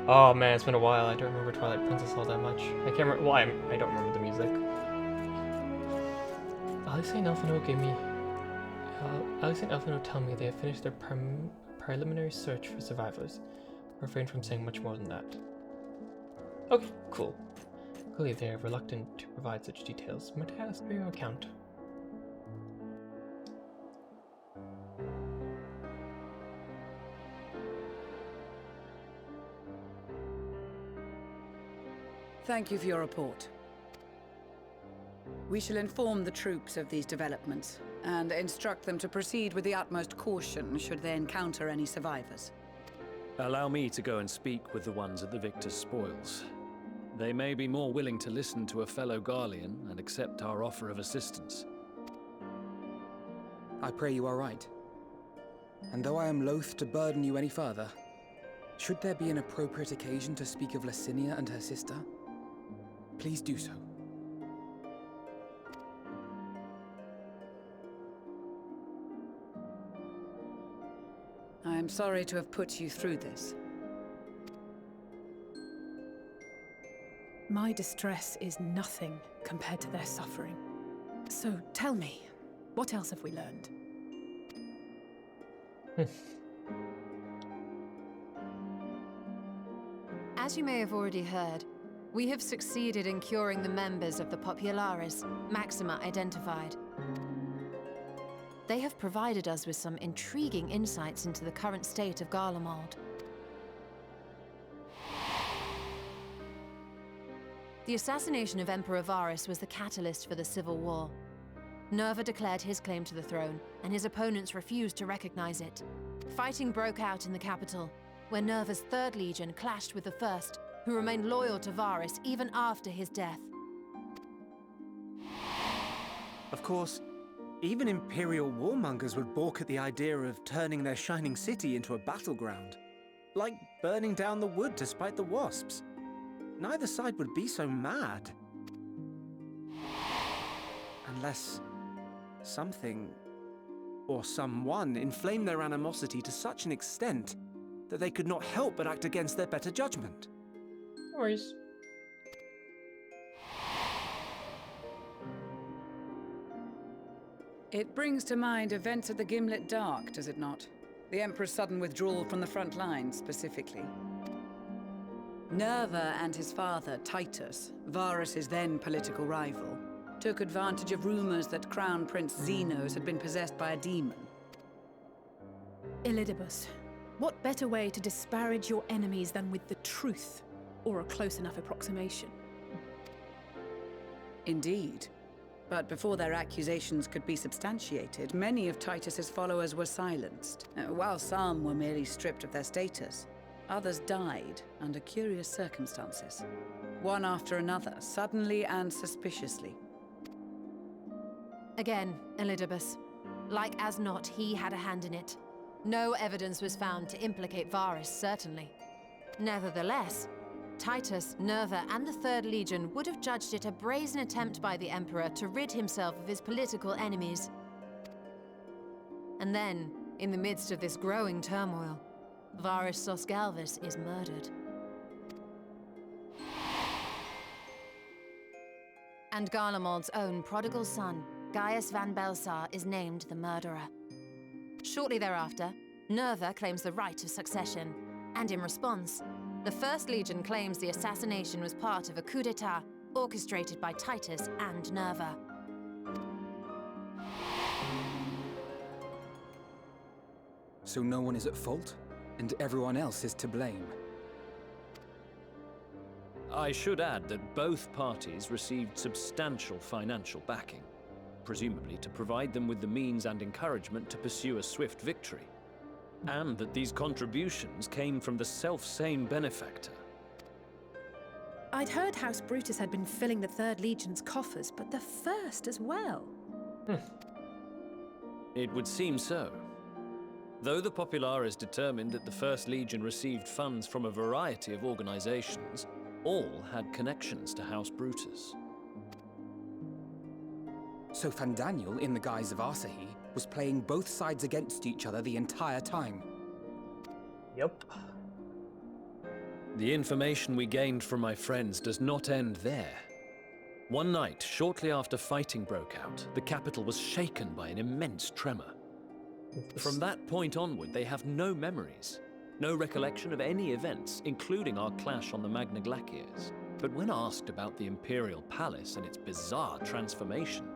Oh man, it's been a while. I don't remember Twilight Princess all that much. I can't remember. Well, I don't remember the music. Alex and Elfino gave me. Alex and Elfino tell me they have finished their preliminary search for survivors. Refrain from saying much more than that. Okay, cool. Clearly they are reluctant to provide such details. Might I ask for your account?
Thank you for your report. We shall inform the troops of these developments, and instruct them to proceed with the utmost caution should they encounter any survivors.
Allow me to go and speak with the ones at the victor's spoils. They may be more willing to listen to a fellow Garlean and accept our offer of assistance.
I pray you are right. And though I am loath to burden you any further, should there be an appropriate occasion to speak of Licinia and her sister, please do so.
I am sorry to have put you through this.
My distress is nothing compared to their suffering. So tell me, what else have we learned?
As you may have already heard, we have succeeded in curing the members of the Populares, Maxima identified. They have provided us with some intriguing insights into the current state of Garlemald. The assassination of Emperor Varus was the catalyst for the civil war. Nerva declared his claim to the throne, and his opponents refused to recognize it. Fighting broke out in the capital, where Nerva's 3rd Legion clashed with the 1st, who remained loyal to Varus even after his death.
Of course, even Imperial warmongers would balk at the idea of turning their shining city into a battleground. Like burning down the wood to spite the wasps. Neither side would be so mad. Unless something or someone inflamed their animosity to such an extent that they could not help but act against their better judgment.
No worries.
It brings to mind events at the Gimlet Dark, does it not? The Emperor's sudden withdrawal from the front lines, specifically. Nerva and his father, Titus, Varus's then political rival, took advantage of rumors that Crown Prince Zenos had been possessed by a demon.
Elidibus, what better way to disparage your enemies than with the truth, or a close enough approximation?
Indeed. But before their accusations could be substantiated, many of Titus's followers were silenced, while some were merely stripped of their status. Others died under curious circumstances. One after another, suddenly and suspiciously.
Again, Elidibus. Like as not, he had a hand in it. No evidence was found to implicate Varus, certainly. Nevertheless, Titus, Nerva, and the 3rd Legion would have judged it a brazen attempt by the Emperor to rid himself of his political enemies. And then, in the midst of this growing turmoil, Varus Sosgalvis is murdered. And Garlemald's own prodigal son, Gaius van Belsar, is named the murderer. Shortly thereafter, Nerva claims the right of succession, and in response, the 1st Legion claims the assassination was part of a coup d'etat orchestrated by Titus and Nerva.
So no one is at fault, and everyone else is to blame.
I should add that both parties received substantial financial backing, presumably to provide them with the means and encouragement to pursue a swift victory. And that these contributions came from the self-same benefactor.
I'd heard House Brutus had been filling the 3rd Legion's coffers, but the 1st as well.
It would seem so. Though the Populares determined that the 1st Legion received funds from a variety of organizations, all had connections to House Brutus.
So Fandaniel, in the guise of Asahi, was playing both sides against each other the entire time.
Yep.
The information we gained from my friends does not end there. One night, shortly after fighting broke out, the capital was shaken by an immense tremor. From that point onward, they have no memories, no recollection of any events, including our clash on the Magna Glaciers. But when asked about the Imperial Palace and its bizarre transformation,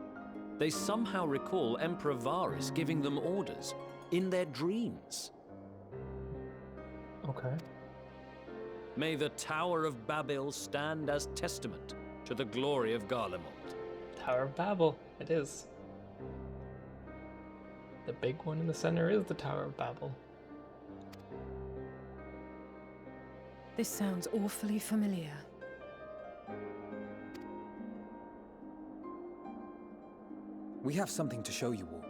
they somehow recall Emperor Varus giving them orders in their dreams.
Okay.
May the Tower of Babel stand as testament to the glory of Garlemald.
Tower of Babel, it is. The big one in the center is the Tower of Babel.
This sounds awfully familiar.
We have something to show you all.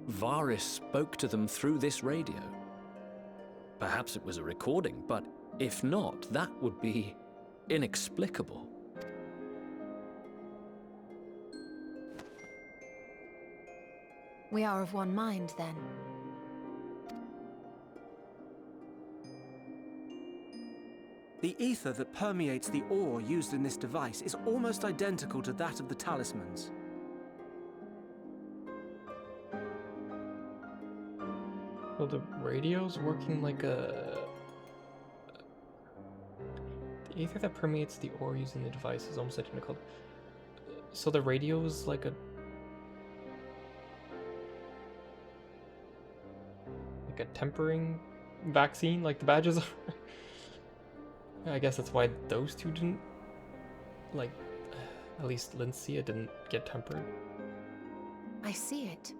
Varys spoke to them through this radio. Perhaps it was a recording, but if not, that would be inexplicable.
We are of one mind, then.
The ether that permeates the ore used in this device is almost identical to that of the talismans.
Well, the radio's working like a... The ether that permeates the ore using the device is almost identical. So the radio's like a... Like a tempering vaccine, like the badges are? I guess that's why those two didn't... Like, at least Lincia didn't get tempered.
I see it.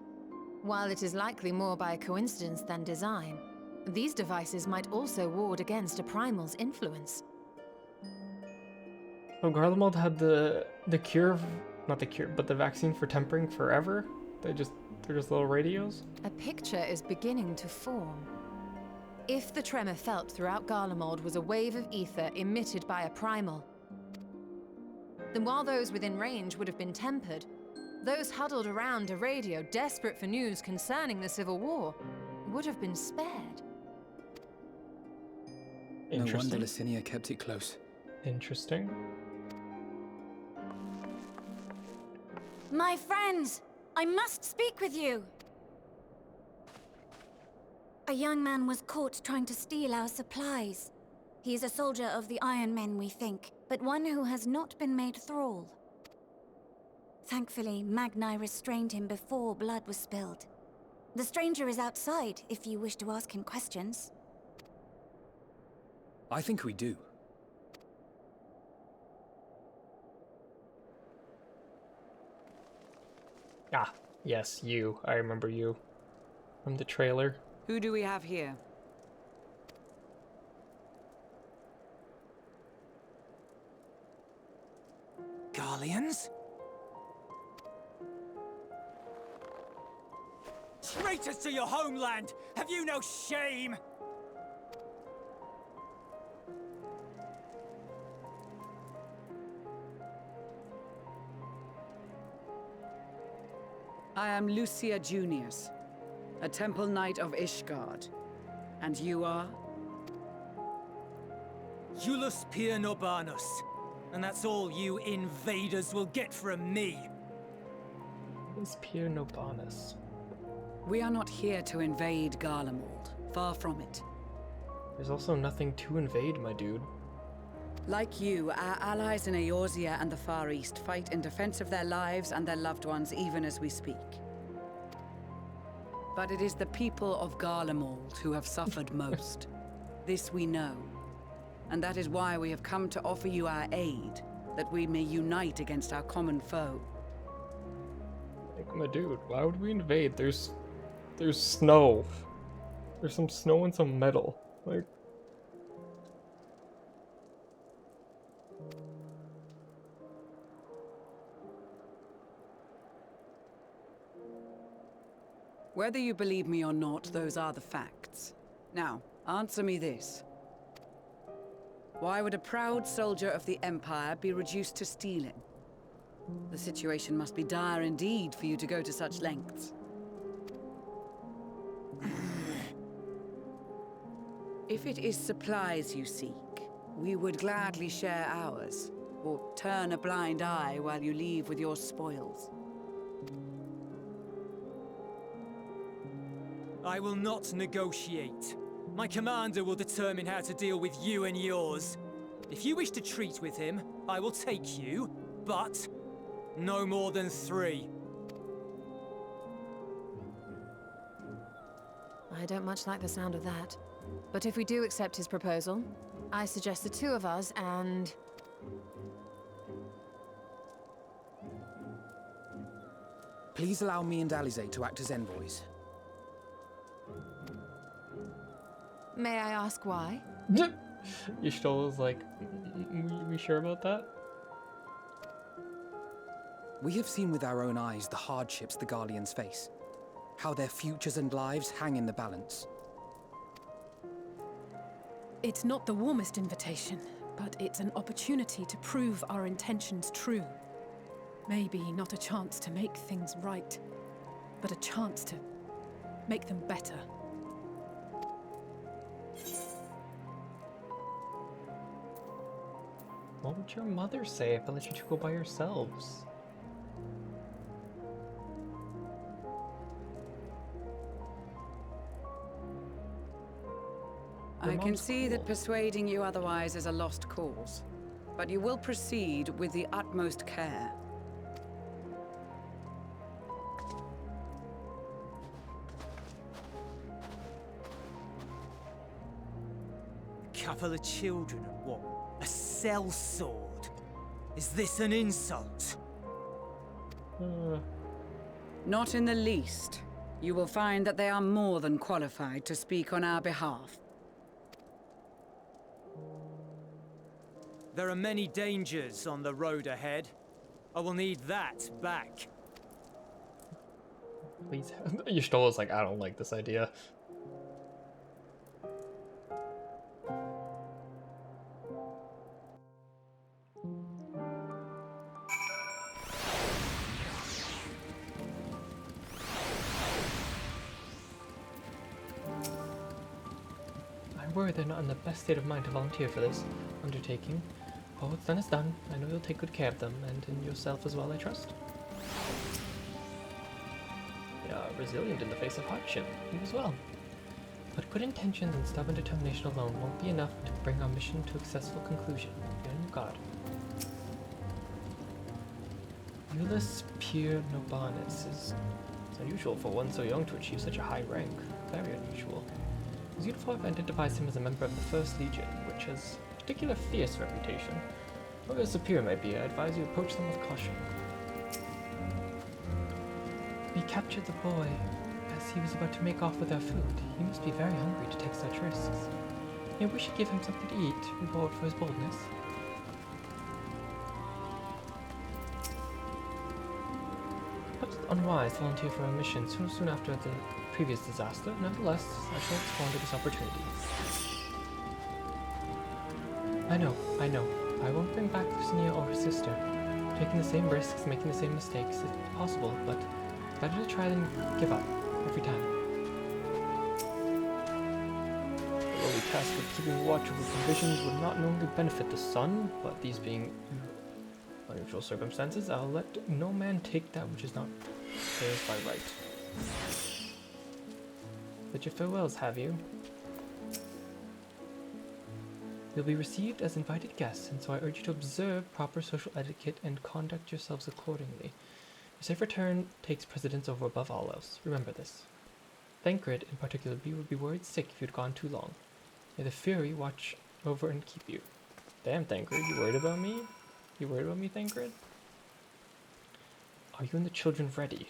While it is likely more by coincidence than design, these devices might also ward against a primal's influence.
Oh, Garlemald had the cure, not the cure, but the vaccine for tempering forever? They're just little radios?
A picture is beginning to form. If the tremor felt throughout Garlemald was a wave of ether emitted by a primal, then while those within range would have been tempered, those huddled around a radio desperate for news concerning the Civil War would have been spared.
No wonder Licinia kept it close.
Interesting.
My friends, I must speak with you. A young man was caught trying to steal our supplies. He is a soldier of the Iron Men, we think, but one who has not been made thrall. Thankfully, Magni restrained him before blood was spilled. The stranger is outside, if you wish to ask him questions.
I think we do.
Ah, yes, you. I remember you. From the trailer.
Who do we have here?
Garleans? Traitors to your homeland! Have you no shame?
I am Lucia Junius, a Temple Knight of Ishgard. And you are?
Iulus Pier Norbanus. And that's all you invaders will get from me.
It's Pier Norbanus.
We are not here to invade Garlemald. Far from it.
There's also nothing to invade, my dude.
Like you, our allies in Eorzea and the Far East fight in defense of their lives and their loved ones even as we speak. But it is the people of Garlemald who have suffered most. This we know. And that is why we have come to offer you our aid, that we may unite against our common foe.
Like, my dude, why would we invade? There's snow. There's some snow and some metal. Like...
Whether you believe me or not, those are the facts. Now, answer me this. Why would a proud soldier of the Empire be reduced to stealing? The situation must be dire indeed for you to go to such lengths. If it is supplies you seek, we would gladly share ours, or turn a blind eye while you leave with your spoils.
I will not negotiate. My commander will determine how to deal with you and yours. If you wish to treat with him, I will take you, but no more than 3.
I don't much like the sound of that. But if we do accept his proposal, I suggest the 2 of us and...
Please allow me and Alize to act as envoys.
May I ask why?
Y'shtola was like, we sure about that?
We have seen with our own eyes the hardships the Garleans face, how their futures and lives hang in the balance.
It's not the warmest invitation, but it's an opportunity to prove our intentions true. Maybe not a chance to make things right, but a chance to make them better.
What would your mother say if I let you 2 go by yourselves?
I can see that persuading you otherwise is a lost cause, but you will proceed with the utmost care.
Couple of children and what? A sellsword? Is this an insult?
Not in the least. You will find that they are more than qualified to speak on our behalf.
There are many dangers on the road ahead. I will need that back.
Please. Y'shtola's like, I don't like this idea. I worry they're not in the best state of mind to volunteer for this undertaking. Oh, what's done is done. I know you'll take good care of them, and in yourself as well, I trust. They are resilient in the face of hardship, you as well. But good intentions and stubborn determination alone won't be enough to bring our mission to a successful conclusion. You're in God. Ulysses Pierre Nobanus is unusual for one so young to achieve such a high rank. Very unusual. His uniform identifies him as a member of the First Legion, which has a particular fierce reputation. Whoever your superior might be, I advise you approach them with caution. We captured the boy as he was about to make off with our food. He must be very hungry to take such risks. Maybe we should give him something to eat, reward for his boldness. Perhaps it's unwise to volunteer for a mission soon after the previous disaster. Nevertheless, I shall not squander this opportunity. I know. I won't bring back Lucinia or her sister. Taking the same risks, making the same mistakes, it's possible, but better to try than give up every time. The lowly task of keeping watch over provisions would not only benefit the son, but these being unusual circumstances, I'll let no man take that which is not theirs by right. But your farewells, have you? You'll be received as invited guests, and so I urge you to observe proper social etiquette and conduct yourselves accordingly. Your safe return takes precedence over above all else. Remember this. Thancred, in particular, would be worried sick if you'd gone too long. May the Fury watch over and keep you. Damn, Thancred, you worried about me? You worried about me, Thancred? Are you and the children ready?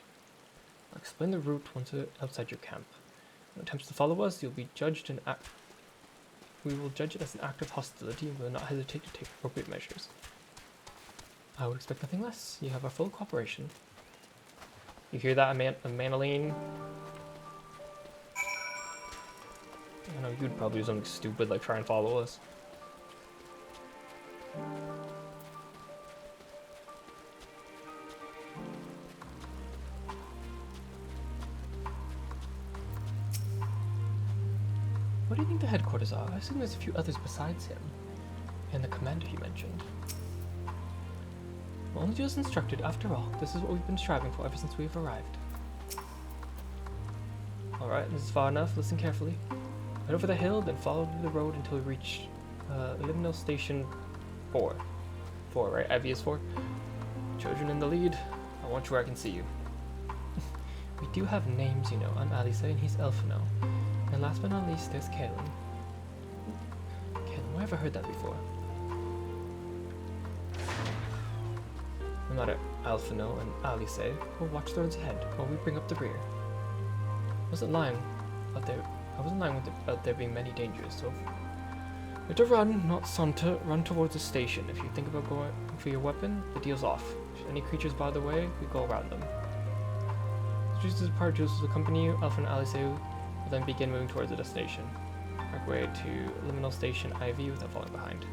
I'll explain the route once we're outside your camp. If attempts to follow us, you'll be judged an act. We will judge it as an act of hostility and will not hesitate to take appropriate measures. I would expect nothing less. You have our full cooperation. You hear that, Manaline? I know you'd probably do something stupid like try and follow us. What do you think the headquarters are? I assume there's a few others besides him. And the commander you mentioned. We'll only do as instructed. After all, this is what we've been striving for ever since we've arrived. Alright, this is far enough. Listen carefully. Head over the hill, then follow the road until we reach Liminal Station 4. 4, right? IV is 4. Children in the lead. I want you where I can see you. We do have names, you know. I'm Alice, and he's Elfino. And last but not least, there's Kaelin. Kaelin, where have I heard that before? No matter Elfino and Alice, we'll watch the roads ahead while we bring up the rear. I wasn't lying about there being many dangers, so we're to run, not saunter. Run towards the station. If you think about going for your weapon, the deal's off. If any creatures bother the way, we go around them. Just as part Jules will accompany you, Elf and Alice will then begin moving towards the destination. Make way to Liminal Station IV without falling behind.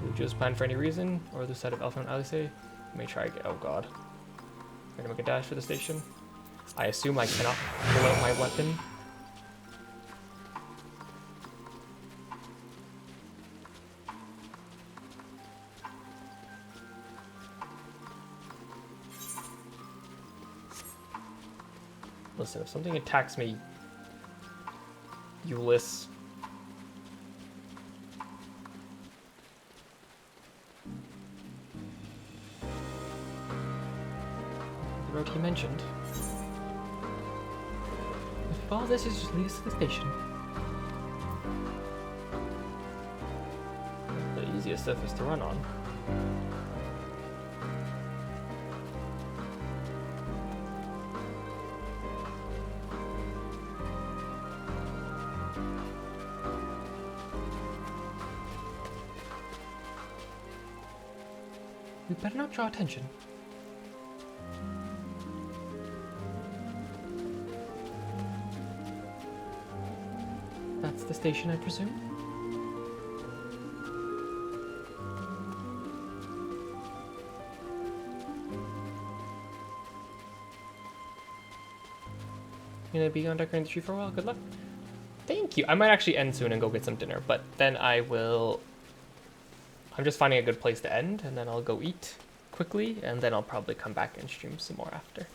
If Jules plan for any reason, or the side of Elf and Alice, you may try again. Oh god. I'm gonna make a dash for the station. I assume I cannot pull out my weapon. Listen, if something attacks me, Ulysses. The road he mentioned. If all this is just lead us to the station. The easiest surface to run on. We better not draw attention. That's the station, I presume? You gonna be on decorating the tree for a while? Good luck. Thank you. I might actually end soon and go get some dinner, but then I will... I'm just finding a good place to end, and then I'll go eat quickly, and then I'll probably come back and stream some more after.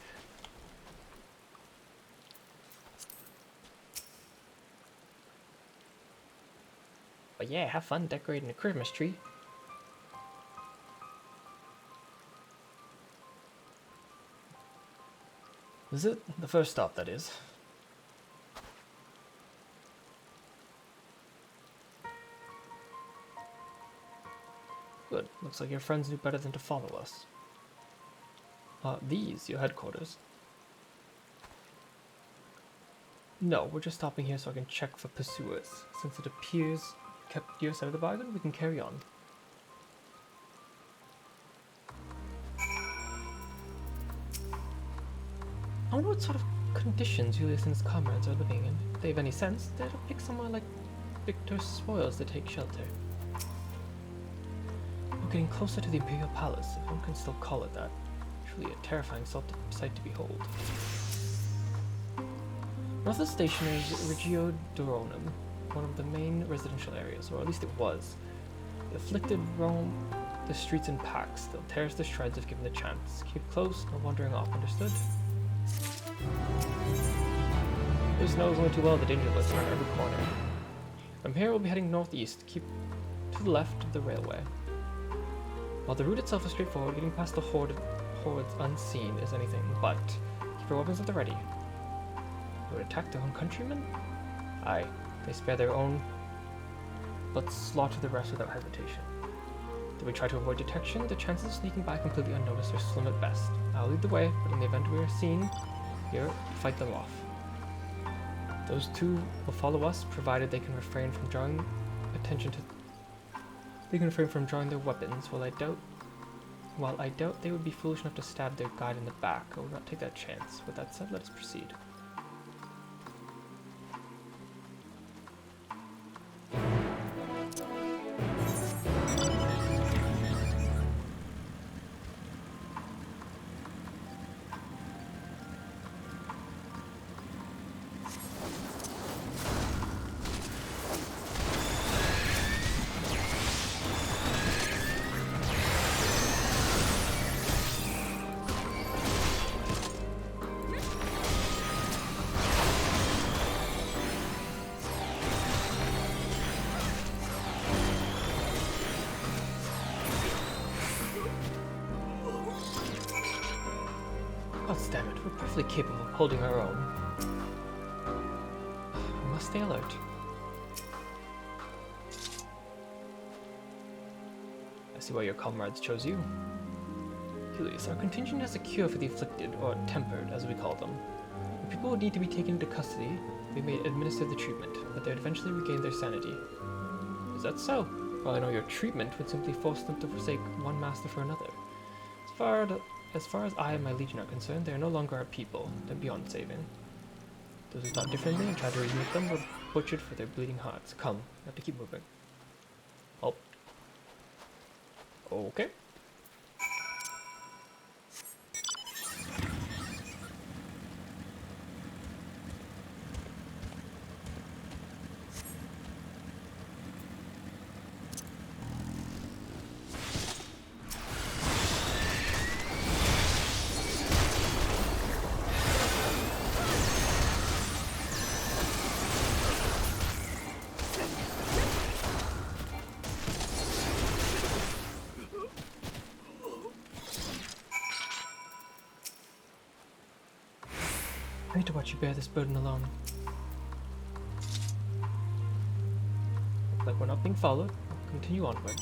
But yeah, have fun decorating a Christmas tree. Is it? The first stop, that is. Good. Looks like your friends knew better than to follow us. These your headquarters? No, we're just stopping here so I can check for pursuers. Since it appears you kept your side of the bargain, we can carry on. I wonder what sort of conditions Julius and his comrades are living in. If they have any sense, they'd pick somewhere like Victor's spoils to take shelter. We're getting closer to the Imperial Palace, if one can still call it that. Truly a terrifying sight to behold. North of the station is Regio Duronum, one of the main residential areas, or at least it was. The afflicted roam the streets in packs. They'll tear us to shreds if given the chance. Keep close, no wandering off, understood? This knows only too well the danger lists around every corner. From here we'll be heading northeast. Keep to the left of the railway. While the route itself is straightforward, getting past the hordes unseen is anything but. Keep your weapons at the ready. They would attack their own countrymen? Aye, they spare their own, but slaughter the rest without hesitation. Do we try to avoid detection? The chances of sneaking by completely unnoticed are slim at best. I'll lead the way, but in the event we are seen, here, fight them off. Those two will follow us, provided they can refrain from drawing attention to... They can refrain from drawing their weapons. While I doubt they would be foolish enough to stab their guide in the back, I will not take that chance. With that said, let us proceed. God damn it, we're perfectly capable of holding our own. We must stay alert. I see why your comrades chose you. Julius, our contingent has a cure for the afflicted, or tempered, as we call them. If people would need to be taken into custody, we may administer the treatment, but they would eventually regain their sanity. Is that so? Well, I know your treatment would simply force them to forsake one master for another. As far as I and my legion are concerned, they are no longer our people. They're beyond saving. Those who thought differently and tried to reason with them were butchered for their bleeding hearts. Come, we have to keep moving. Oh. Okay. I hate to watch you bear this burden alone. Like we're not being followed. Continue onward.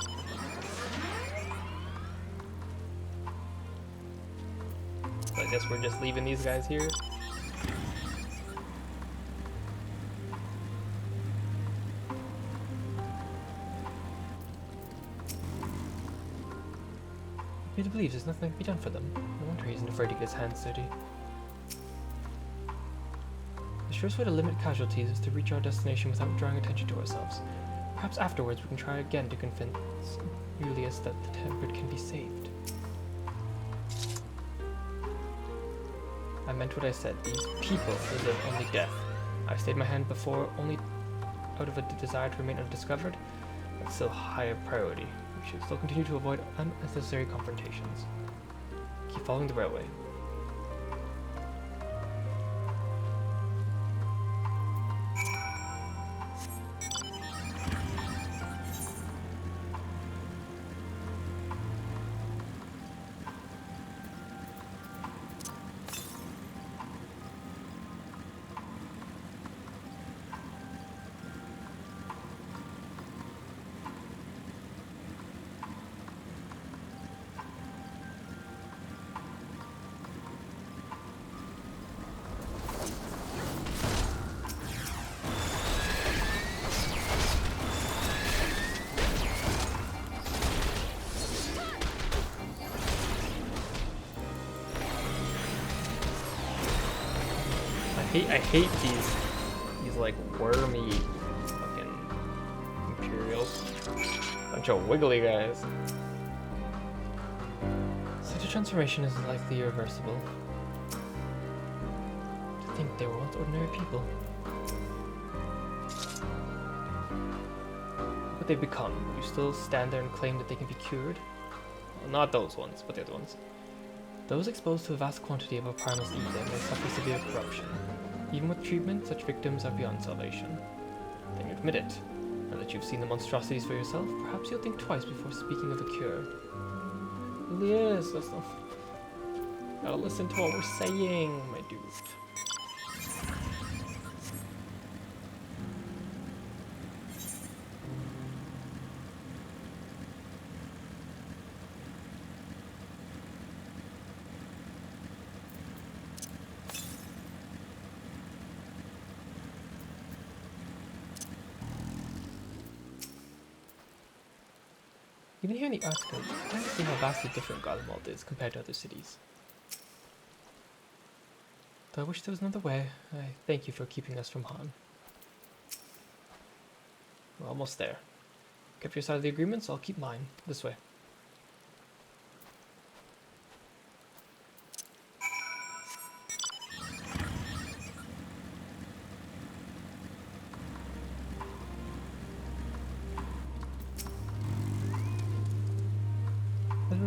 So I guess we're just leaving these guys here. Peter believes there's nothing to be done for them. No wonder he isn't afraid to get his hands dirty. The surest way to limit casualties is to reach our destination without drawing attention to ourselves. Perhaps afterwards we can try again to convince Julius that the tempered can be saved. I meant what I said. These people deserve only death. I stayed my hand before only out of a desire to remain undiscovered. That's still higher priority. We should still continue to avoid unnecessary confrontations. Keep following the railway. I hate these like wormy fucking Imperials. Bunch of wiggly guys. Such a transformation is likely irreversible. To think they were once ordinary people. What they've become, you still stand there and claim that they can be cured? Well, not those ones, but the other ones. Those exposed to a vast quantity of a primal's ether may suffer severe corruption. Even with treatment, such victims are beyond salvation. Then you admit it. Now that you've seen the monstrosities for yourself, perhaps you'll think twice before speaking of a cure. It really is. Gotta listen to what we're saying, my dude. Even here in the article, you can see how vastly different Garlemald is compared to other cities. Though I wish there was another way, I thank you for keeping us from harm. We're almost there. Kept your side of the agreement, so I'll keep mine. This way.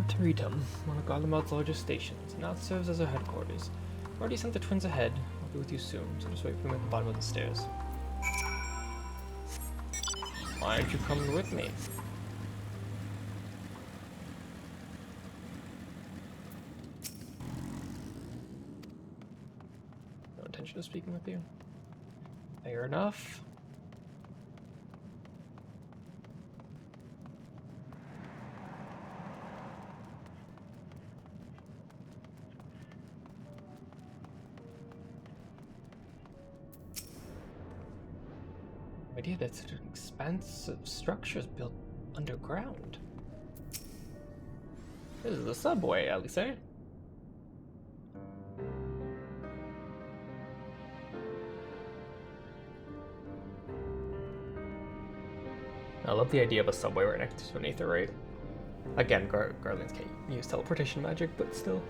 Teritum, one of Garlemald's largest stations, now it serves as our headquarters. I've already sent the twins ahead. I'll be with you soon, so just wait for them at the bottom of the stairs. Why aren't you coming with me? intention of speaking with you. Fair enough. Idea that such an expansive structure is built underground. This is the subway, at least, eh? I love the idea of a subway right next to an Aether Raid. Again, Guardians can't use teleportation magic, but still.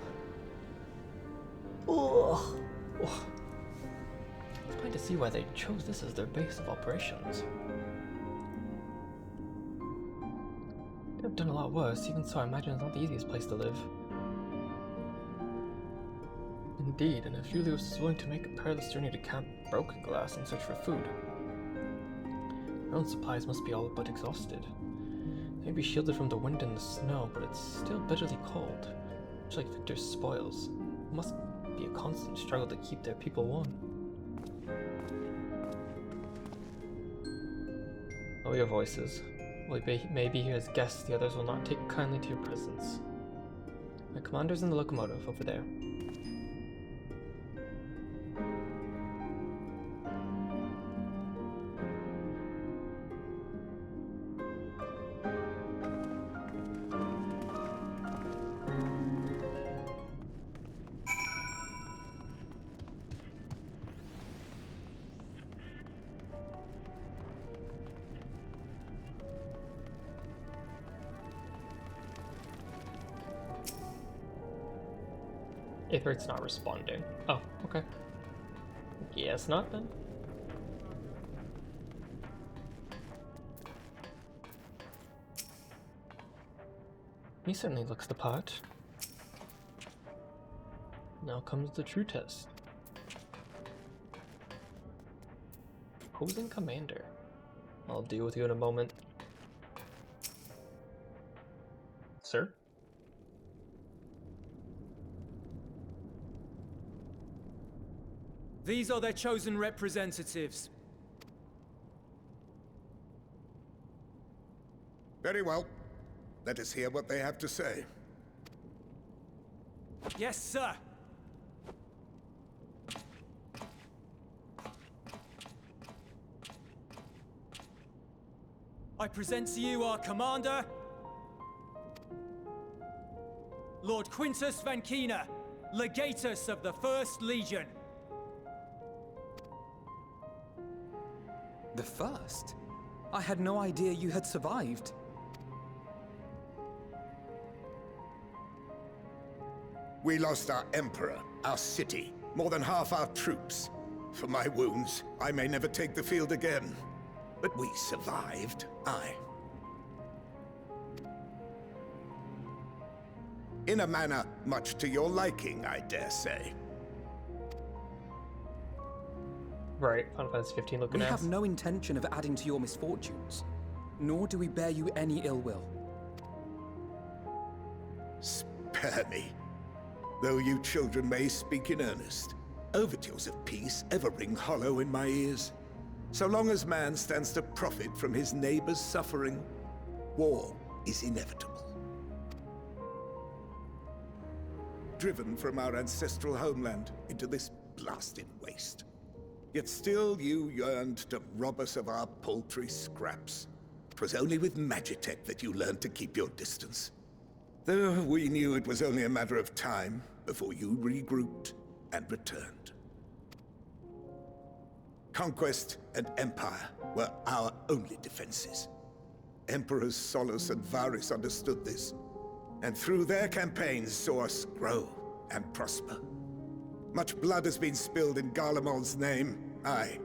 Ugh. Ugh. It's plain to see why they chose this as their base of operations. They've done a lot worse, even so I imagine it's not the easiest place to live. Indeed, and if Julius is willing to make a perilous journey to Camp Broken Glass in search for food, their own supplies must be all but exhausted. They may be shielded from the wind and the snow, but it's still bitterly cold. Much like Victor's spoils, it must be a constant struggle to keep their people warm. Know your voices. While you may be here as guests, the others will not take kindly to your presence. My commander's in the locomotive over there. If it's not responding. Oh, okay. Guess not then. He certainly looks the part. Now comes the true test. Opposing commander. I'll deal with you in a moment. Sir?
These are their chosen representatives.
Very well. Let us hear what they have to say.
Yes, sir. I present to you our commander, Lord Quintus Van Kina, Legatus of the First Legion.
The first? I had no idea you had survived.
We lost our emperor, our city, more than half our troops. For my wounds, I may never take the field again. But we survived, aye. In a manner much to your liking, I dare say.
Right, Final Fantasy 15 looking
We
ass.
have no intention of adding to your misfortunes, nor do we bear you any ill will.
Spare me. Though you children may speak in earnest, overtures of peace ever ring hollow in my ears. So long as man stands to profit from his neighbor's suffering, war is inevitable. Driven from our ancestral homeland into this blasted waste. Yet still you yearned to rob us of our paltry scraps. 'Twas only with Magitech that you learned to keep your distance. Though we knew it was only a matter of time before you regrouped and returned. Conquest and empire were our only defenses. Emperors Solus and Varys understood this, and through their campaigns saw us grow and prosper. Much blood has been spilled in Garlemald's name, aye.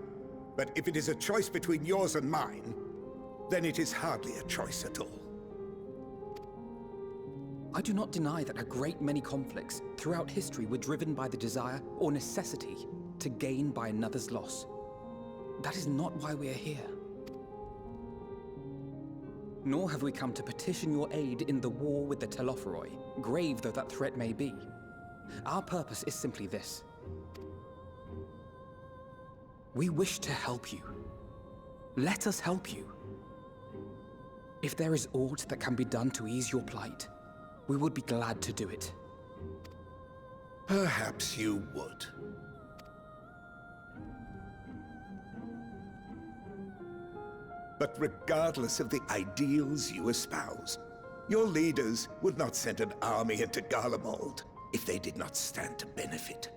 But if it is a choice between yours and mine, then it is hardly a choice at all.
I do not deny that a great many conflicts throughout history were driven by the desire or necessity to gain by another's loss. That is not why we are here. Nor have we come to petition your aid in the war with the Telophoroi, grave though that threat may be. Our purpose is simply this. We wish to help you. Let us help you. If there is aught that can be done to ease your plight, we would be glad to do it.
Perhaps you would. But regardless of the ideals you espouse, your leaders would not send an army into Garlemald if they did not stand to benefit.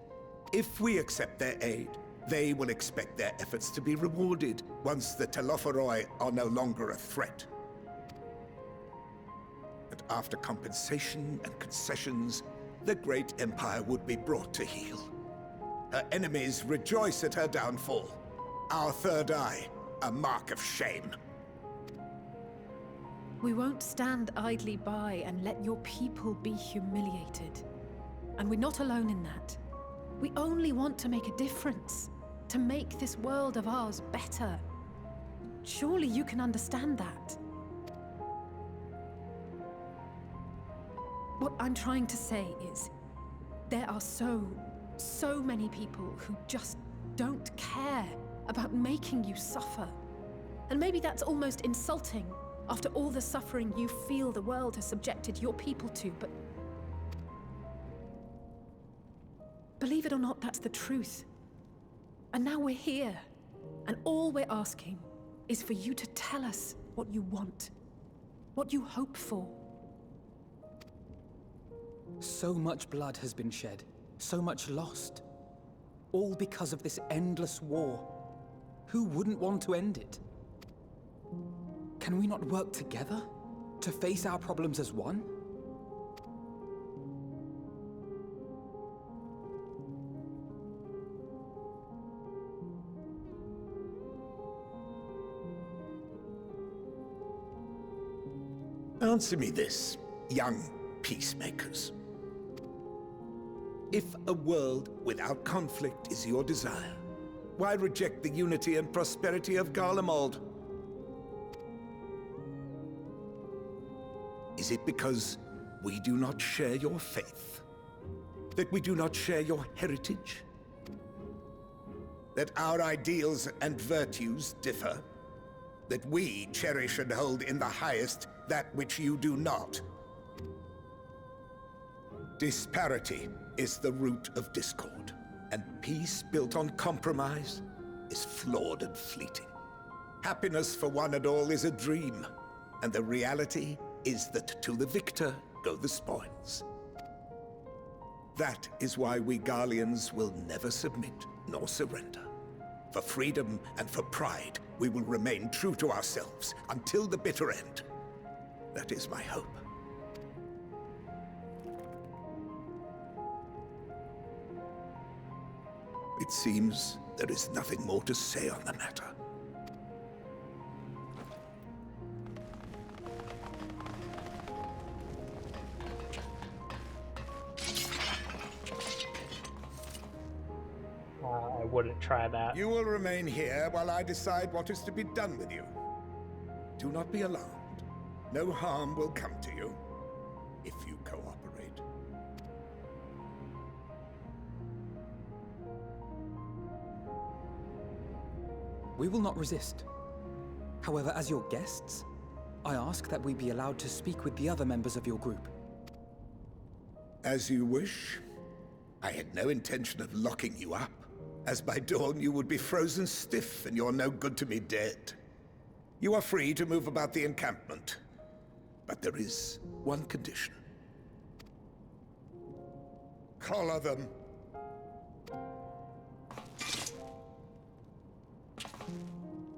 If we accept their aid, they will expect their efforts to be rewarded once the Telophoroi are no longer a threat. And after compensation and concessions, the great empire would be brought to heel. Her enemies rejoice at her downfall. Our third eye, a mark of shame.
We won't stand idly by and let your people be humiliated. And we're not alone in that. We only want to make a difference, to make this world of ours better. Surely you can understand that. What I'm trying to say is, there are so many people who just don't care about making you suffer. And maybe that's almost insulting after all the suffering you feel the world has subjected your people to, but believe it or not, that's the truth. And now we're here, and all we're asking is for you to tell us what you want, what you hope for.
So much blood has been shed, so much lost. All because of this endless war. Who wouldn't want to end it? Can we not work together to face our problems as one?
Answer me this, young peacemakers. If a world without conflict is your desire, why reject the unity and prosperity of Garlemald? Is it because we do not share your faith? That we do not share your heritage? That our ideals and virtues differ? That we cherish and hold in the highest that which you do not? Disparity is the root of discord, and peace built on compromise is flawed and fleeting. Happiness for one and all is a dream, and the reality is that to the victor go the spoils. That is why we Garleans will never submit nor surrender. For freedom and for pride, we will remain true to ourselves until the bitter end. That is my hope. It seems there is nothing more to say on the matter.
I wouldn't try that.
You will remain here while I decide what is to be done with you. Do not be alarmed. No harm will come to you if you cooperate.
We will not resist. However, as your guests, I ask that we be allowed to speak with the other members of your group.
As you wish. I had no intention of locking you up, as by dawn you would be frozen stiff and you're no good to me dead. You are free to move about the encampment, but there is one condition. Collar them.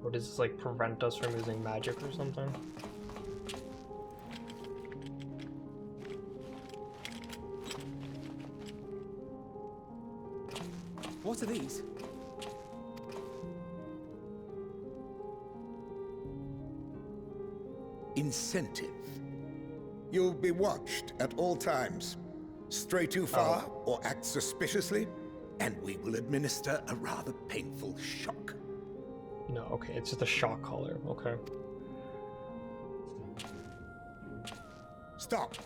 Or does this like prevent us from using magic or something?
What are these?
Incentive. You'll be watched at all times. Stray too far or act suspiciously, and we will administer a rather painful shock.
No, okay, it's just a shock collar, okay.
Stop.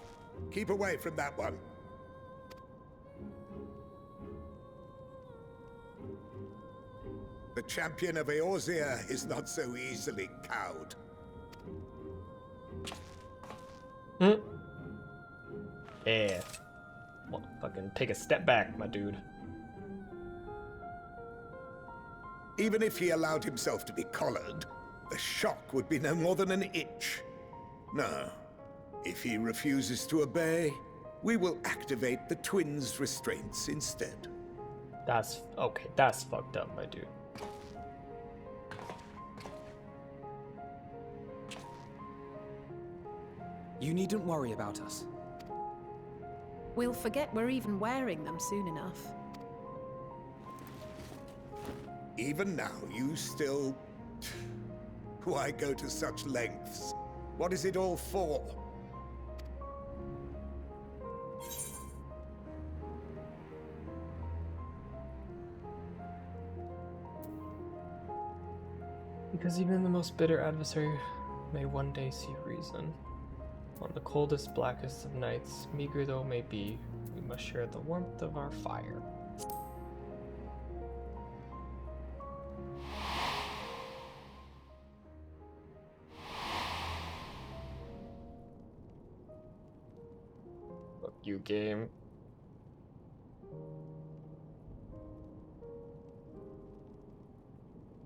Keep away from that one. The champion of Eorzea is not so easily cowed.
Yeah. Well, fucking take a step back, my dude.
Even if he allowed himself to be collared, the shock would be no more than an itch. No. If he refuses to obey, we will activate the twins' restraints instead.
That's okay, that's fucked up, my dude.
You needn't worry about us.
We'll forget we're even wearing them soon enough.
Even now, you still... Why go to such lengths? What is it all for?
Because even the most bitter adversary may one day see reason. On the coldest, blackest of nights, meager though may be, we must share the warmth of our fire. Fuck you, game.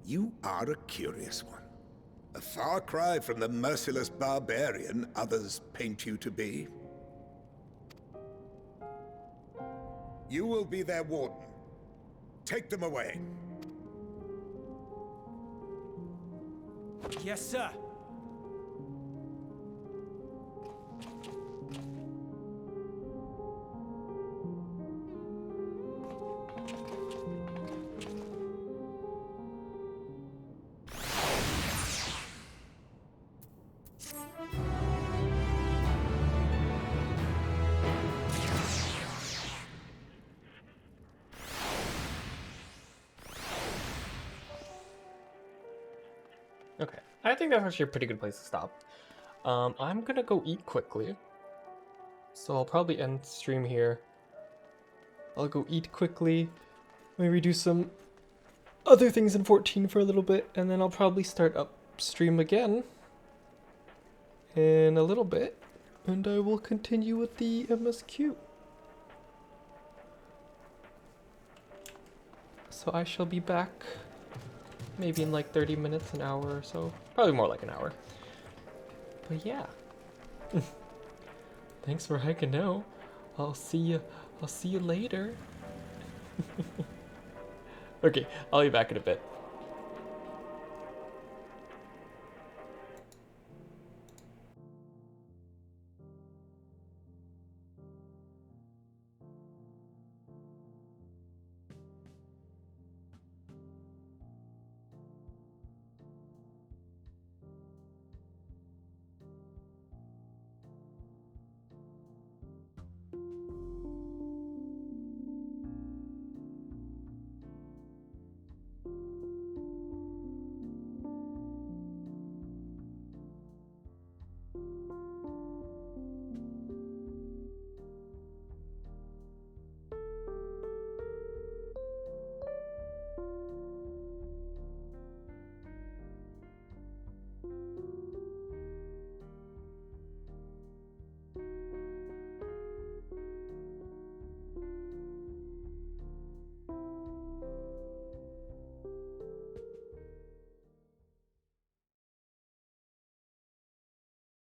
You are a curious one. A far cry from the merciless barbarian others paint you to be. You will be their warden. Take them away.
Yes, sir.
Okay, I think that's actually a pretty good place to stop. I'm gonna go eat quickly, so I'll probably end stream here. I'll go eat quickly, maybe do some other things in 14 for a little bit, and then I'll probably start up stream again in a little bit, and I will continue with the MSQ. So I shall be back maybe in like 30 minutes, an hour or so. Probably more like an hour. But yeah. Thanks for hanging out. I'll see you later. Okay, I'll be back in a bit.